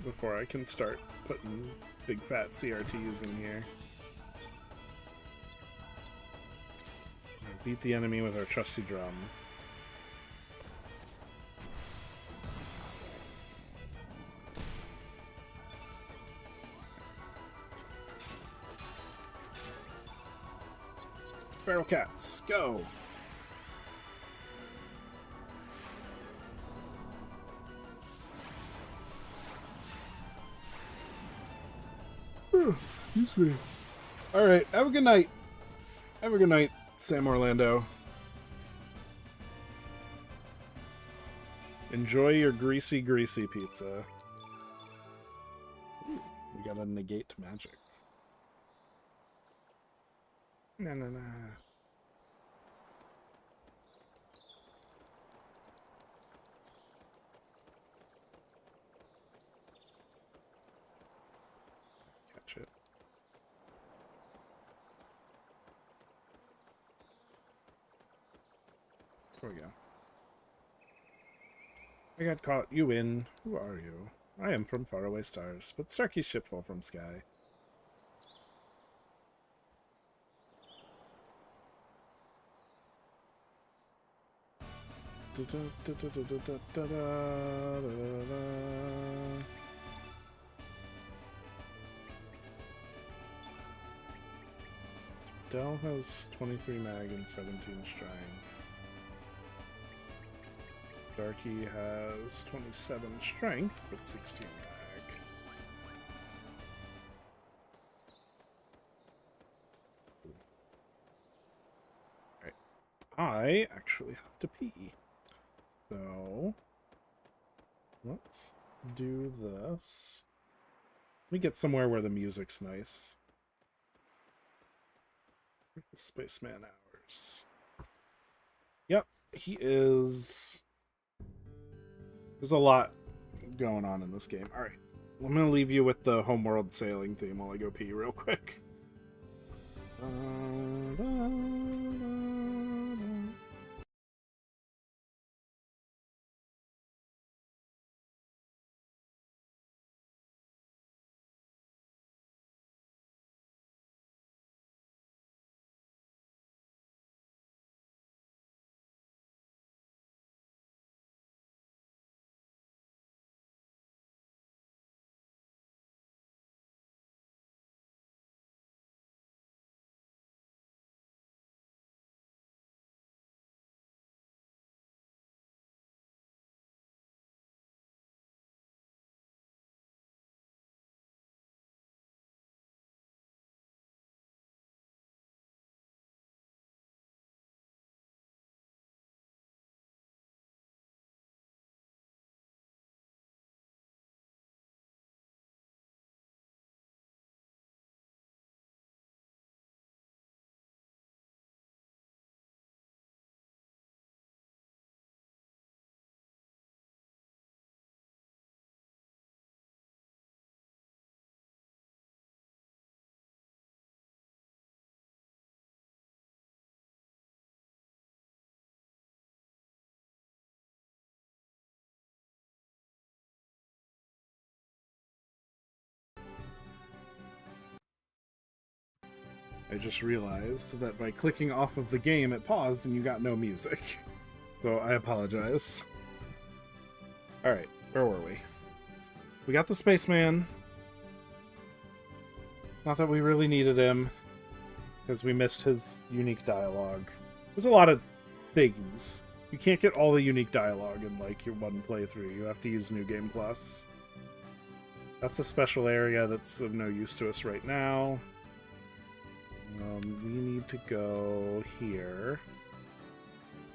[SPEAKER 1] before I can start putting big fat CRTs in here. Beat the enemy with our trusty drum. Feral cats, go! Excuse me. Alright, have a good night. Have a good night, Sam Orlando. Enjoy your greasy, greasy pizza. Ooh, we gotta negate magic. Nah, nah, nah. There we go. I got caught. You win. Who are you? I am from faraway stars, but Starkey's ship fell from sky. Dell has 23 mag and 17 strength. Starkey has 27 strength, but 16 mag. Alright. I actually have to pee. So, let's do this. Let me get somewhere where the music's nice. Spaceman hours. Yep, he is. There's a lot going on in this game. Alright, I'm going to leave you with the homeworld sailing theme while I go pee real quick. I just realized that by clicking off of the game, it paused and you got no music. So I apologize. Alright, where were we? We got the spaceman. Not that we really needed him, because we missed his unique dialogue. There's a lot of things. You can't get all the unique dialogue in, like, your one playthrough. You have to use New Game Plus. That's a special area that's of no use to us right now. We need to go here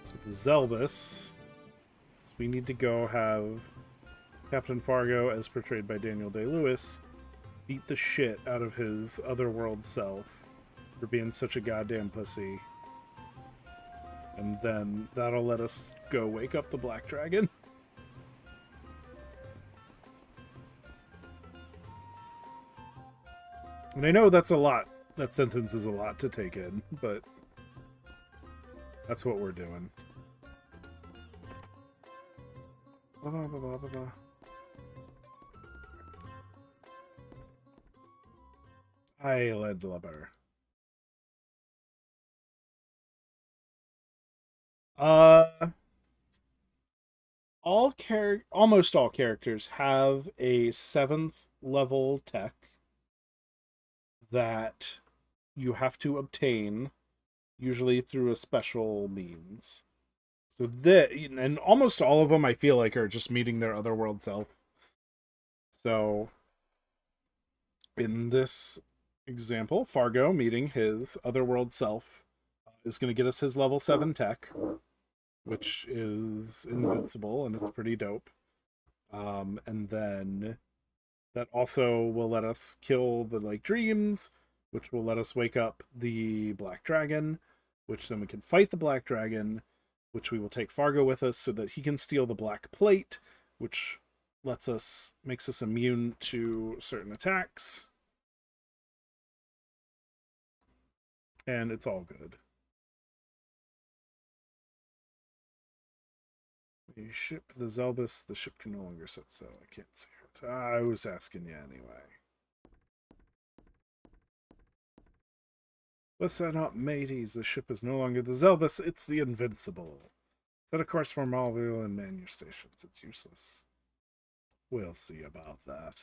[SPEAKER 1] to the Zelbus. So we need to go have Captain Fargo, as portrayed by Daniel Day-Lewis, beat the shit out of his otherworld self for being such a goddamn pussy. And then that'll let us go wake up the Black Dragon. And I know that's a lot. That sentence is a lot to take in, but that's what we're doing. I led Lubber. Almost all characters have a 7th level tech that you have to obtain, usually through a special means. So and almost all of them I feel like are just meeting their otherworld self. So in this example, Fargo meeting his otherworld self is going to get us his level 7 tech, which is invincible and it's pretty dope. And then that also will let us kill the like dreams, which will let us wake up the Black Dragon, which then we can fight the Black Dragon, which we will take Fargo with us so that he can steal the Black Plate, which makes us immune to certain attacks. And it's all good. You ship the Zelbus, the ship can no longer set sail. I can't see it. I was asking you anyway. What's that not, mateys? The ship is no longer the Zelbus, it's the Invincible. Set a course for Malville and man your stations. It's useless. We'll see about that.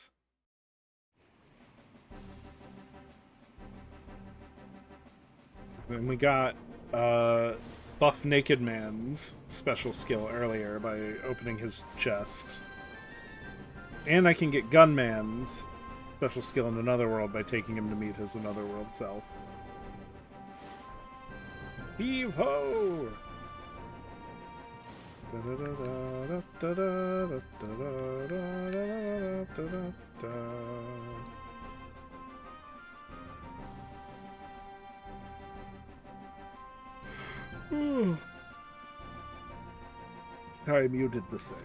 [SPEAKER 1] And we got Buff Naked Man's special skill earlier by opening his chest. And I can get Gunman's special skill in another world by taking him to meet his another world self. Heave ho! I muted the save.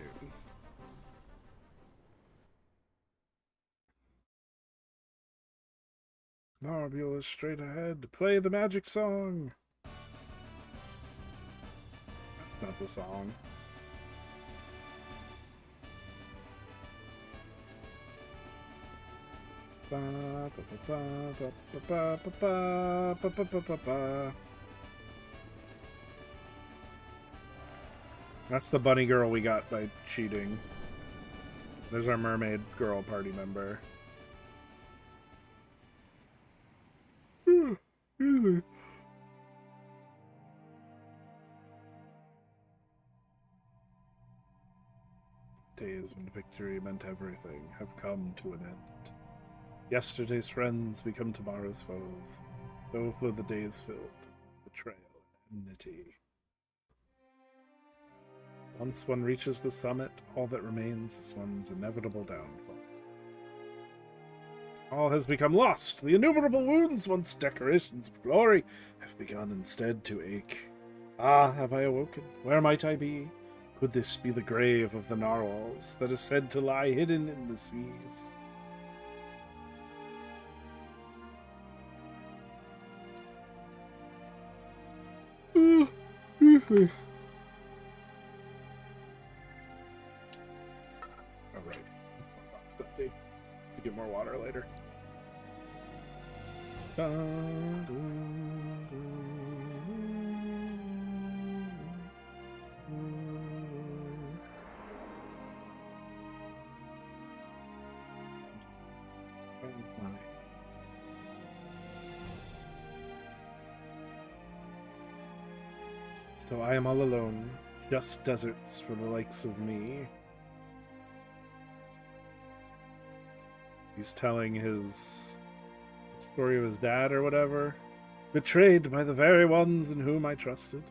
[SPEAKER 1] Marbule is straight ahead. Play the magic song. That's not the song. That's the bunny girl we got by cheating. There's our mermaid girl party member. Days when victory meant everything have come to an end. Yesterday's friends become tomorrow's foes. So flow the days filled with betrayal and enmity. Once one reaches the summit, all that remains is one's inevitable downfall. All has become lost. The innumerable wounds, once decorations of glory, have begun instead to ache. Ah, have I awoken? Where might I be? Could this be the grave of the narwhals that is said to lie hidden in the seas? Alright. It's empty. To get more water later. So I am all alone, just deserts for the likes of me. He's telling his story of his dad or whatever. Betrayed by the very ones in whom I trusted.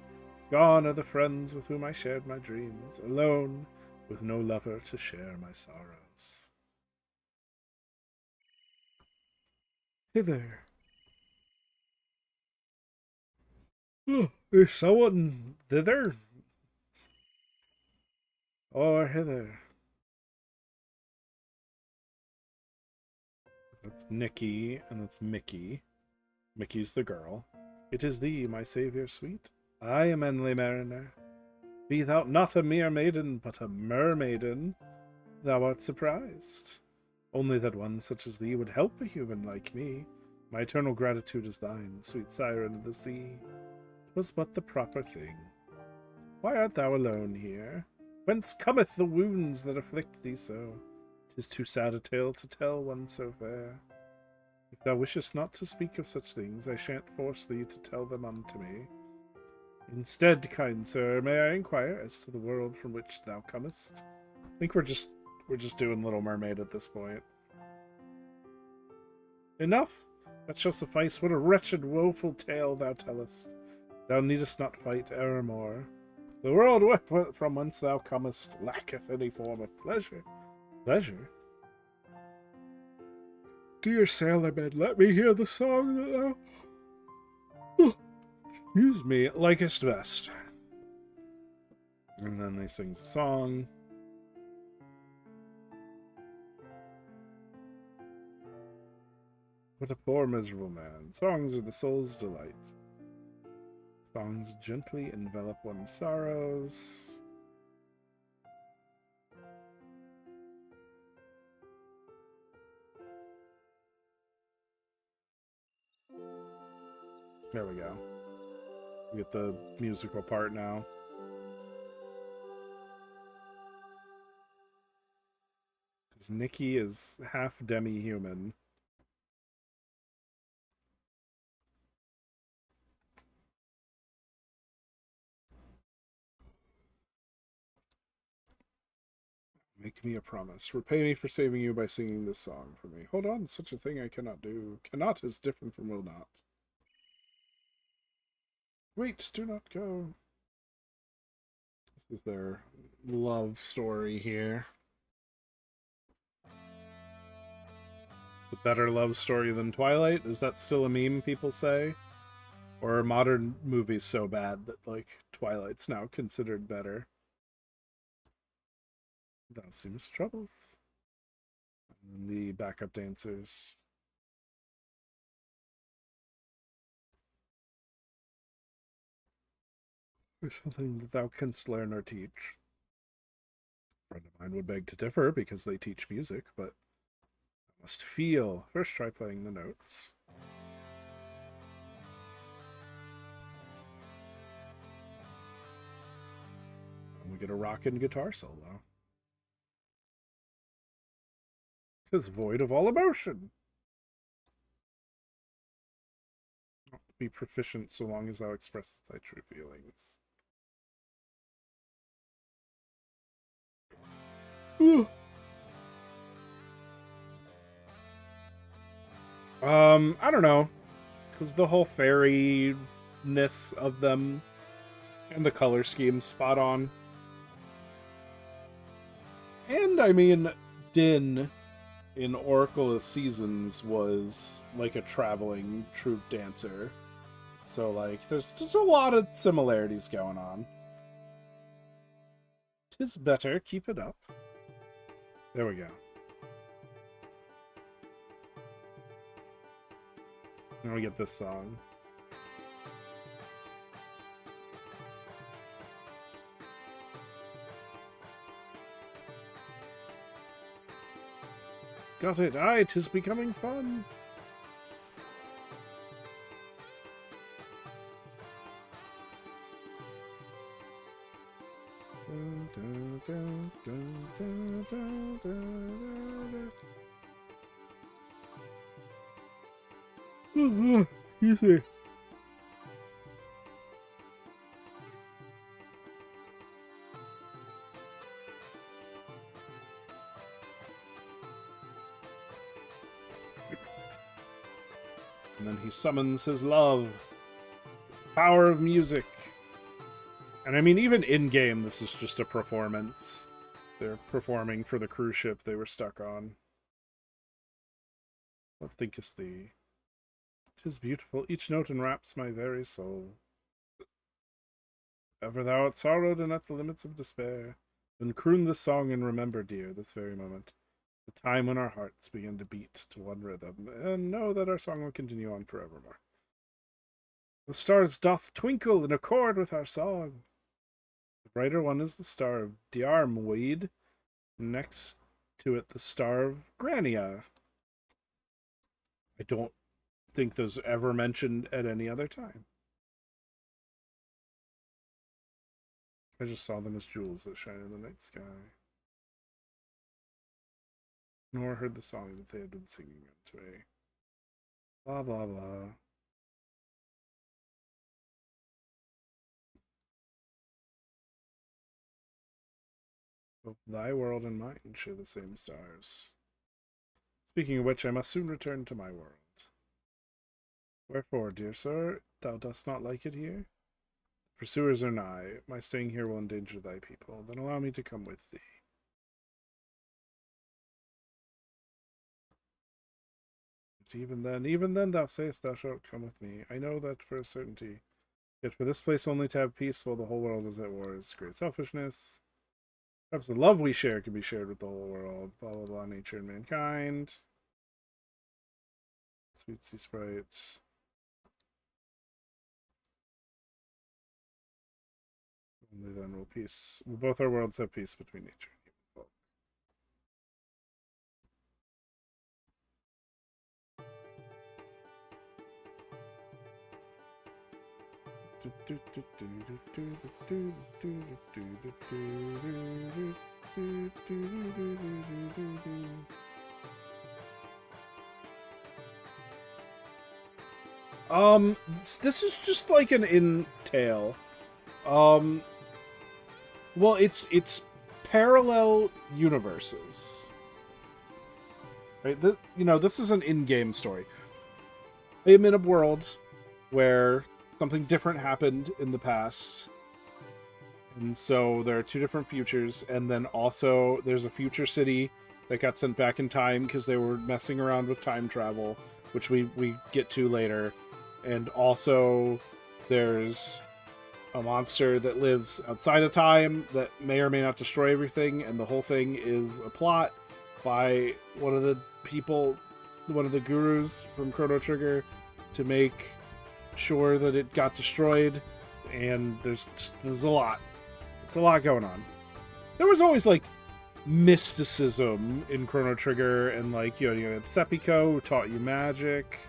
[SPEAKER 1] Gone are the friends with whom I shared my dreams. Alone, with no lover to share my sorrows. Hither. Oh, there's someone thither? Or hither? That's Nikki, and that's Mickey. Mickey's the girl. It is thee, my saviour sweet. I am Enley Mariner. Be thou not a mere maiden, but a mermaiden. Thou art surprised. Only that one such as thee would help a human like me. My eternal gratitude is thine, sweet siren of the sea. 'Twas but the proper thing. Why art thou alone here? Whence cometh the wounds that afflict thee so? 'Tis too sad a tale to tell one so fair. If thou wishest not to speak of such things, I shan't force thee to tell them unto me. Instead, kind sir, may I inquire as to the world from which thou comest? I think we're just doing Little Mermaid at this point. Enough! That shall suffice. What a wretched, woeful tale thou tellest. Thou needest not fight evermore. The world from whence thou comest lacketh any form of pleasure. Pleasure? Dear sailorman, let me hear the song that thou... excuse me, likest best. And then they sing the song. What a poor miserable man. Songs are the soul's delight. Songs gently envelop one's sorrows. There we go. We get the musical part now. Because Nikki is half demi-human. Make me a promise. Repay me for saving you by singing this song for me. Hold on, such a thing I cannot do. Cannot is different from will not. Wait, do not go. This is their love story here. The better love story than Twilight? Is that still a meme people say? Or are modern movies so bad that, like, Twilight's now considered better? Thou seemest troubled. And the backup dancers. There's something that thou canst learn or teach. A friend of mine would beg to differ because they teach music, but I must feel. First try playing the notes. And we get a rockin' guitar solo. 'Tis void of all emotion. Not to be proficient so long as thou expressest thy true feelings. I don't know. Because the whole fairy-ness of them and the color scheme spot on. And, I mean, Din in Oracle of Seasons was like a traveling troupe dancer. So, like, there's a lot of similarities going on. 'Tis better, keep it up. There we go. Now we get this song. Got it. Aye, 'tis becoming fun. Excuse me. And then he summons his love. Power of music. And I mean, even in-game, this is just a performance. They're performing for the cruise ship they were stuck on. What thinkest thee? 'Tis beautiful, each note enwraps my very soul. Ever thou art sorrowed and at the limits of despair, then croon this song and remember, dear, this very moment, the time when our hearts begin to beat to one rhythm, and know that our song will continue on forevermore. The stars doth twinkle in accord with our song. The brighter one is the star of Diarmweed, next to it the star of Grania. I don't think those ever mentioned at any other time. I just saw them as jewels that shine in the night sky. Nor heard the song that they had been singing unto me. Blah, blah, blah. Both thy world and mine share the same stars. Speaking of which, I must soon return to my world. Wherefore, dear sir, thou dost not like it here? Pursuers are nigh. My staying here will endanger thy people. Then allow me to come with thee. But even then thou sayest thou shalt come with me. I know that for a certainty. Yet for this place only to have peace while the whole world is at war is great selfishness. Perhaps the love we share can be shared with the whole world. Blah, blah, blah, nature and mankind. Sweet sea sprites. Only then will peace. Will both our worlds have peace between nature and human folk. This is just like an entail. Well, it's parallel universes, right? This is an in-game story. I am in a world where something different happened in the past, and so there are two different futures, and then also there's a future city that got sent back in time because they were messing around with time travel, which we get to later, and also there's a monster that lives outside of time that may or may not destroy everything, and the whole thing is a plot by one of the gurus from Chrono Trigger to make sure that it got destroyed, and there's a lot. It's a lot going on. There was always like mysticism in Chrono Trigger, and like you had Sepiko who taught you magic.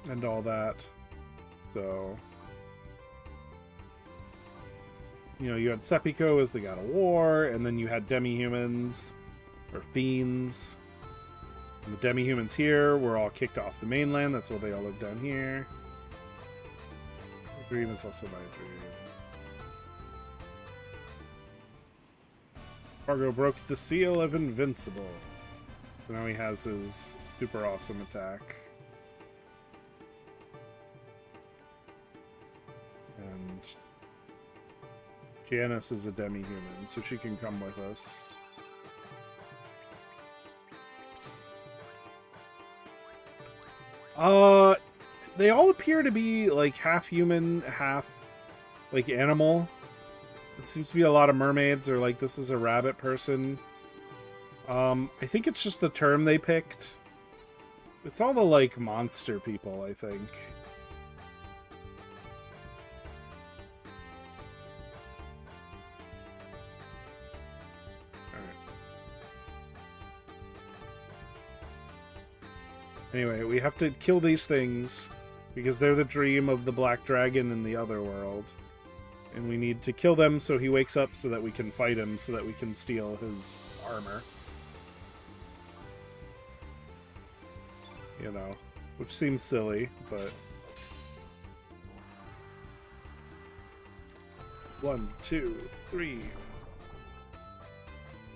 [SPEAKER 1] And all that. So, you had Sepiko as the god of war, and then you had demi-humans, or fiends. And the demi-humans here were all kicked off the mainland. That's why they all live down here. The dream is also my dream. Fargo broke the seal of invincible. So now he has his super awesome attack. And Janice is a demi-human, so she can come with us. They all appear to be like half human, half like animal. It seems to be a lot of mermaids, or like this is a rabbit person. I think it's just the term they picked. It's all the like monster people, I think. Anyway, we have to kill these things because they're the dream of the Black Dragon in the other world. And we need to kill them so he wakes up so that we can fight him, so that we can steal his armor. Which seems silly, but... 1, 2, 3.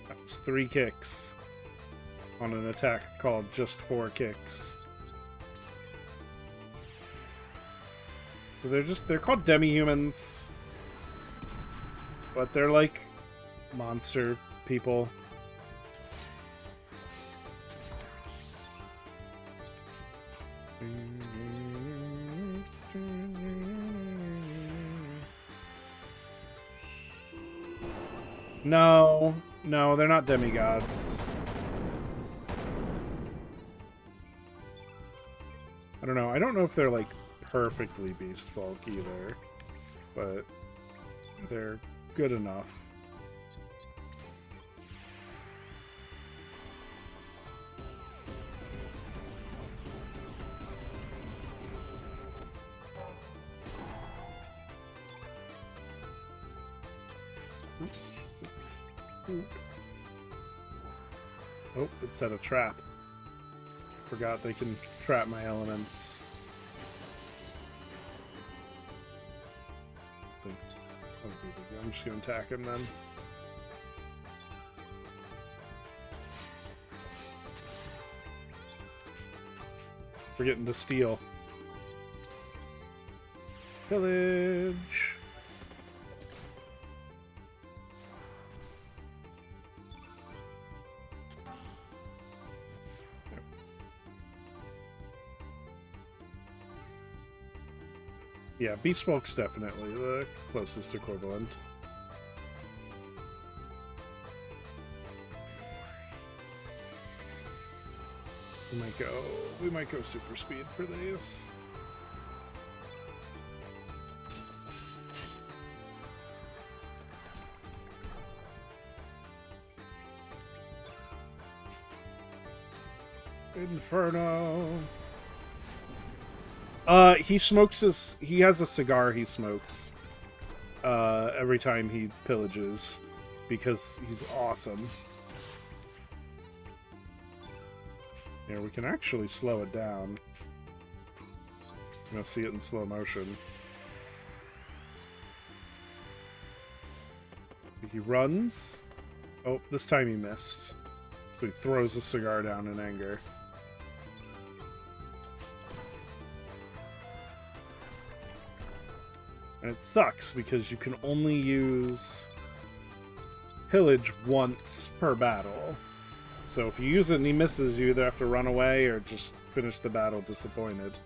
[SPEAKER 1] That's 3 kicks. On an attack called just 4 kicks. So they're called demi-humans. But they're like monster people. No, they're not demigods. I don't know. I don't know if they're like perfectly beast folk either, but they're good enough. Oh, it set a trap. Forgot they can trap my elements. I'm just gonna attack him then. Forgetting to steal. Pillage! Yeah, Beast Folk's definitely the closest equivalent. We might go super speed for these. Inferno. He has a cigar he smokes every time he pillages because he's awesome. Here, we can actually slow it down. You'll see it in slow motion. So he runs. Oh, this time he missed. So he throws the cigar down in anger. And it sucks because you can only use pillage once per battle. So if you use it and he misses, you either have to run away or just finish the battle disappointed.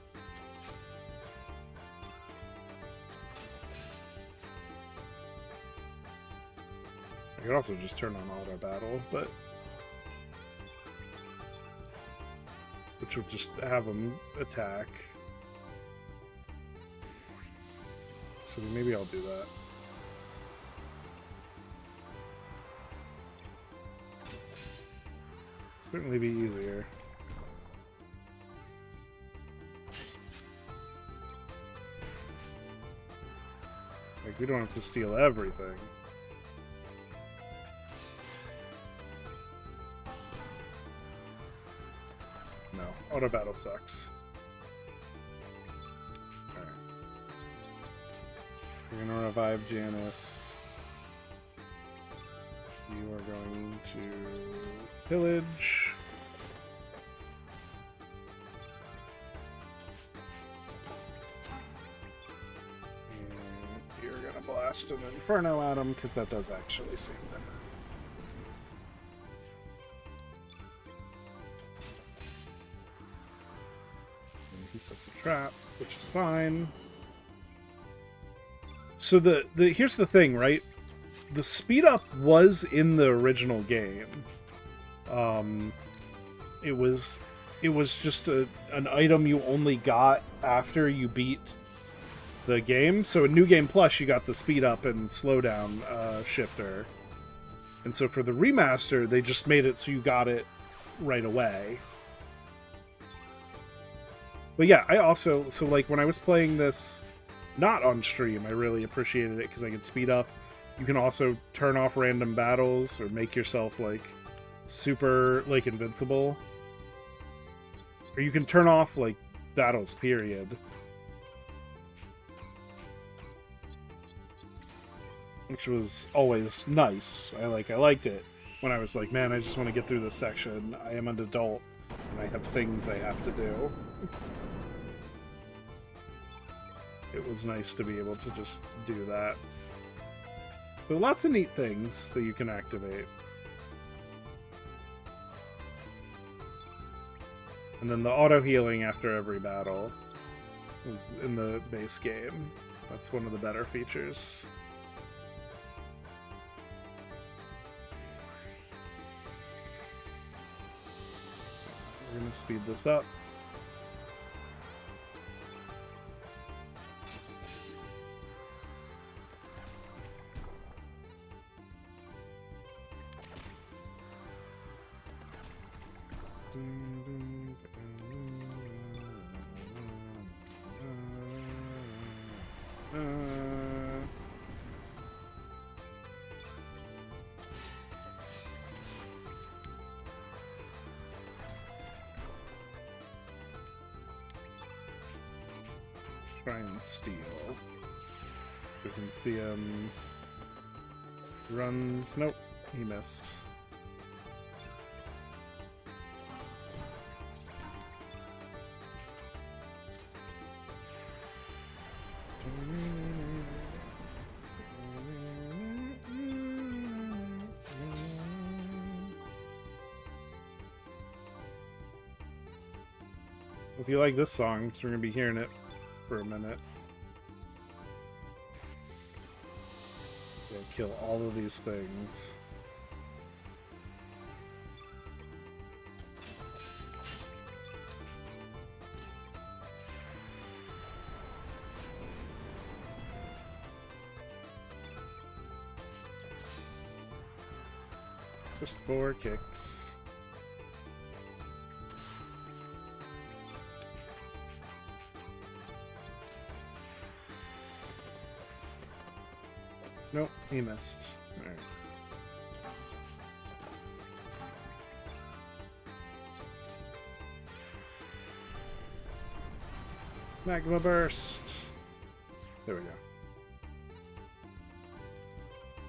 [SPEAKER 1] I could also just turn on auto battle, but which would just have him attack. So maybe I'll do that. Certainly be easier. Like, we don't have to steal everything. No, auto battle sucks. Alright. We're gonna revive Janice. You are going to pillage. And you're gonna blast an Inferno at him because that does actually save them. And he sets a trap, which is fine. So here's the thing, right? The speed up was in the original game. It was just an item you only got after you beat the game. So in New Game Plus, you got the speed up and slowdown shifter. And so for the remaster, they just made it so you got it right away. But yeah, I also, so like when I was playing this not on stream, I really appreciated it because I could speed up. You can also turn off random battles or make yourself like super like invincible. Or you can turn off like battles, period. Which was always nice. I liked it when I was like, man, I just want to get through this section. I am an adult and I have things I have to do. It was nice to be able to just do that. So lots of neat things that you can activate. And then the auto-healing after every battle is in the base game. That's one of the better features. We're going to speed this up. Try and steal. So we can see him. Runs. Nope, he missed. If you like this song, so we're gonna be hearing it for a minute. We'll kill all of these things. Just 4 kicks. Nope, he missed. Alright. Magma Burst! There we go.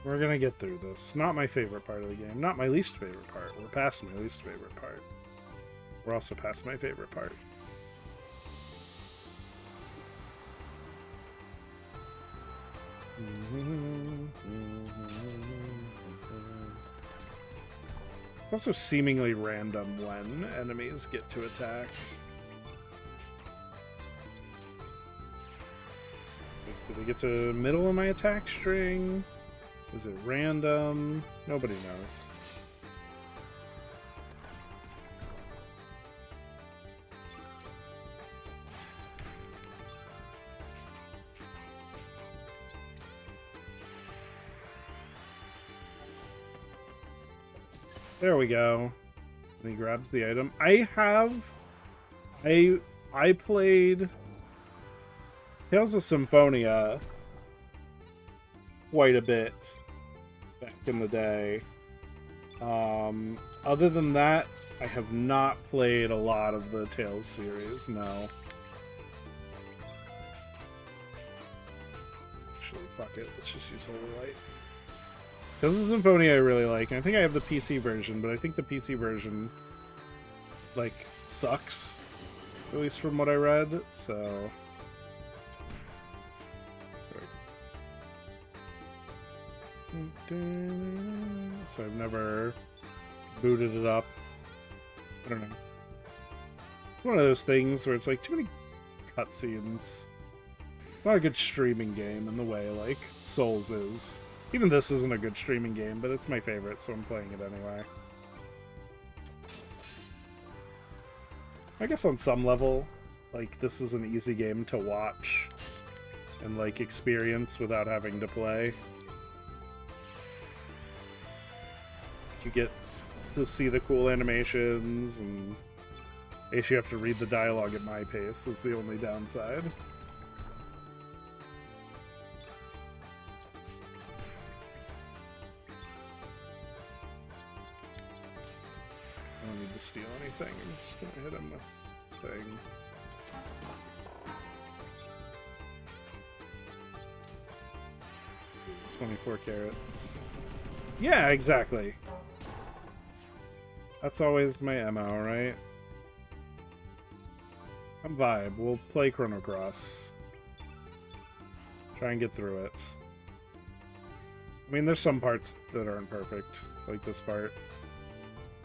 [SPEAKER 1] We're gonna get through this. Not my favorite part of the game. Not my least favorite part. We're past my least favorite part. We're also past my favorite part. It's also seemingly random when enemies get to attack. Did I get to middle of my attack string? Is it random? Nobody knows. There we go. And he grabs the item. I played Tales of Symphonia quite a bit back in the day. Other than that, I have not played a lot of the Tales series, no. Actually, fuck it. Let's just use Holy Light. Tales of Symphonia I really like. And I think I have the PC version, but I think the PC version, like, sucks. At least from what I read, so... So I've never booted it up. I don't know. It's one of those things where it's like too many cutscenes. Not a good streaming game in the way like Souls is. Even this isn't a good streaming game, but it's my favorite, so I'm playing it anyway. I guess on some level, like, this is an easy game to watch and, like, experience without having to play. You get to see the cool animations, and I guess you have to read the dialogue at my pace is the only downside. I don't need to steal anything, I'm just gonna hit him with thing. $24 carats. Yeah, exactly. That's always my MO, right? I'm vibe. We'll play Chrono Cross. Try and get through it. I mean, there's some parts that aren't perfect, like this part.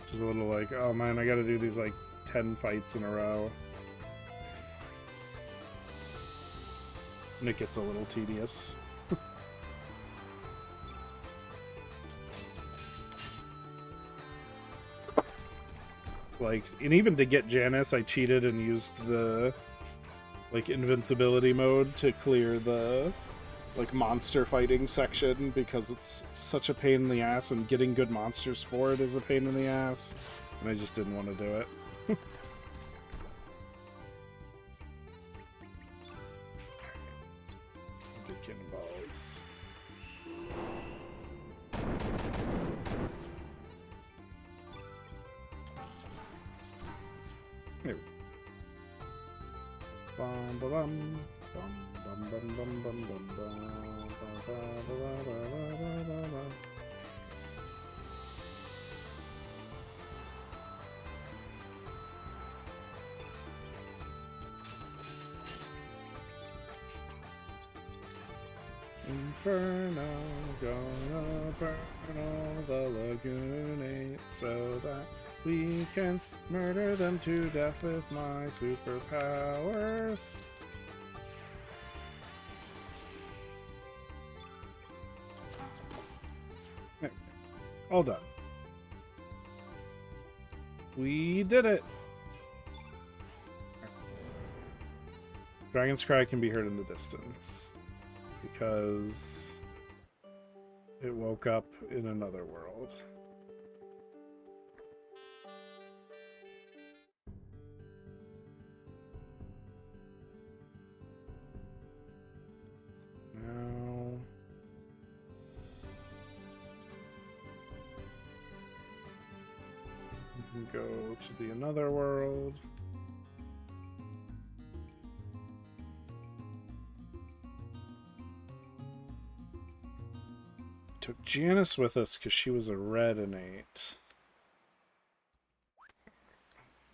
[SPEAKER 1] Which is a little like, oh man, I gotta do these like 10 fights in a row. And it gets a little tedious. Like, and even to get Janice, I cheated and used the, like, invincibility mode to clear the, like, monster fighting section, because it's such a pain in the ass, and getting good monsters for it is a pain in the ass, and I just didn't want to do it. Get cannonballs. There we go. Bum, ba, bum, bum, bum, bum, bum, bum, bum, bum, ba, ba, ba, ba, ba, ba, ba. Inferno, gonna burn all the lagoon 8 so that we can murder them to death with my superpowers. There. All done. We did it! Dragon's cry can be heard in the distance, because it woke up in another world. Now go to the another world. Took Janice with us because she was a red innate.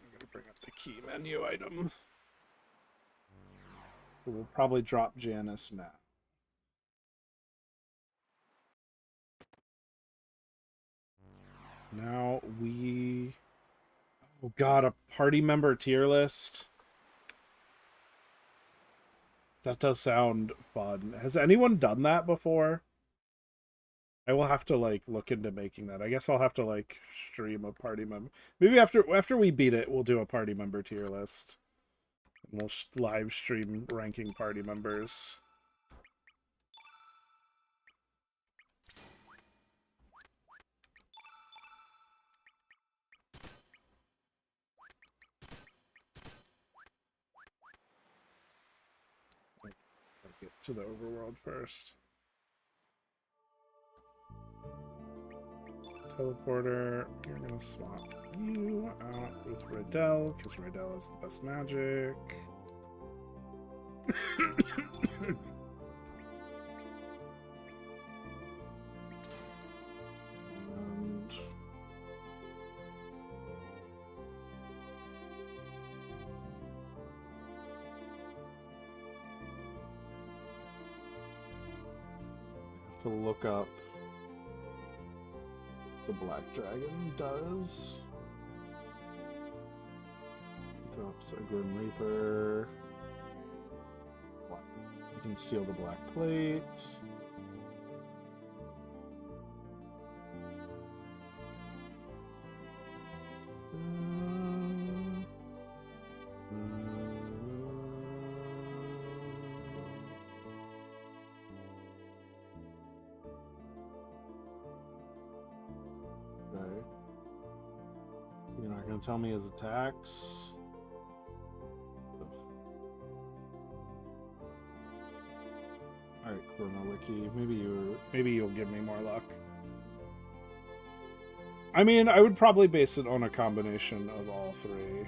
[SPEAKER 1] I'm gonna bring up the key menu item. So we'll probably drop Janice now. Now we... Oh god, a party member tier list. That does sound fun. Has anyone done that before? I will have to like look into making that. I guess I'll have to like stream a party member. Maybe after we beat it, we'll do a party member tier list. And we'll live stream ranking party members. I'll get to the overworld first. Teleporter, you're gonna swap you out with Riddell, because Riddell is the best magic. And I have to look up the Black Dragon does. Drops a Grim Reaper. You can steal the Black Plate. You're not going to tell me his attacks? Alright, Chrono Wiki. Maybe you'll give me more luck. I mean, I would probably base it on a combination of all three.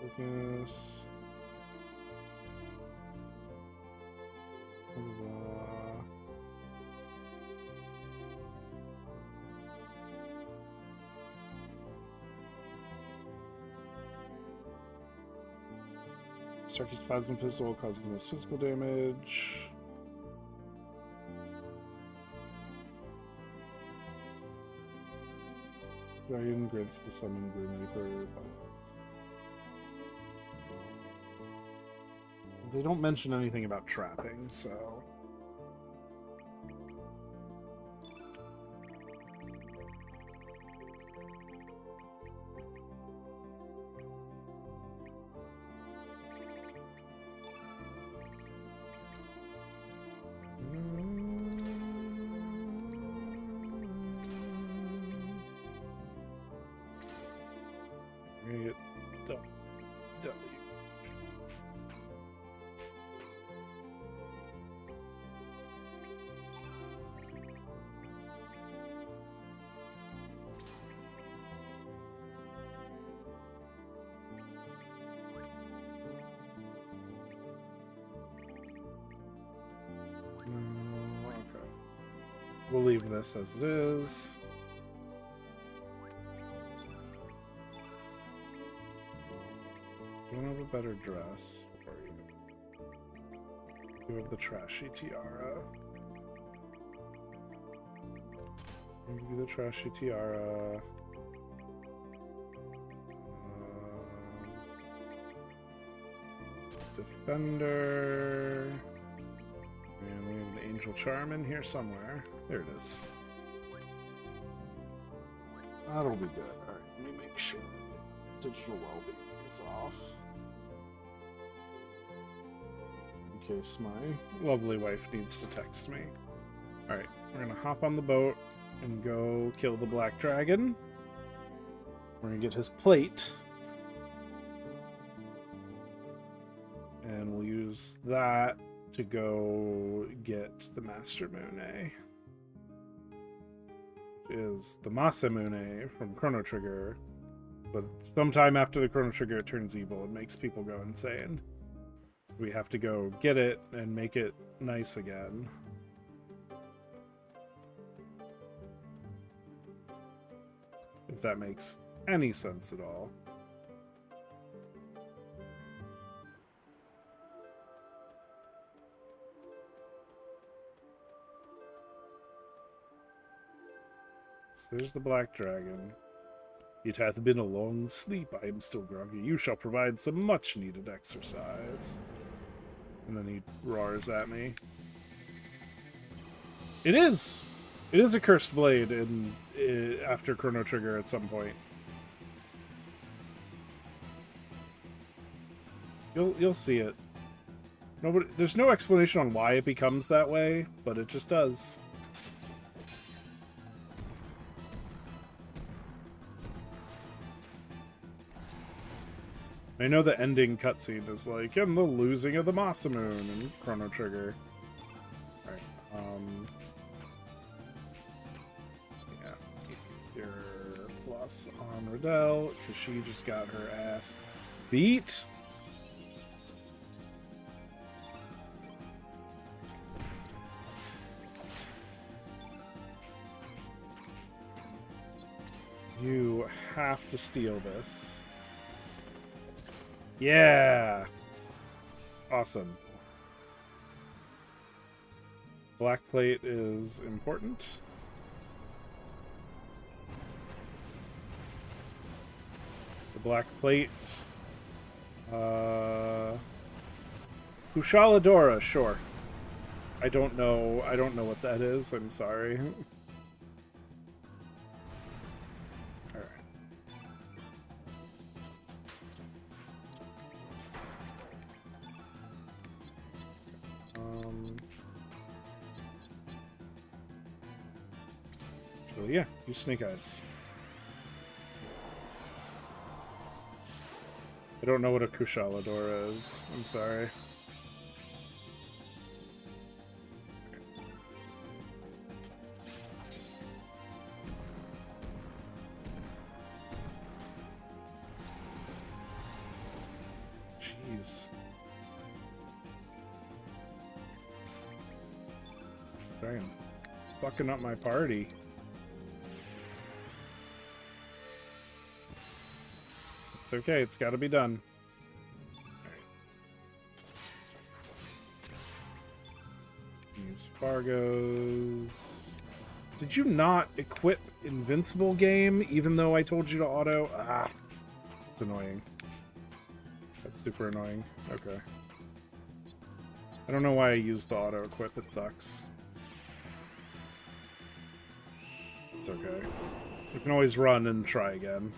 [SPEAKER 1] Focus. Starkey's Plasma Pistol will cause the most physical damage. Dragon grants the summon Grim Reaper. They don't mention anything about trapping, so... Okay. We'll leave this as it is. Don't have a better dress for you. You have the trashy tiara. Give you the trashy tiara. Defender. And we have an Angel Charm in here somewhere. There it is. That'll be good. Alright, let me make sure digital well-being is off. In case my lovely wife needs to text me. Alright, we're gonna hop on the boat and go kill the Black Dragon. We're gonna get his plate. And we'll use that to go get the Master Moon. is the Masamune from Chrono Trigger, but sometime after the Chrono Trigger it turns evil and makes people go insane. So we have to go get it and make it nice again. If that makes any sense at all. So there's the black dragon. It hath been a long sleep. I am still groggy. You shall provide some much-needed exercise. And then he roars at me. It is! It is a cursed blade after Chrono Trigger at some point. You'll see it. There's no explanation on why it becomes that way, but it just does. I know the ending cutscene is like, and the losing of the Masamune in Chrono Trigger. Alright, yeah, your plus on Riddell, because she just got her ass beat. You have to steal this. Yeah! Awesome. Black plate is important. The black plate. Kushaladora, sure. I don't know what that is, I'm sorry. Yeah, use Snake Eyes. I don't know what a Kushaladora is. I'm sorry. Jeez. Dang. Fucking up my party. It's okay, it's gotta be done. Use Fargo's. Did you not equip Invincible game, even though I told you to auto? Ah, it's annoying. That's super annoying. Okay. I don't know why I used the auto equip, it sucks. It's okay. We can always run and try again.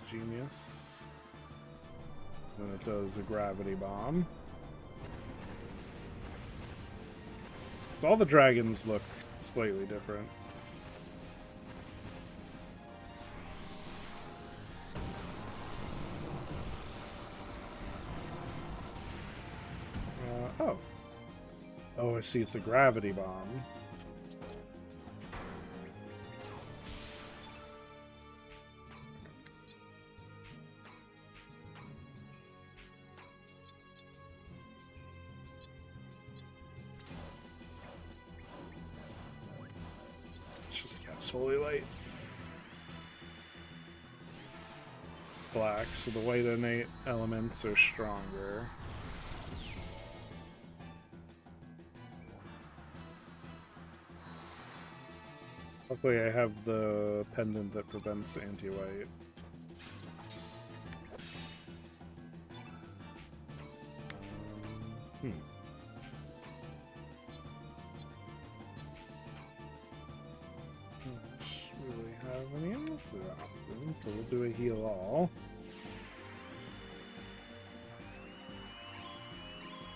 [SPEAKER 1] Genius. Then it does a gravity bomb. All the dragons look slightly different. Oh, I see, it's a gravity bomb. Holy light. It's black, so the white innate elements are stronger. Luckily I have the pendant that prevents anti-white. Really have any other options, so we'll do a heal all.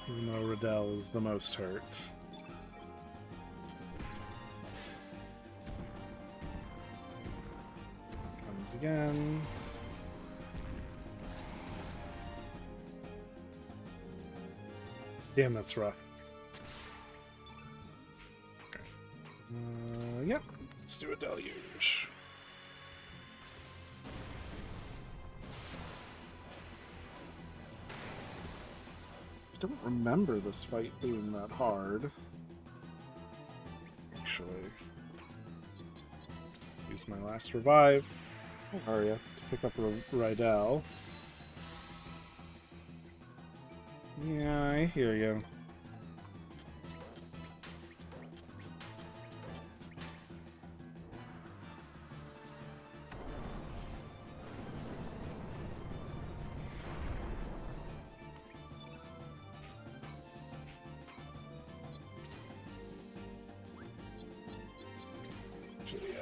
[SPEAKER 1] Even though Riddell is the most hurt. Comes again. Damn, that's rough. Okay. Yep. Let's do a deluge. I don't remember this fight being that hard. Actually. Let's use my last revive. Where are you? To pick up Rydell. Yeah, I hear you.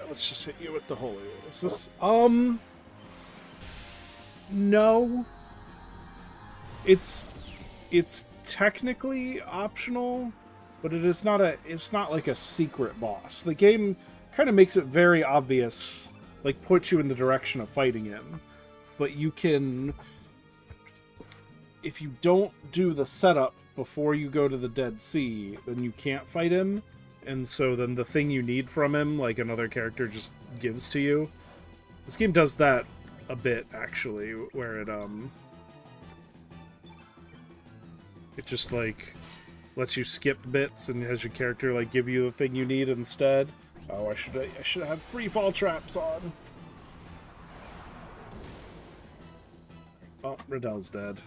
[SPEAKER 1] Let's just hit you with the holy. Is this no. It's technically optional, but it's not like a secret boss. The game kind of makes it very obvious, like puts you in the direction of fighting him. But you can, if you don't do the setup before you go to the Dead Sea, then you can't fight him. And so then the thing you need from him, like another character just gives to you. This game does that a bit, actually, where it just, like, lets you skip bits and has your character, like, give you the thing you need instead. Oh, I should have free fall traps on. Oh, Rydell's dead.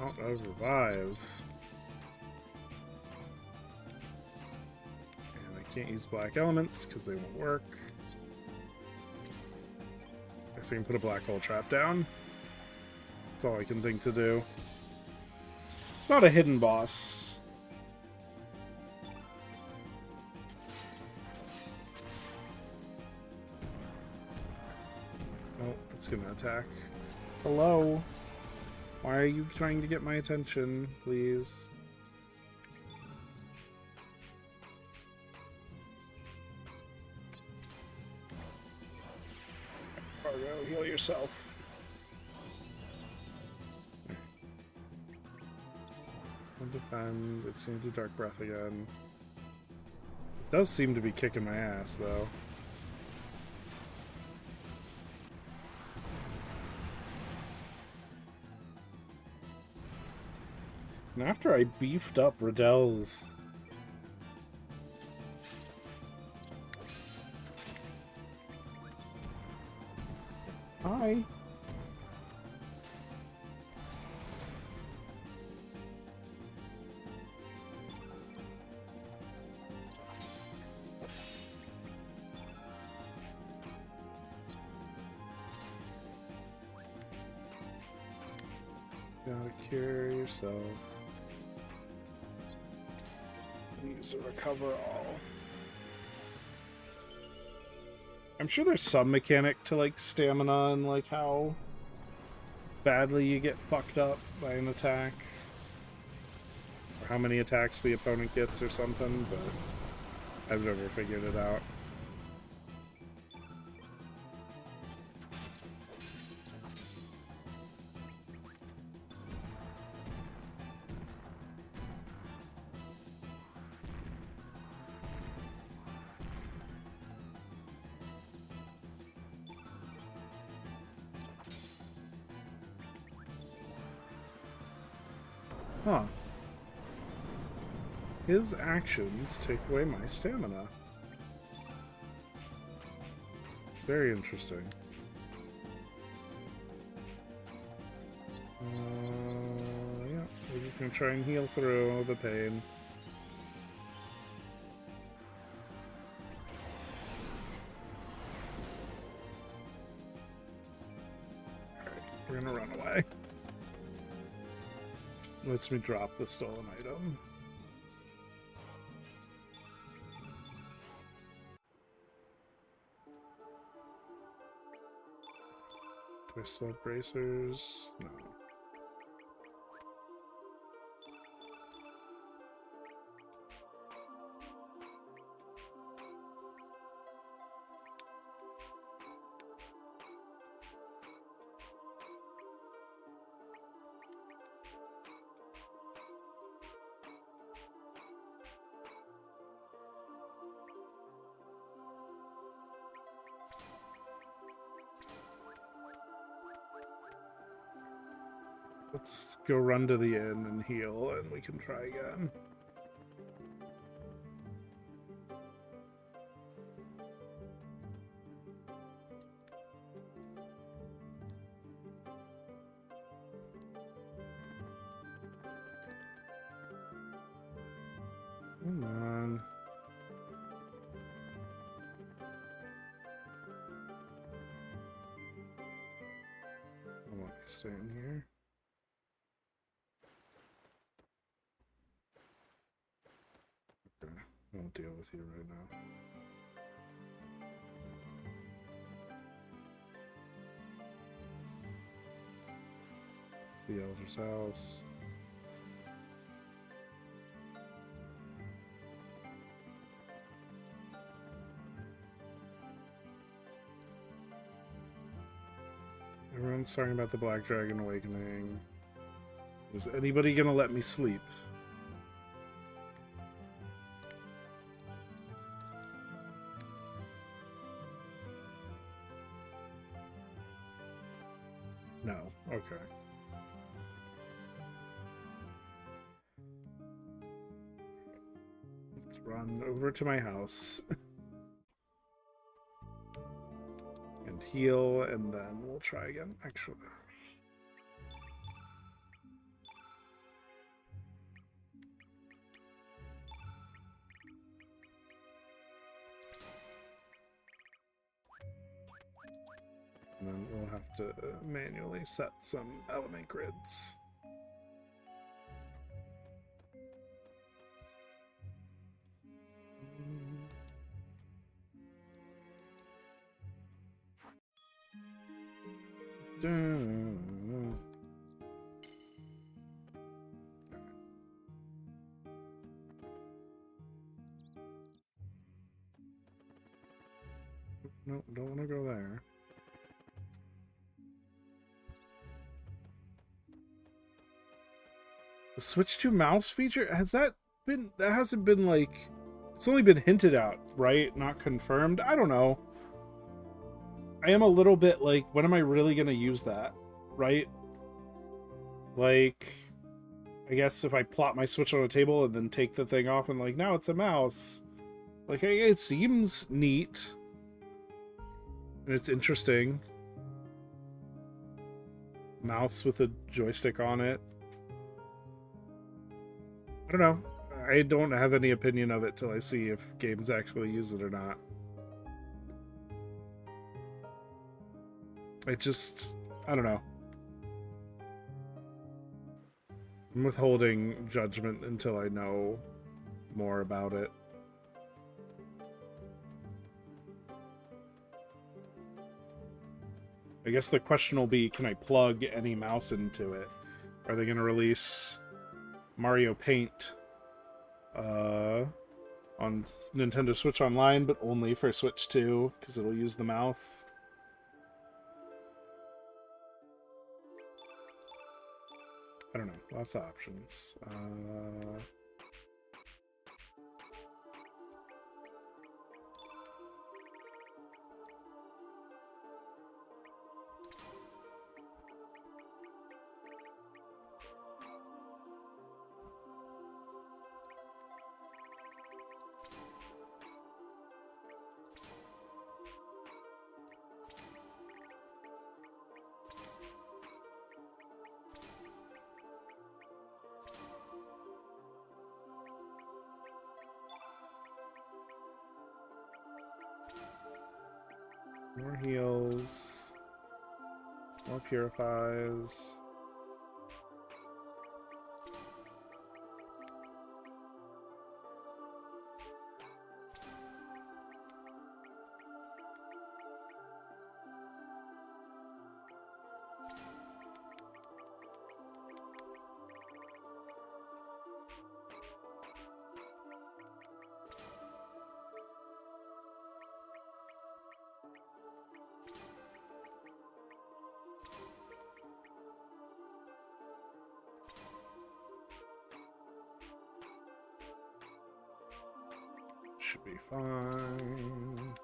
[SPEAKER 1] Out of revives. And I can't use black elements because they won't work. I guess I can put a black hole trap down. That's all I can think to do. Not a hidden boss. Oh, it's gonna attack. Hello? Why are you trying to get my attention, please? Fargo, heal yourself. I'll defend. It's going to do Dark Breath again. It does seem to be kicking my ass, though. And after I beefed up Rydell's... Hi. Gotta cure yourself. Use a recover all. I'm sure there's some mechanic to like stamina and like how badly you get fucked up by an attack. Or how many attacks the opponent gets or something, but I've never figured it out. Huh. His actions take away my stamina. It's very interesting. Yeah, we're just gonna try and heal through the pain. Alright, we're gonna run away. Lets me drop the stolen item. Do I still have bracers? No. Let's go run to the inn and heal, and we can try again. Come on. I want to stay in here. Okay, I won't deal with you right now. It's the Elder's house. Everyone's talking about the Black Dragon Awakening. Is anybody gonna let me sleep? No. Okay. Let's run over to my house. And heal, and then we'll try again, actually. And then we'll have to manually set some element grids. No, don't want to go there. The switch to mouse feature, that hasn't been like, it's only been hinted at, right? Not confirmed. I don't know. I am a little bit like, when am I really going to use that? Right? Like, I guess if I plot my Switch on a table and then take the thing off and like, now it's a mouse. Like, it seems neat. And it's interesting. Mouse with a joystick on it. I don't know. I don't have any opinion of it till I see if games actually use it or not. I don't know. I'm withholding judgment until I know more about it. I guess the question will be, can I plug any mouse into it? Are they going to release Mario Paint on Nintendo Switch Online, but only for Switch 2, because it'll use the mouse? I don't know. Lots of options. More heals. More purifies. Should be fine.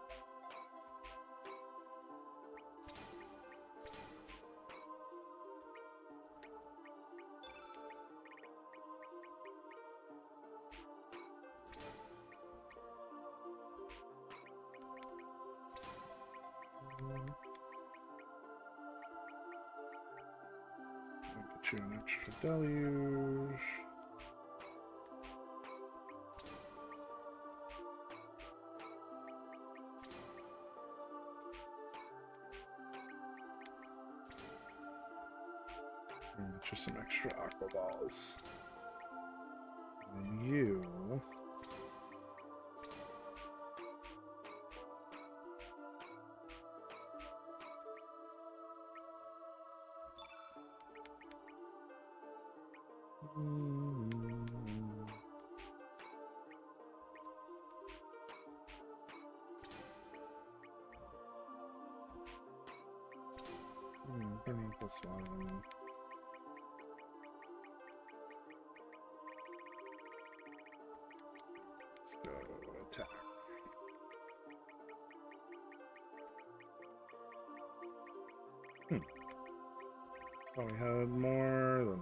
[SPEAKER 1] you an extra deluge. And get you some extra aqua balls. And you. Burning +1. Let's go attack. Oh, we had more than.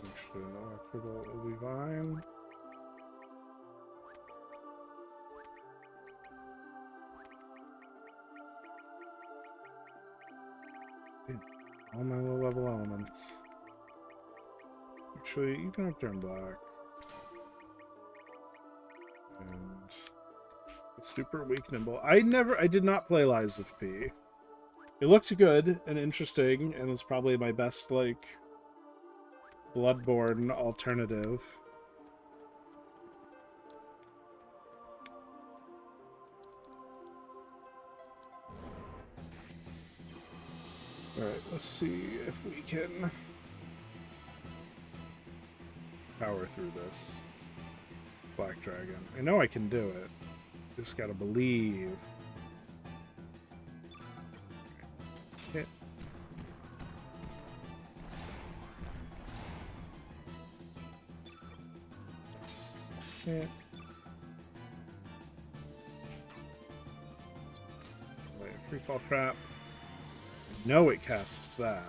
[SPEAKER 1] Actually, an electrical will be fine. All my low level elements. Actually, you can have turn black. And super weak nimble. I did not play Lies of P. It looked good and interesting, and was probably my best, like, Bloodborne alternative. Alright, let's see if we can power through this Black Dragon. I know I can do it. Just gotta believe. Hit. Hit. Wait, free fall trap. No, it casts that.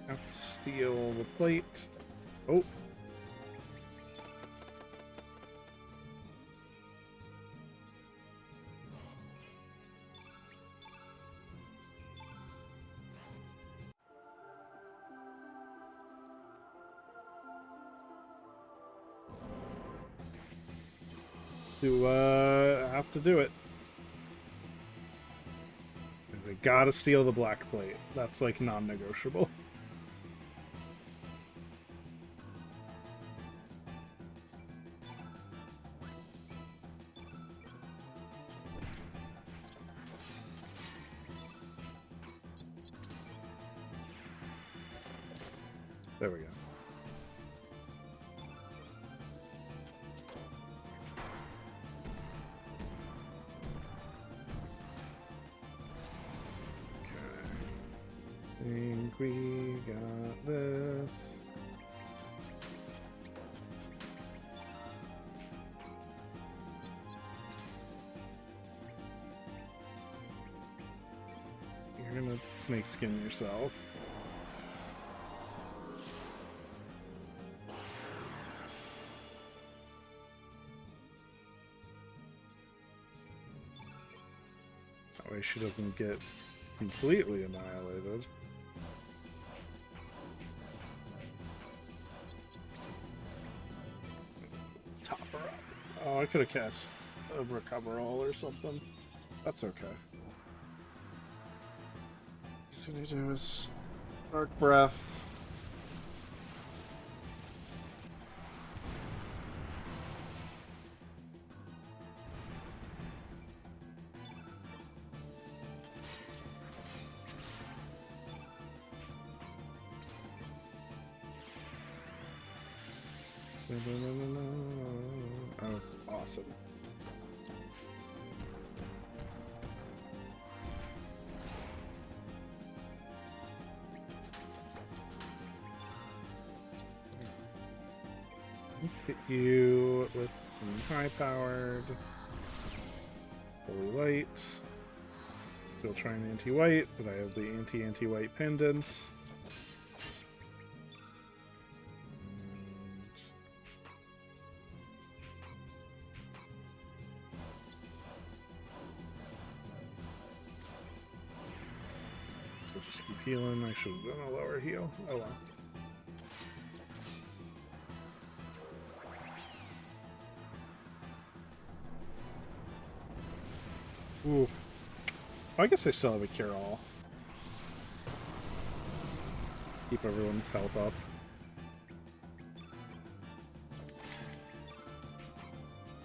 [SPEAKER 1] Have to steal the plate. Oh. Have to do it. Because I gotta steal the black plate. That's like non-negotiable. There we go. I think we got this. You're gonna snake skin yourself. That way she doesn't get completely annihilated. Top her up. Oh, I could have cast a recover all or something. That's okay. Just gonna do is Dark Breath. Oh, awesome. Let's hit you with some high-powered holy light. Still trying anti-white, but I have the anti-white pendant. So just keep healing. I should have done a lower heal. Oh well. Ooh. Oh, I guess I still have a cure-all. Keep everyone's health up.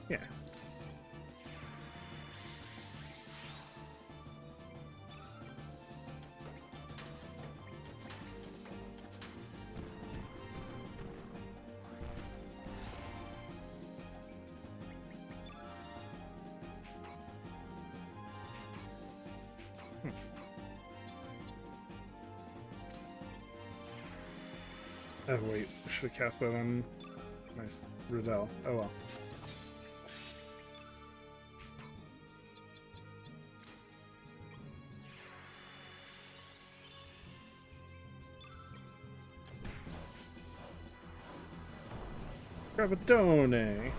[SPEAKER 1] Yeah. Oh wait, I should have cast that on my Riddell. Oh well. Gravatone!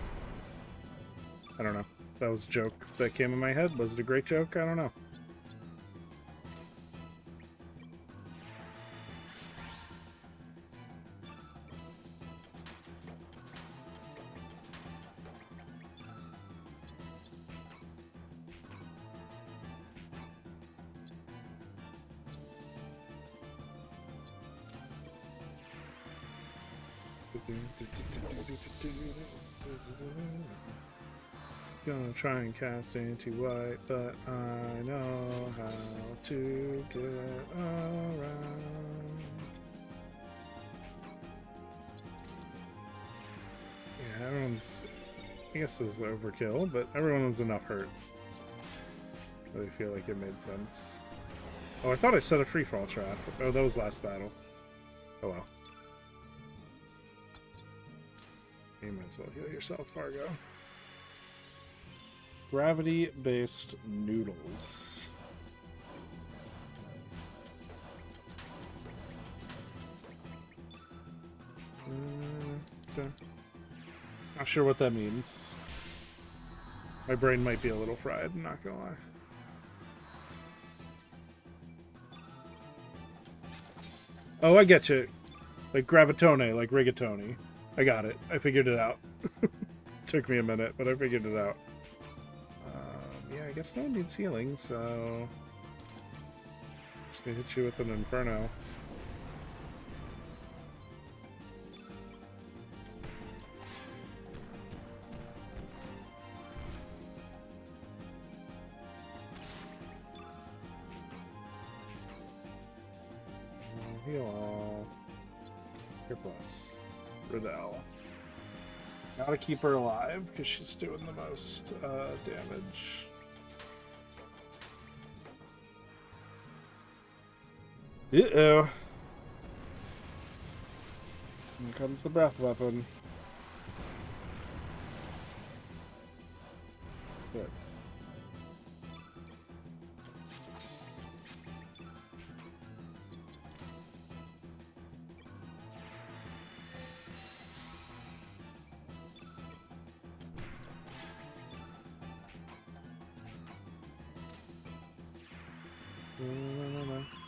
[SPEAKER 1] I don't know. That was a joke that came in my head. Was it a great joke? I don't know. Gonna try and cast anti-white, but I know how to get around. Yeah, everyone's... I guess this is overkill, but everyone was enough hurt. I feel like it made sense. Oh, I thought I set a free-fall trap. Oh, that was last battle. Oh well. You might as well heal yourself, Fargo. Gravity-based noodles. Not sure what that means. My brain might be a little fried, I'm not gonna lie. Oh, I get you. Like Gravatone, like rigatoni. I got it. I figured it out. Took me a minute, but I figured it out. Yeah, I guess no one needs healing, so... Just gonna hit you with an Inferno. Heal all. Here plus. Riddell. Gotta keep her alive, because she's doing the most damage. Uh-oh. Here comes the breath weapon. Good.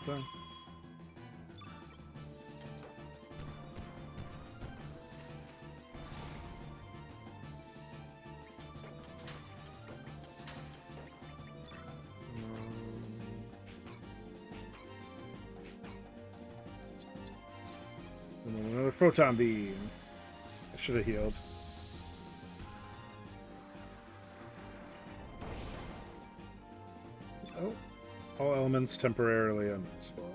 [SPEAKER 1] Done. And then another photon beam. I should have healed. Oh. All elements temporarily unusable.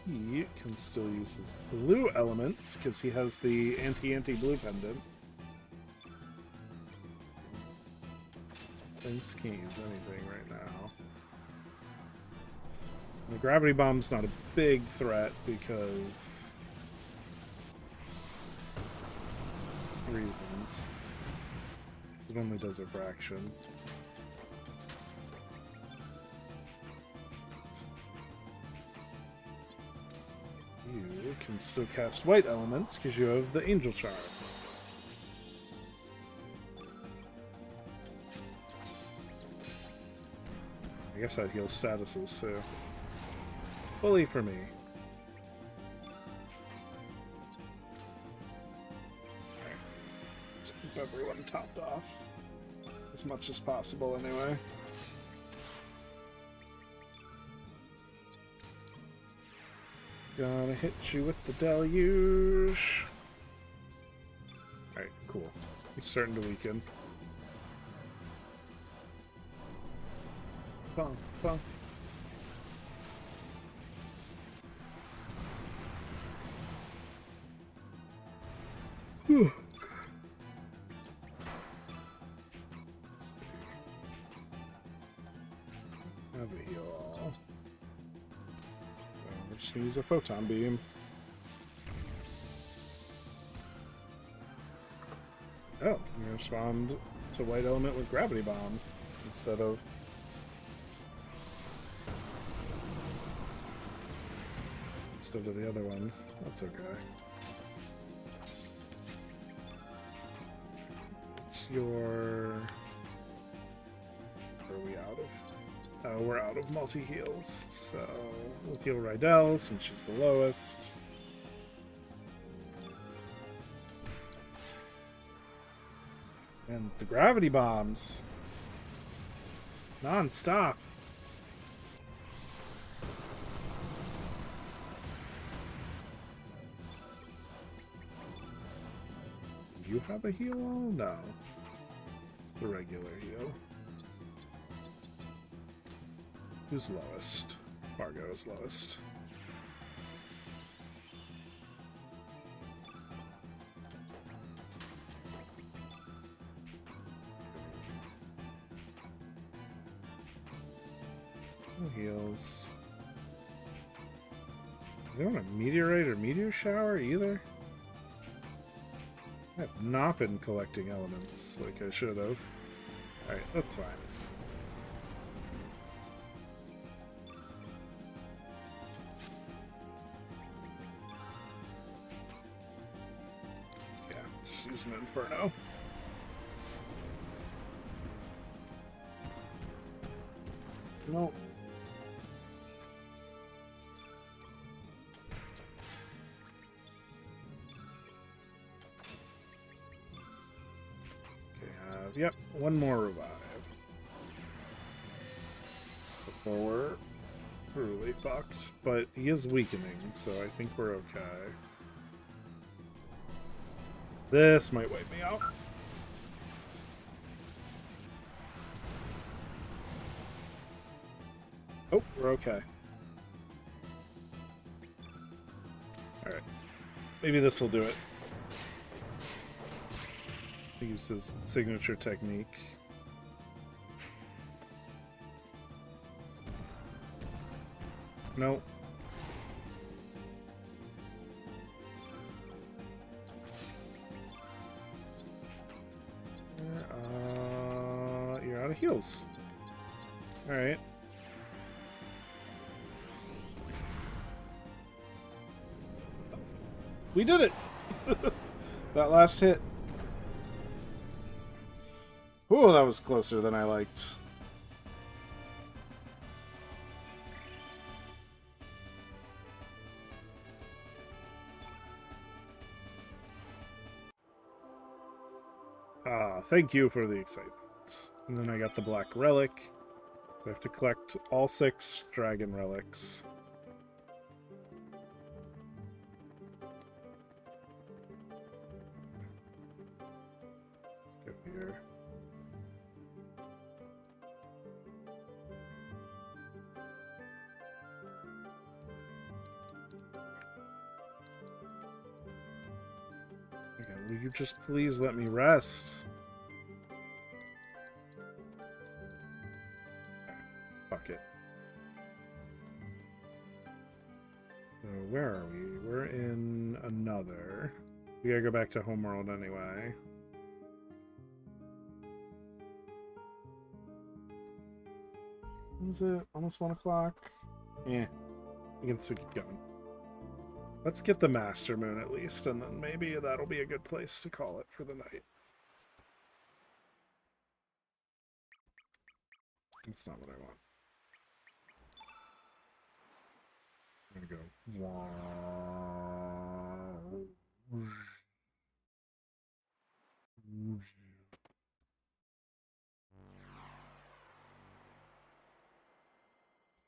[SPEAKER 1] he can still use his blue elements because he has the anti-blue pendant. Thinks can't use anything right now. The gravity bomb's not a big threat because reasons. Because it only does a fraction. You can still cast white elements because you have the angel charm. I guess that heals statuses too. Fully for me. Alright. Let's keep everyone topped off. As much as possible anyway. Gonna hit you with the deluge. Alright, cool. He's starting to weaken. Bonk, bonk. Whew. Let's see. Have a heal. We're just gonna use a photon beam. Oh, you're gonna respond to white element with gravity bomb instead of the other one. That's okay. What's your... Are we out of? We're out of multi-heals, so we'll heal Rydell since she's the lowest. And the gravity bombs. Non-stop. Do you have a heal? No. The regular heal. Who's lowest? Margot is lowest. No heals. They want a meteorite or meteor shower either? I have not been collecting elements like I should have. Alright, that's fine. Yeah, just using Inferno. No. Yep, one more revive. Before we're truly fucked. But he is weakening, so I think we're okay. This might wipe me out. Oh, we're okay. Alright. Maybe this will do it. Use his signature technique. Nope. You're out of heals. Alright. We did it! That last hit. Ooh, that was closer than I liked. Thank you for the excitement. And then I got the black relic. So I have to collect all 6 dragon relics. Let's go here. Will you just please let me rest? Fuck it. So where are we? We're in another. We gotta go back to Homeworld anyway. Is it almost 1 o'clock? Yeah. We can still keep going. Let's get the Master Moon at least, and then maybe that'll be a good place to call it for the night. That's not what I want. I'm gonna go.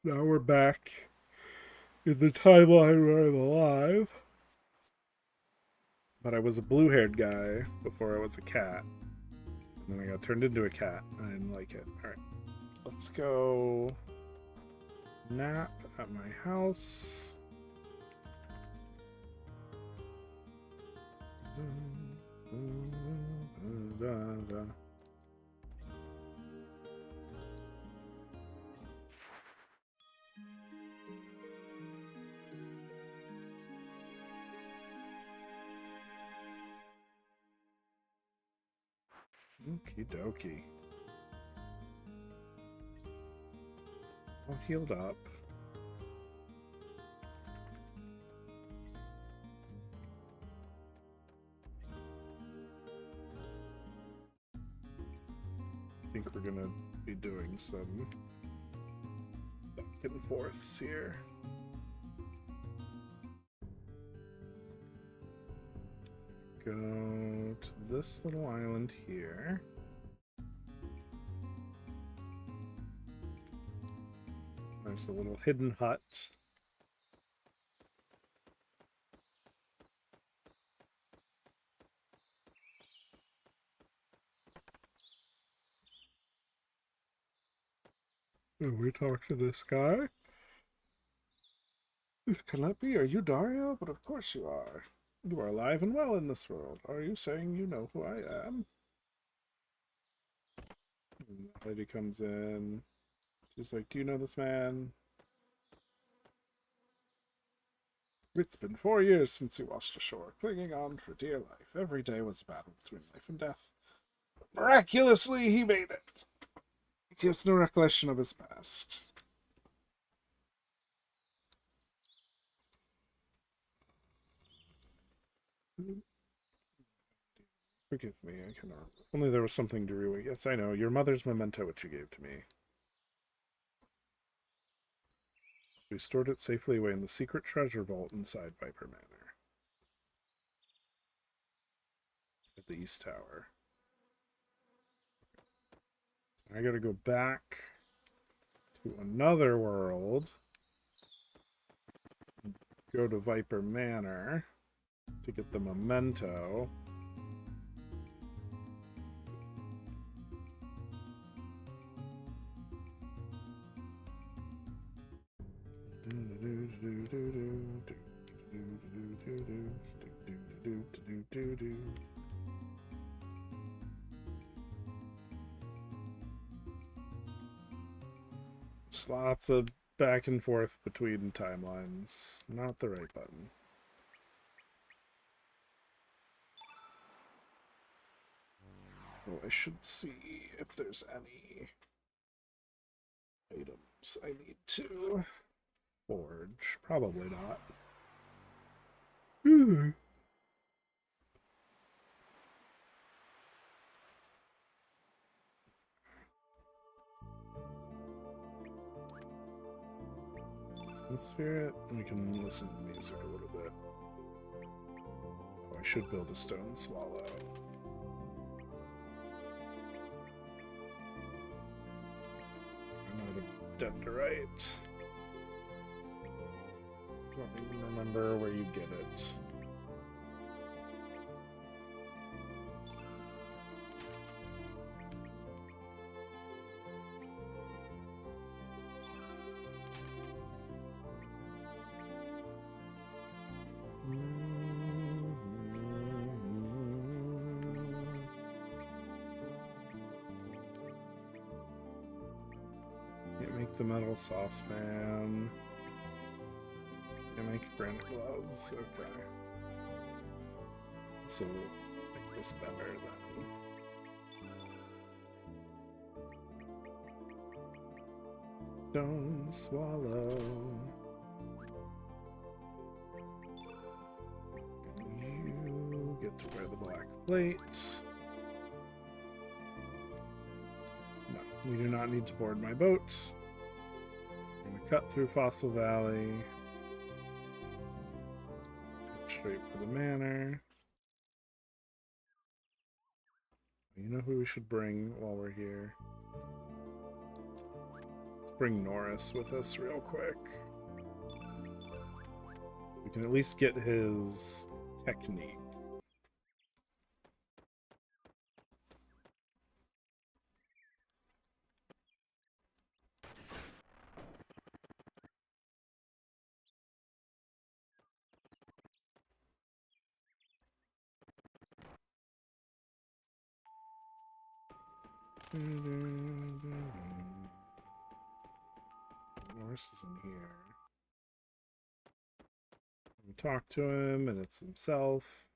[SPEAKER 1] Now we're back in the timeline where I'm alive. But I was a blue-haired guy before I was a cat. And then I got turned into a cat. I didn't like it. Alright. Let's go nap at my house. Okie dokie. All healed up. I think we're gonna be doing some back and forths here. Go to this little island here. There's a little hidden hut. And we talk to this guy. Calliope, are you Dario? But of course you are. You are alive and well in this world. Are you saying you know who I am? And the lady comes in. She's like, do you know this man? It's been 4 years since he washed ashore, clinging on for dear life. Every day was a battle between life and death. But miraculously, he made it. He has no recollection of his past. Forgive me, I cannot. Only there was something to reweigh. Yes, I know. Your mother's memento, which you gave to me. We stored it safely away in the secret treasure vault inside Viper Manor. At the East Tower. So I gotta go back to another world. Go to Viper Manor to get the memento. Just lots of back and forth between timelines. Not the right button. Oh, I should see if there's any items I need to forge. Probably not. The spirit, we can listen to music a little bit. Oh, I should build a stone swallow. I'm out of dendrite. Don't even remember where you get it. Make the metal saucepan. And make granite gloves. Okay. So make this better then. Stone swallow. You get to wear the black plate. No, we do not need to board my boat. I'm going to cut through Fossil Valley. Straight for the manor. You know who we should bring while we're here? Let's bring Norris with us real quick. We can at least get his technique. Norris is in here. We talk to him, and it's himself.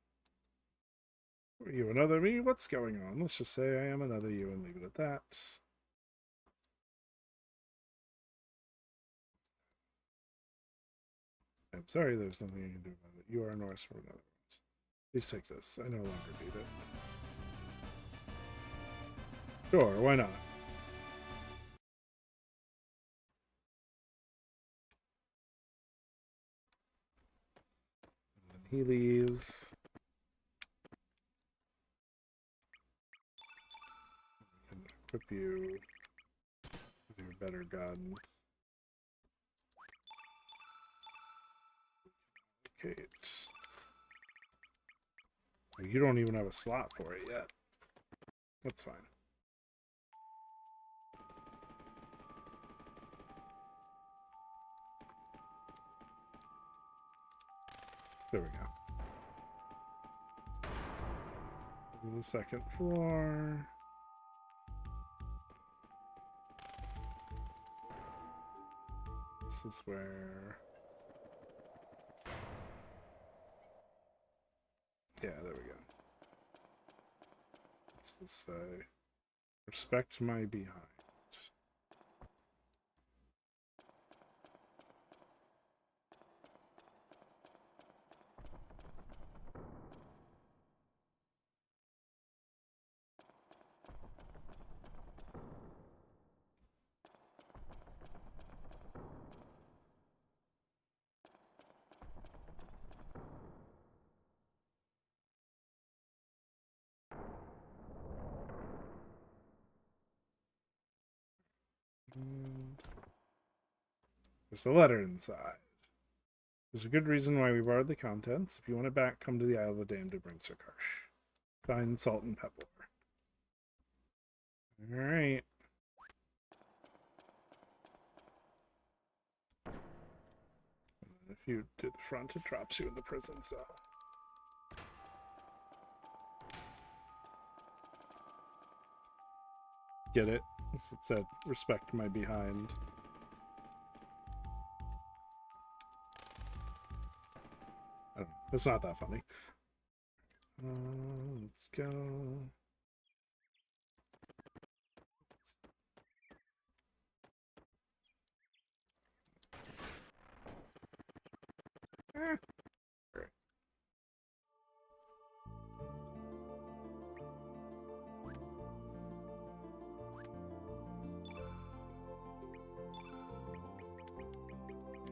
[SPEAKER 1] Are you another me? What's going on? Let's just say I am another you and leave it at that. I'm sorry, there's nothing you can do about it. You are Norris for another. Please take this. I no longer need it. Sure, why not? And then he leaves. We can equip you with your better gun. Okay. You don't even have a slot for it yet. That's fine. There we go. The second floor. This is where... Yeah, there we go. What's this say? Respect my behind. There's a letter inside. There's a good reason why we borrowed the contents. If you want it back, come to the Isle of the Damned to bring Sir Karsh. Signed, Salt and Pepper. Alright. If you do the front, it drops you in the prison cell. Get it? It said, respect my behind. I don't know. It's not that funny. Let's go. Right.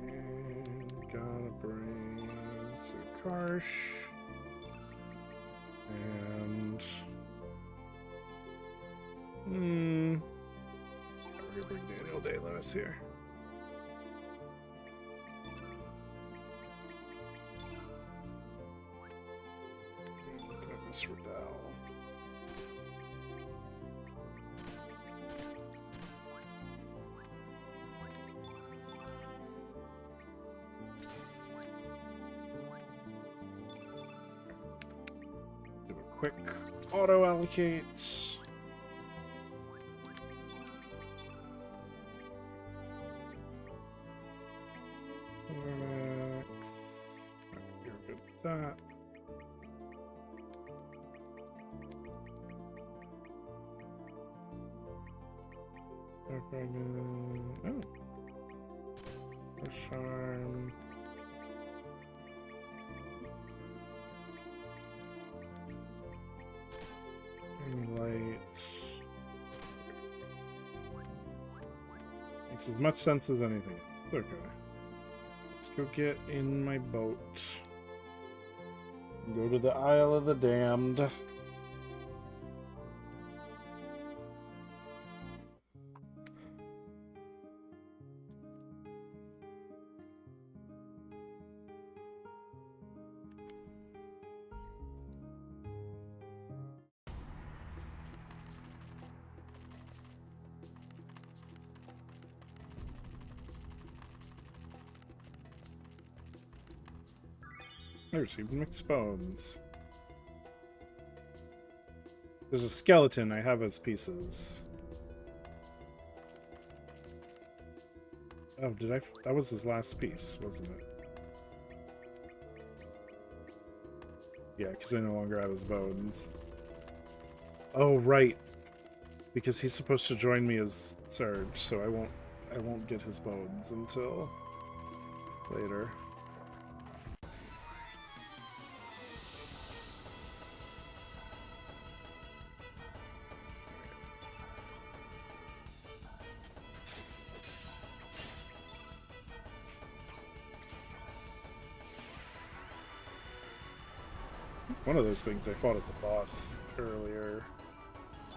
[SPEAKER 1] And gotta bring Sir Karsh. And I'm gonna bring Daniel Day-Lewis here. Miss Rebel. Do a quick auto allocate. Oh. Charm. Light. Makes as much sense as anything else. Okay. Let's go get in my boat. Go to the Isle of the Damned. I received mixed bones. There's a skeleton I have as pieces. Oh, did I? That was his last piece, wasn't it? Yeah, because I no longer have his bones. Oh, right. Because he's supposed to join me as Surge, so I won't get his bones until later. One of those things I fought as a boss earlier,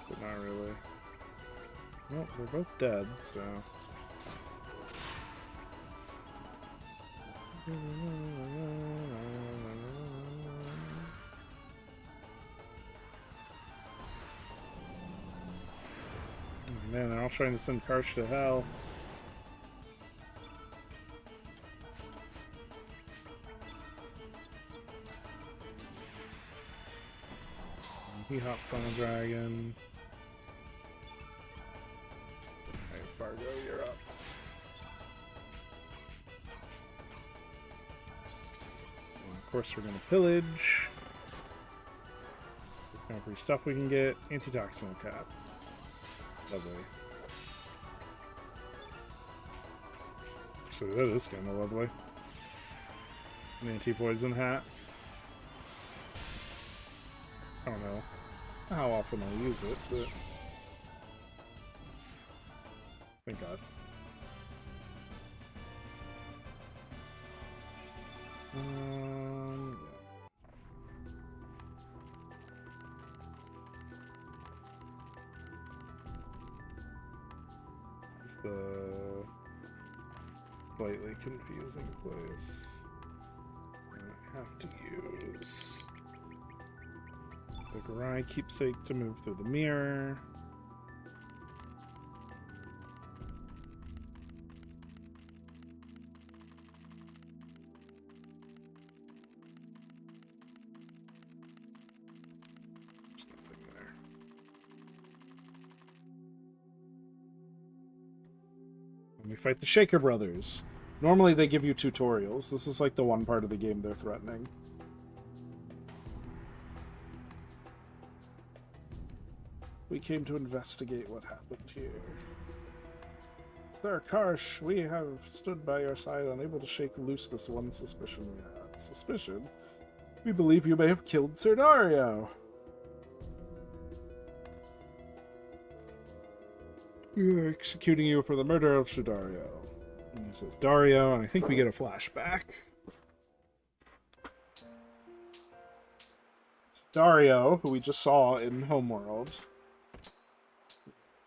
[SPEAKER 1] but not really. Well, they're both dead, so... Man, they're all trying to send Karsh to hell. He hops on a dragon. Alright, Fargo, you're up. And of course, we're gonna pillage. What kind of free stuff we can get? Antitoxin cap. Lovely. So that is kind of lovely. An anti-poison hat. I don't know how often I'll use it, but thank God. Yeah. This is the slightly confusing place I have to use the Garai keepsake to move through the mirror. There's nothing there. And we fight the Shaker Brothers. Normally they give you tutorials. This is like the one part of the game they're threatening. We came to investigate what happened here. Sir Karsh, we have stood by your side, unable to shake loose this one suspicion we had. Suspicion? We believe you may have killed Sir Dario. We are executing you for the murder of Sir Dario. And he says Dario, and I think we get a flashback. Dario, who we just saw in Homeworld.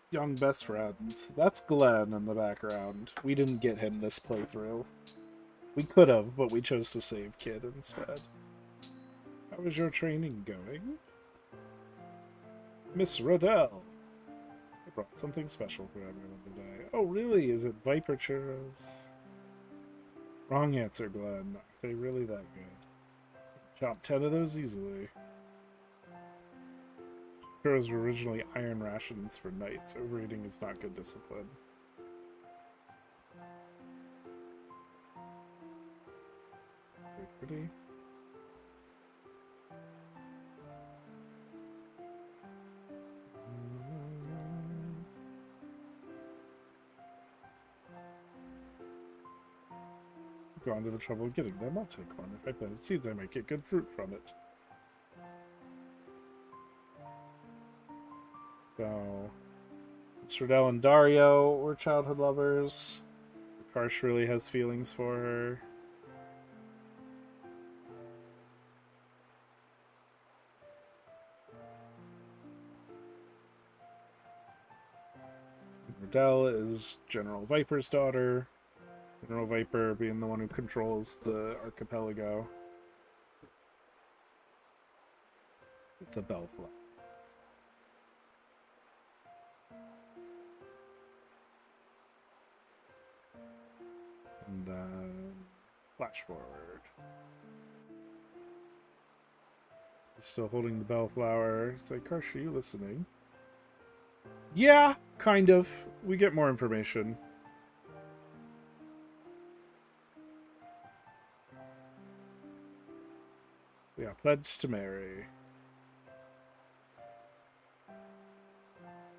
[SPEAKER 1] Young best friends. That's Glenn in the background. We didn't get him this playthrough. We could have, but we chose to save Kid instead. How is your training going? Miss Rodell. I brought something special for everyone today. Oh, really? Is it Viper Churros? Wrong answer, Glenn. Are they really that good? Chop 10 of those easily. Churros were originally iron rations for knights. Overeating is not good discipline. Very pretty. gone to the trouble of getting them. I'll take one. If I plant seeds, I might get good fruit from it. So, Stradell and Dario were childhood lovers. Karsh really has feelings for her. Riddell is General Viper's daughter. General Viper being the one who controls the archipelago. It's a bellflower. And then flash forward. He's still holding the bellflower. He's like, Karsh, are you listening? Yeah, kind of. We get more information. Yeah, pledge to marry.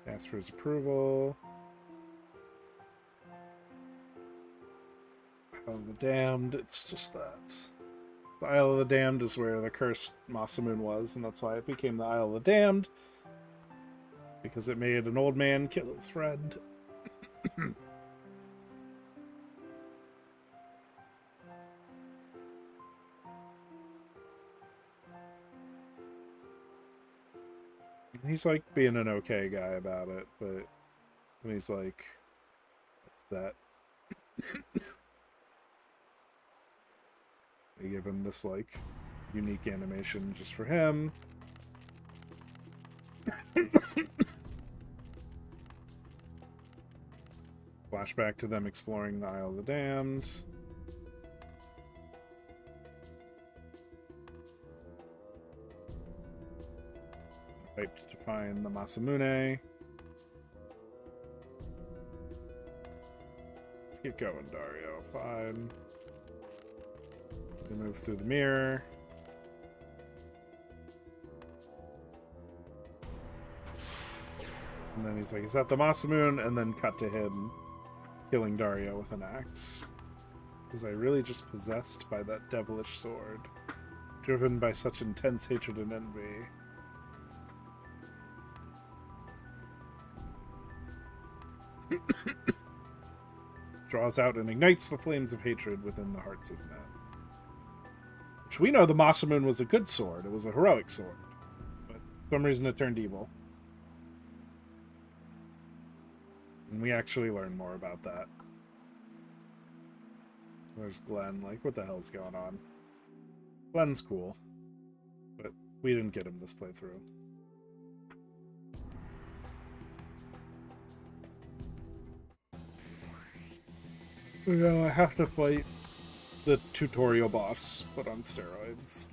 [SPEAKER 1] Ask for his approval. Isle of the Damned, it's just that. The Isle of the Damned is where the cursed Masamune was, and that's why it became the Isle of the Damned. Because it made an old man kill his friend. He's like being an okay guy about it, but when he's like, what's that? They give him this like unique animation just for him. Flashback to them exploring the Isle of the Damned. Hyped to find the Masamune. Let's get going, Dario. Fine. We move through the mirror. And then he's like, is that the Masamune? And then cut to him killing Dario with an axe. Was I really just possessed by that devilish sword? Driven by such intense hatred and envy? Draws out and ignites the flames of hatred within the hearts of men. Which we know the Masamune was a good sword. It was a heroic sword. But for some reason it turned evil. And we actually learn more about that. There's Glenn, like, what the hell's going on? Glenn's cool. But we didn't get him this playthrough. No, I have to fight the tutorial boss, but on steroids.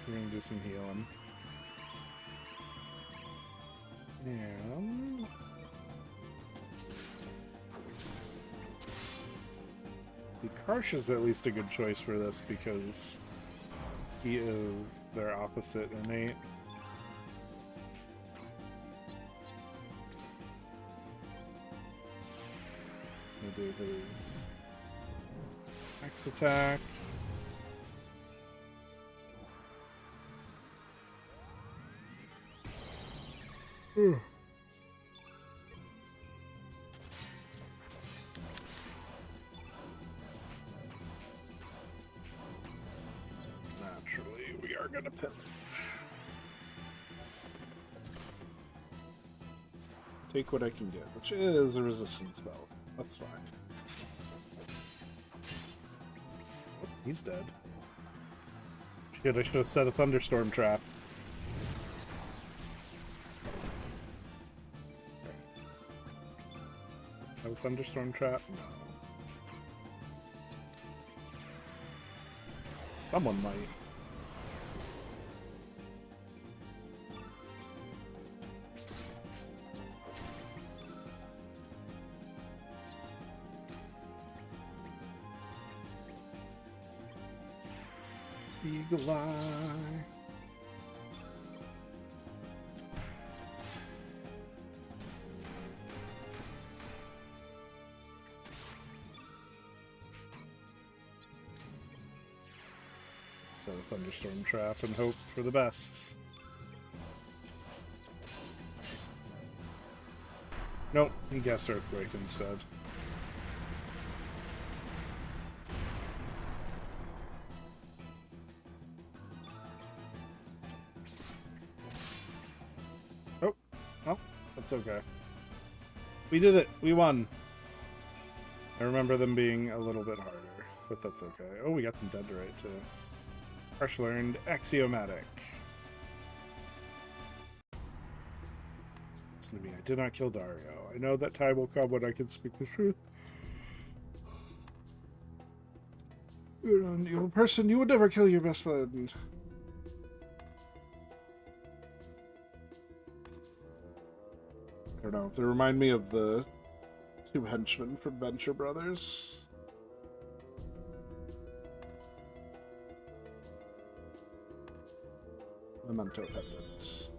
[SPEAKER 1] We're gonna do some healing. And see, Karsh is at least a good choice for this because he is their opposite innate. We'll do his X attack. Naturally, we are gonna pinch. Take what I can get, which is a resistance spell. That's fine. Oh, he's dead. Shit, I should have set a thunderstorm trap. No thunderstorm trap? No. Someone might. Eagle eye. Set a thunderstorm trap and hope for the best. Nope, he guessed earthquake instead. Oh, well, that's okay. We did it. We won. I remember them being a little bit harder, but that's okay. Oh, we got some Dendrite too. Fresh learned Axiomatic. Listen to me, I did not kill Dario. I know that time will come when I can speak the truth. You're an evil person. You would never kill your best friend. I don't know. They remind me of the two henchmen from Venture Brothers. Memento pendant.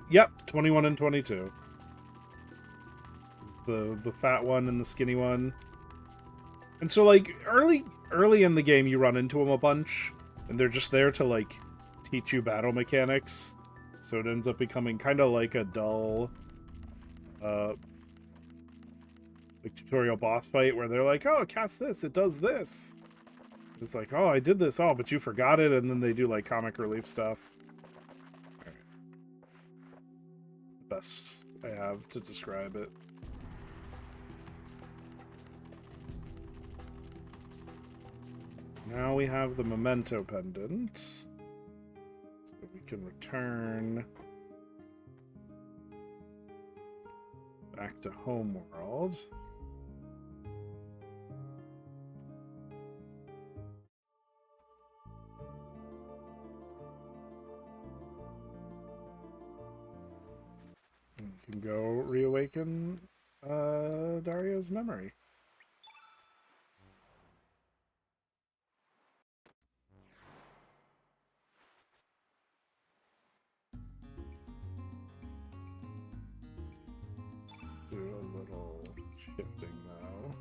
[SPEAKER 1] Yep, 21 and 22. The fat one and the skinny one. And so, like, early in the game, you run into them a bunch, and they're just there to, like, teach you battle mechanics. So it ends up becoming kind of like a dull, like, tutorial boss fight where they're like, oh, it casts this, it does this. It's like, oh, I did this, oh, but you forgot it, and then they do, like, comic relief stuff. Best I have to describe it. Now we have the Memento pendant, so that we can return back to Homeworld. Can go reawaken Dario's memory. Do a little shifting though.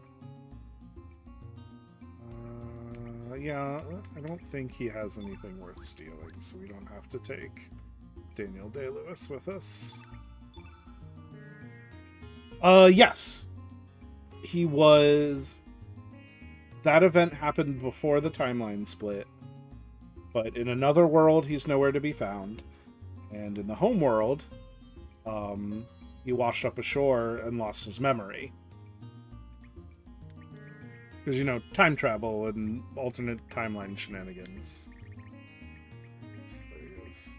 [SPEAKER 1] Yeah, I don't think he has anything worth stealing, so we don't have to take Daniel Day-Lewis with us. Yes. He was... That event happened before the timeline split. But in another world, he's nowhere to be found. And in the home world, he washed up ashore and lost his memory. Because, you know, time travel and alternate timeline shenanigans. So there he is.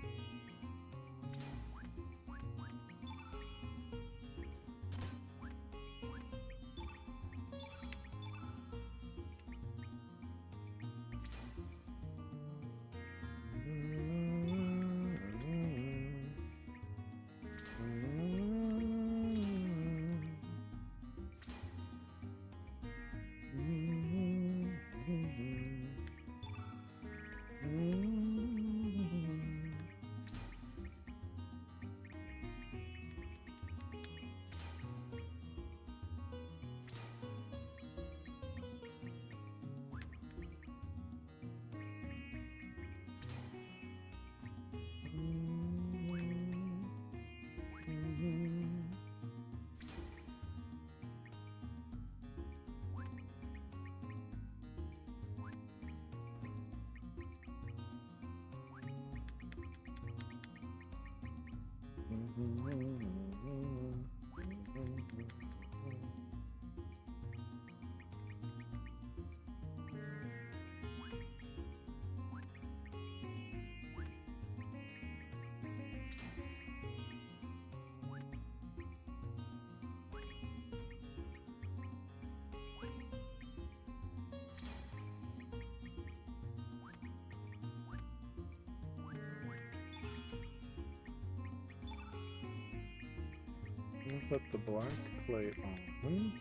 [SPEAKER 1] Put the black plate on.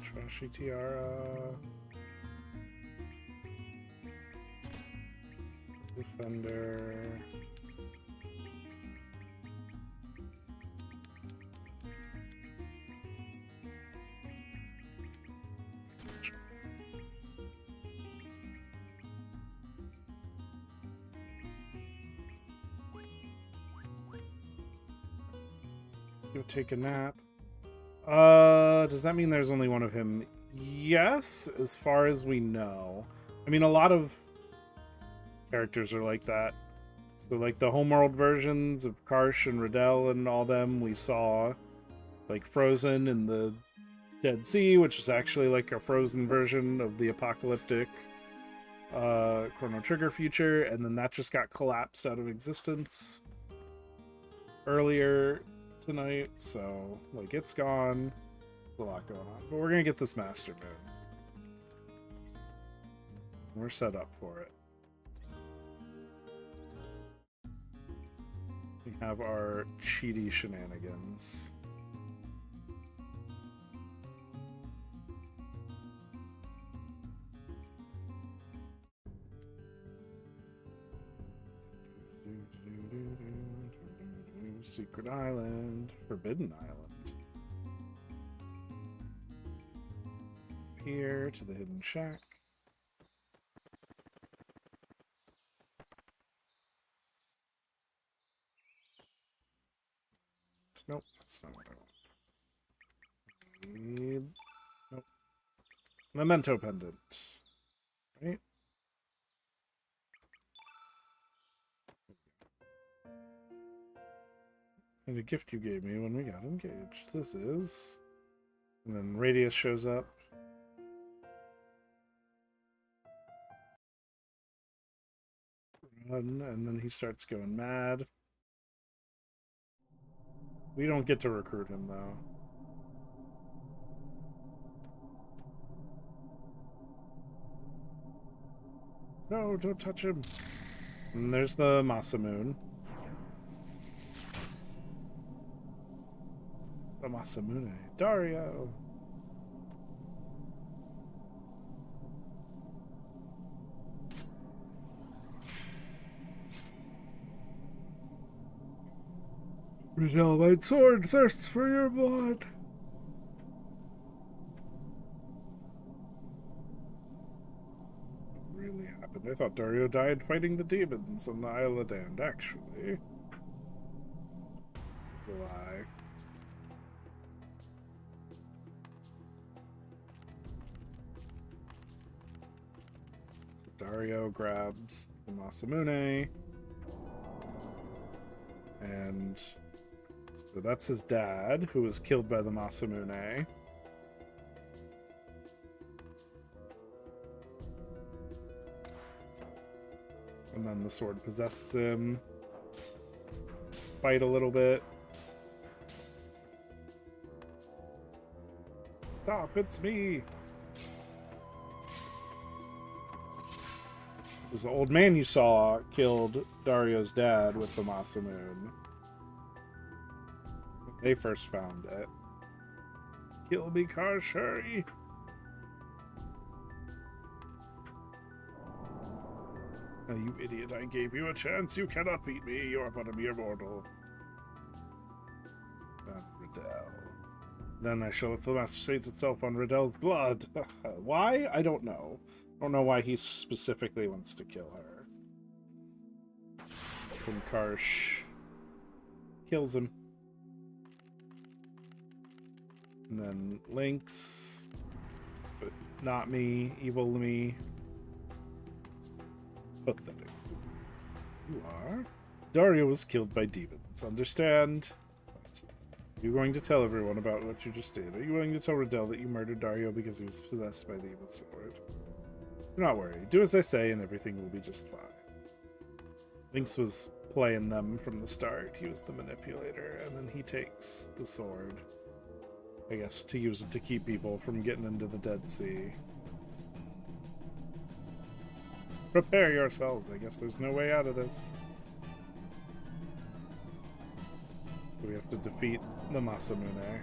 [SPEAKER 1] Trashy tiara. Defender. Let's go take a nap. Does that mean there's only one of him? Yes, as far as we know. I mean, a lot of characters are like that. So, like, the homeworld versions of Karsh and Riddell and all them, we saw, like, Frozen in the Dead Sea, which is actually, like, a frozen version of the apocalyptic Chrono Trigger future, and then that just got collapsed out of existence earlier tonight, so, like, it's gone. There's a lot going on. But we're gonna get this Master Moon. We're set up for it. We have our cheaty shenanigans. Secret Island, Forbidden Island. Here to the hidden shack. Nope, that's not what I want. Need... Nope. Memento pendant. Right? And a gift you gave me when we got engaged. This is... And then Radius shows up. Run, and then he starts going mad. We don't get to recruit him, though. No, don't touch him. And there's the Masamune. The Masamune. Dario! Riddell, my sword thirsts for your blood. What really happened? I thought Dario died fighting the demons on the Isle of Damned, actually. It's a lie. So Dario grabs the Masamune. And... so that's his dad, who was killed by the Masamune. And then the sword possesses him. Fight a little bit. Stop, it's me! It was the old man you saw killed Dario's dad with the Masamune. They first found it. Kill me, Karsh, hurry! Oh, you idiot, I gave you a chance. You cannot beat me. You are but a mere mortal. Riddell. Then I shall the Master Saint itself on Riddell's blood. Why? I don't know. I don't know why he specifically wants to kill her. That's when Karsh kills him. And then Lynx, but not me, evil me. Pathetic. You are? Dario was killed by demons, understand? What? Are you going to tell everyone about what you just did? Are you willing to tell Riddell that you murdered Dario because he was possessed by the evil sword? Do not worry. Do as I say and everything will be just fine. Lynx was playing them from the start. He was the manipulator, and then he takes the sword. I guess to use it to keep people from getting into the Dead Sea. Prepare yourselves. I guess there's no way out of this. So we have to defeat the Masamune.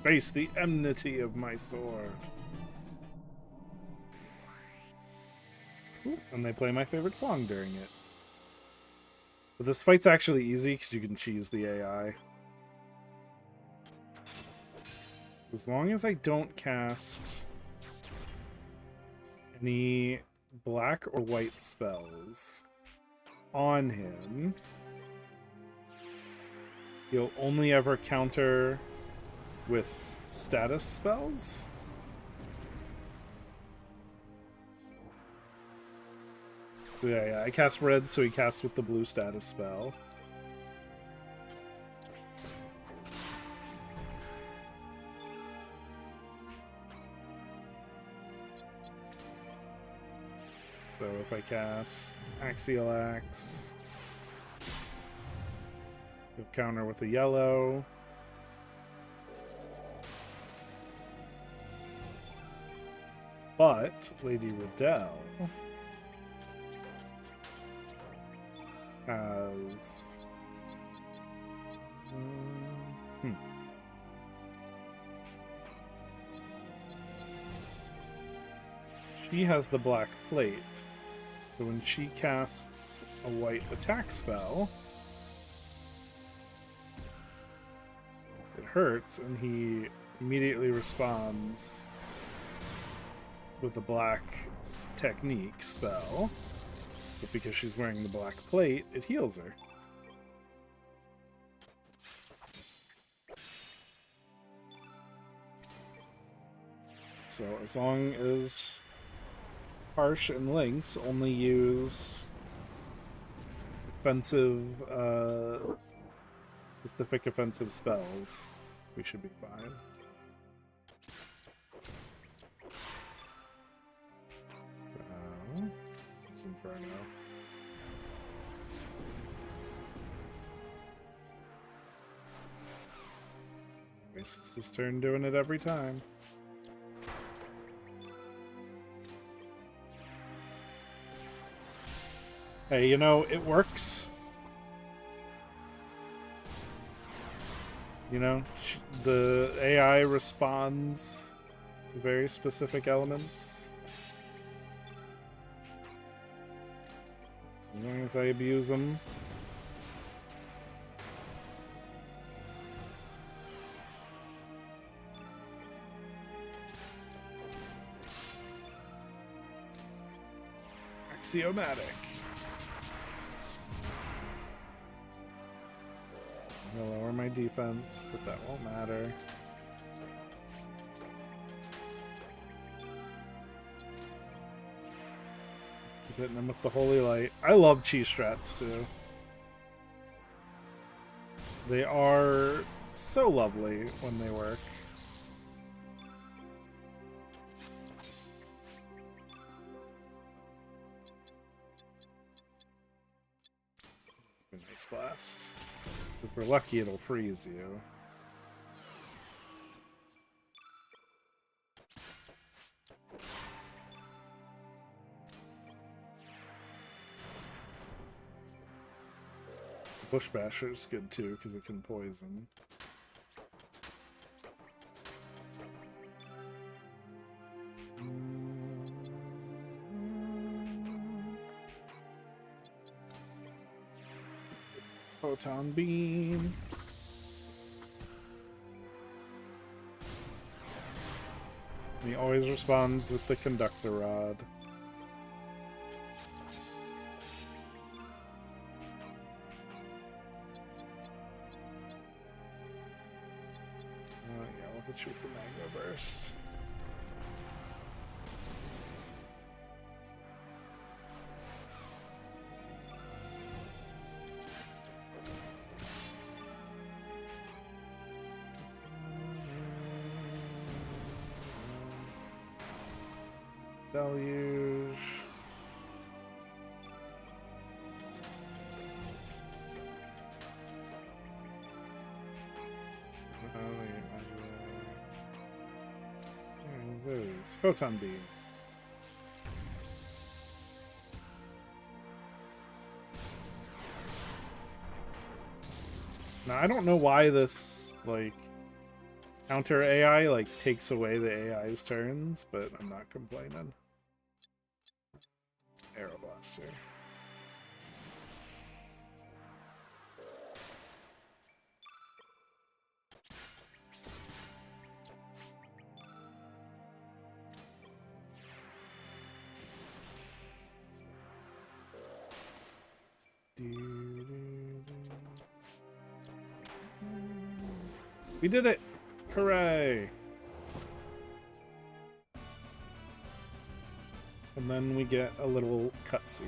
[SPEAKER 1] Face the enmity of my sword. Ooh, and they play my favorite song during it. But this fight's actually easy because you can cheese the AI. So as long as I don't cast any black or white spells on him, he'll only ever counter with status spells. So yeah, I cast red, so he casts with the blue status spell. So if I cast Axial Axe, he'll counter with a yellow. But Lady Riddell has she has the black plate, so when she casts a white attack spell, it hurts, and he immediately responds with a black technique spell. But because she's wearing the black plate, it heals her. So as long as Harsh and Lynx only use offensive, specific offensive spells, we should be fine. Inferno. Wastes his turn doing it every time. Hey, you know, it works. You know, the AI responds to very specific elements. As long as I abuse them. Axiomatic. I'm gonna lower my defense, but that won't matter. Hitting them with the holy light. I love cheese strats too. They are so lovely when they work. Nice blast. If we're lucky, it'll freeze you. Bush Basher is good too, because it can poison. Photon Beam. He always responds with the Conductor Rod. Shoot the Magma Burst. Deluge. Those Photon Beam. Now, I don't know why this, like, counter AI, like, takes away the AI's turns, but I'm not complaining. Arrow Blaster. We did it! Hooray! And then we get a little cutscene.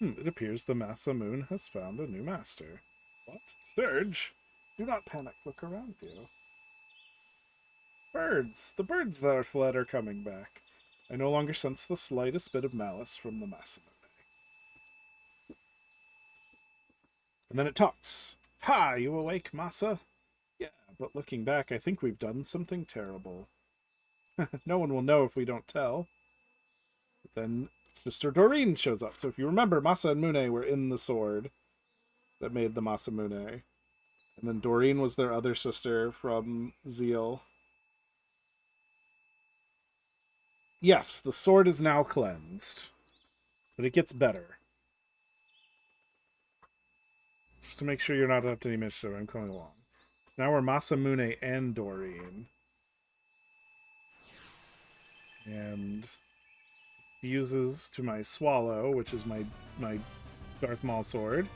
[SPEAKER 1] It appears the Masamune has found a new master. What? Surge? Do not panic. Look around you. Birds! The birds that are fled are coming back. I no longer sense the slightest bit of malice from the Masamune. And then it talks. Ha! You awake, Masa? Yeah, but looking back, I think we've done something terrible. No one will know if we don't tell. But then Sister Doreen shows up. So if you remember, Masa and Mune were in the sword that made the Masamune. And then Doreen was their other sister from Zeal. Yes, the sword is now cleansed. But it gets better. Just to make sure you're not up to any mischief, I'm coming along. So now we're Masamune and Doreen. And fuses to my Swallow, which is my Darth Maul sword.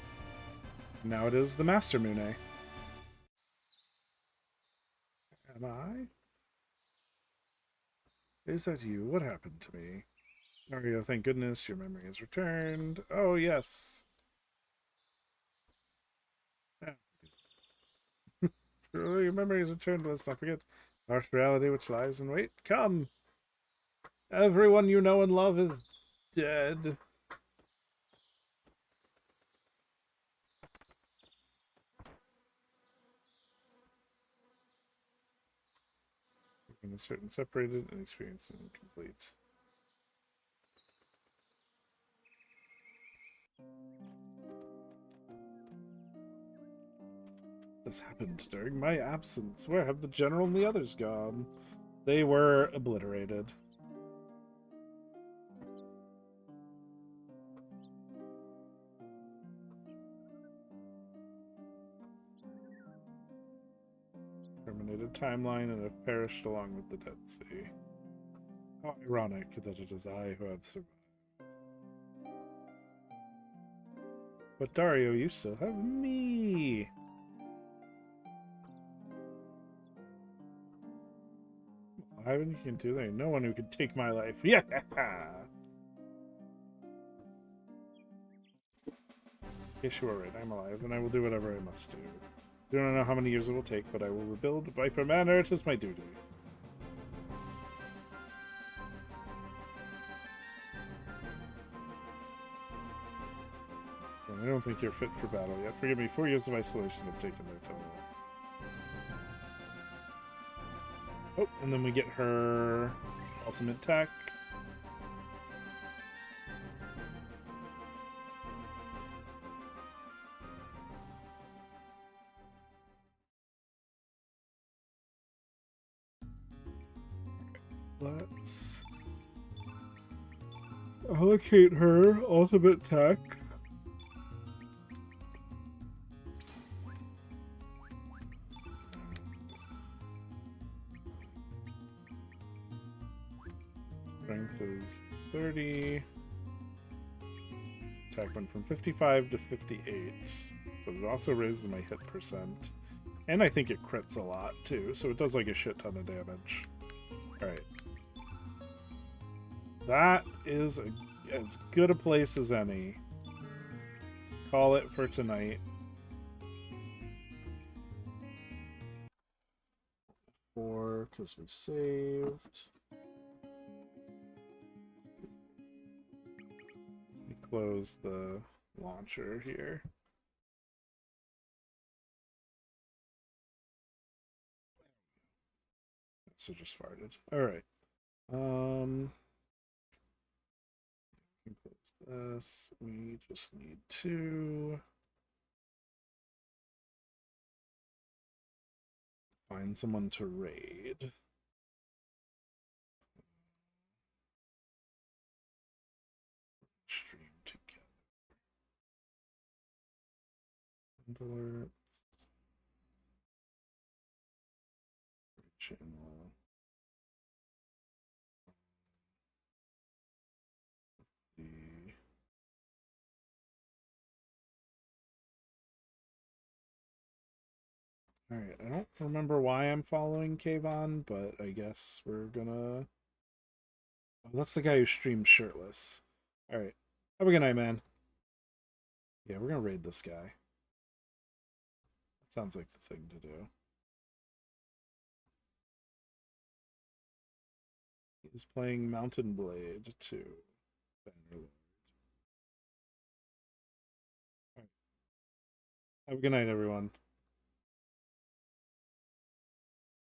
[SPEAKER 1] Now it is the Master Mune. Am I? Is that you? What happened to me? Mario, thank goodness your memory has returned. Oh, yes. Your memory has returned. Let's not forget. Harsh reality which lies in wait. Come! Everyone you know and love is dead. In a certain separated and experienced and incomplete. This happened during my absence. Where have the general and the others gone? They were obliterated. Terminated timeline and have perished along with the Dead Sea. How ironic that it is I who have survived. But Dario, you still have me! Ivan, you can do that. No one who can take my life. Yeah! Yes, you are right. I'm alive, and I will do whatever I must do. I do not know how many years it will take, but I will rebuild Viper Manor. It is my duty. So I don't think you're fit for battle yet. Forgive me, 4 years of isolation have taken their toll. Oh, and then we get her ultimate tech. Let's allocate her ultimate tech. Strength is 30. Attack went from 55 to 58. But it also raises my hit percent. And I think it crits a lot too, so it does like a shit ton of damage. Alright. That is as good a place as any. Call it for tonight. Because we saved. Let me close the launcher here. So just farted. Alright. this. We just need to find someone to raid. Stream together. Alerts. Channel. The Alright, I don't remember why I'm following Kayvon, but I guess we're gonna... Oh, that's the guy who streams shirtless. Alright. Have a good night, man. Yeah, we're gonna raid this guy. That sounds like the thing to do. He's playing Mountain Blade 2. Bannerlord. Alright. Have a good night, everyone.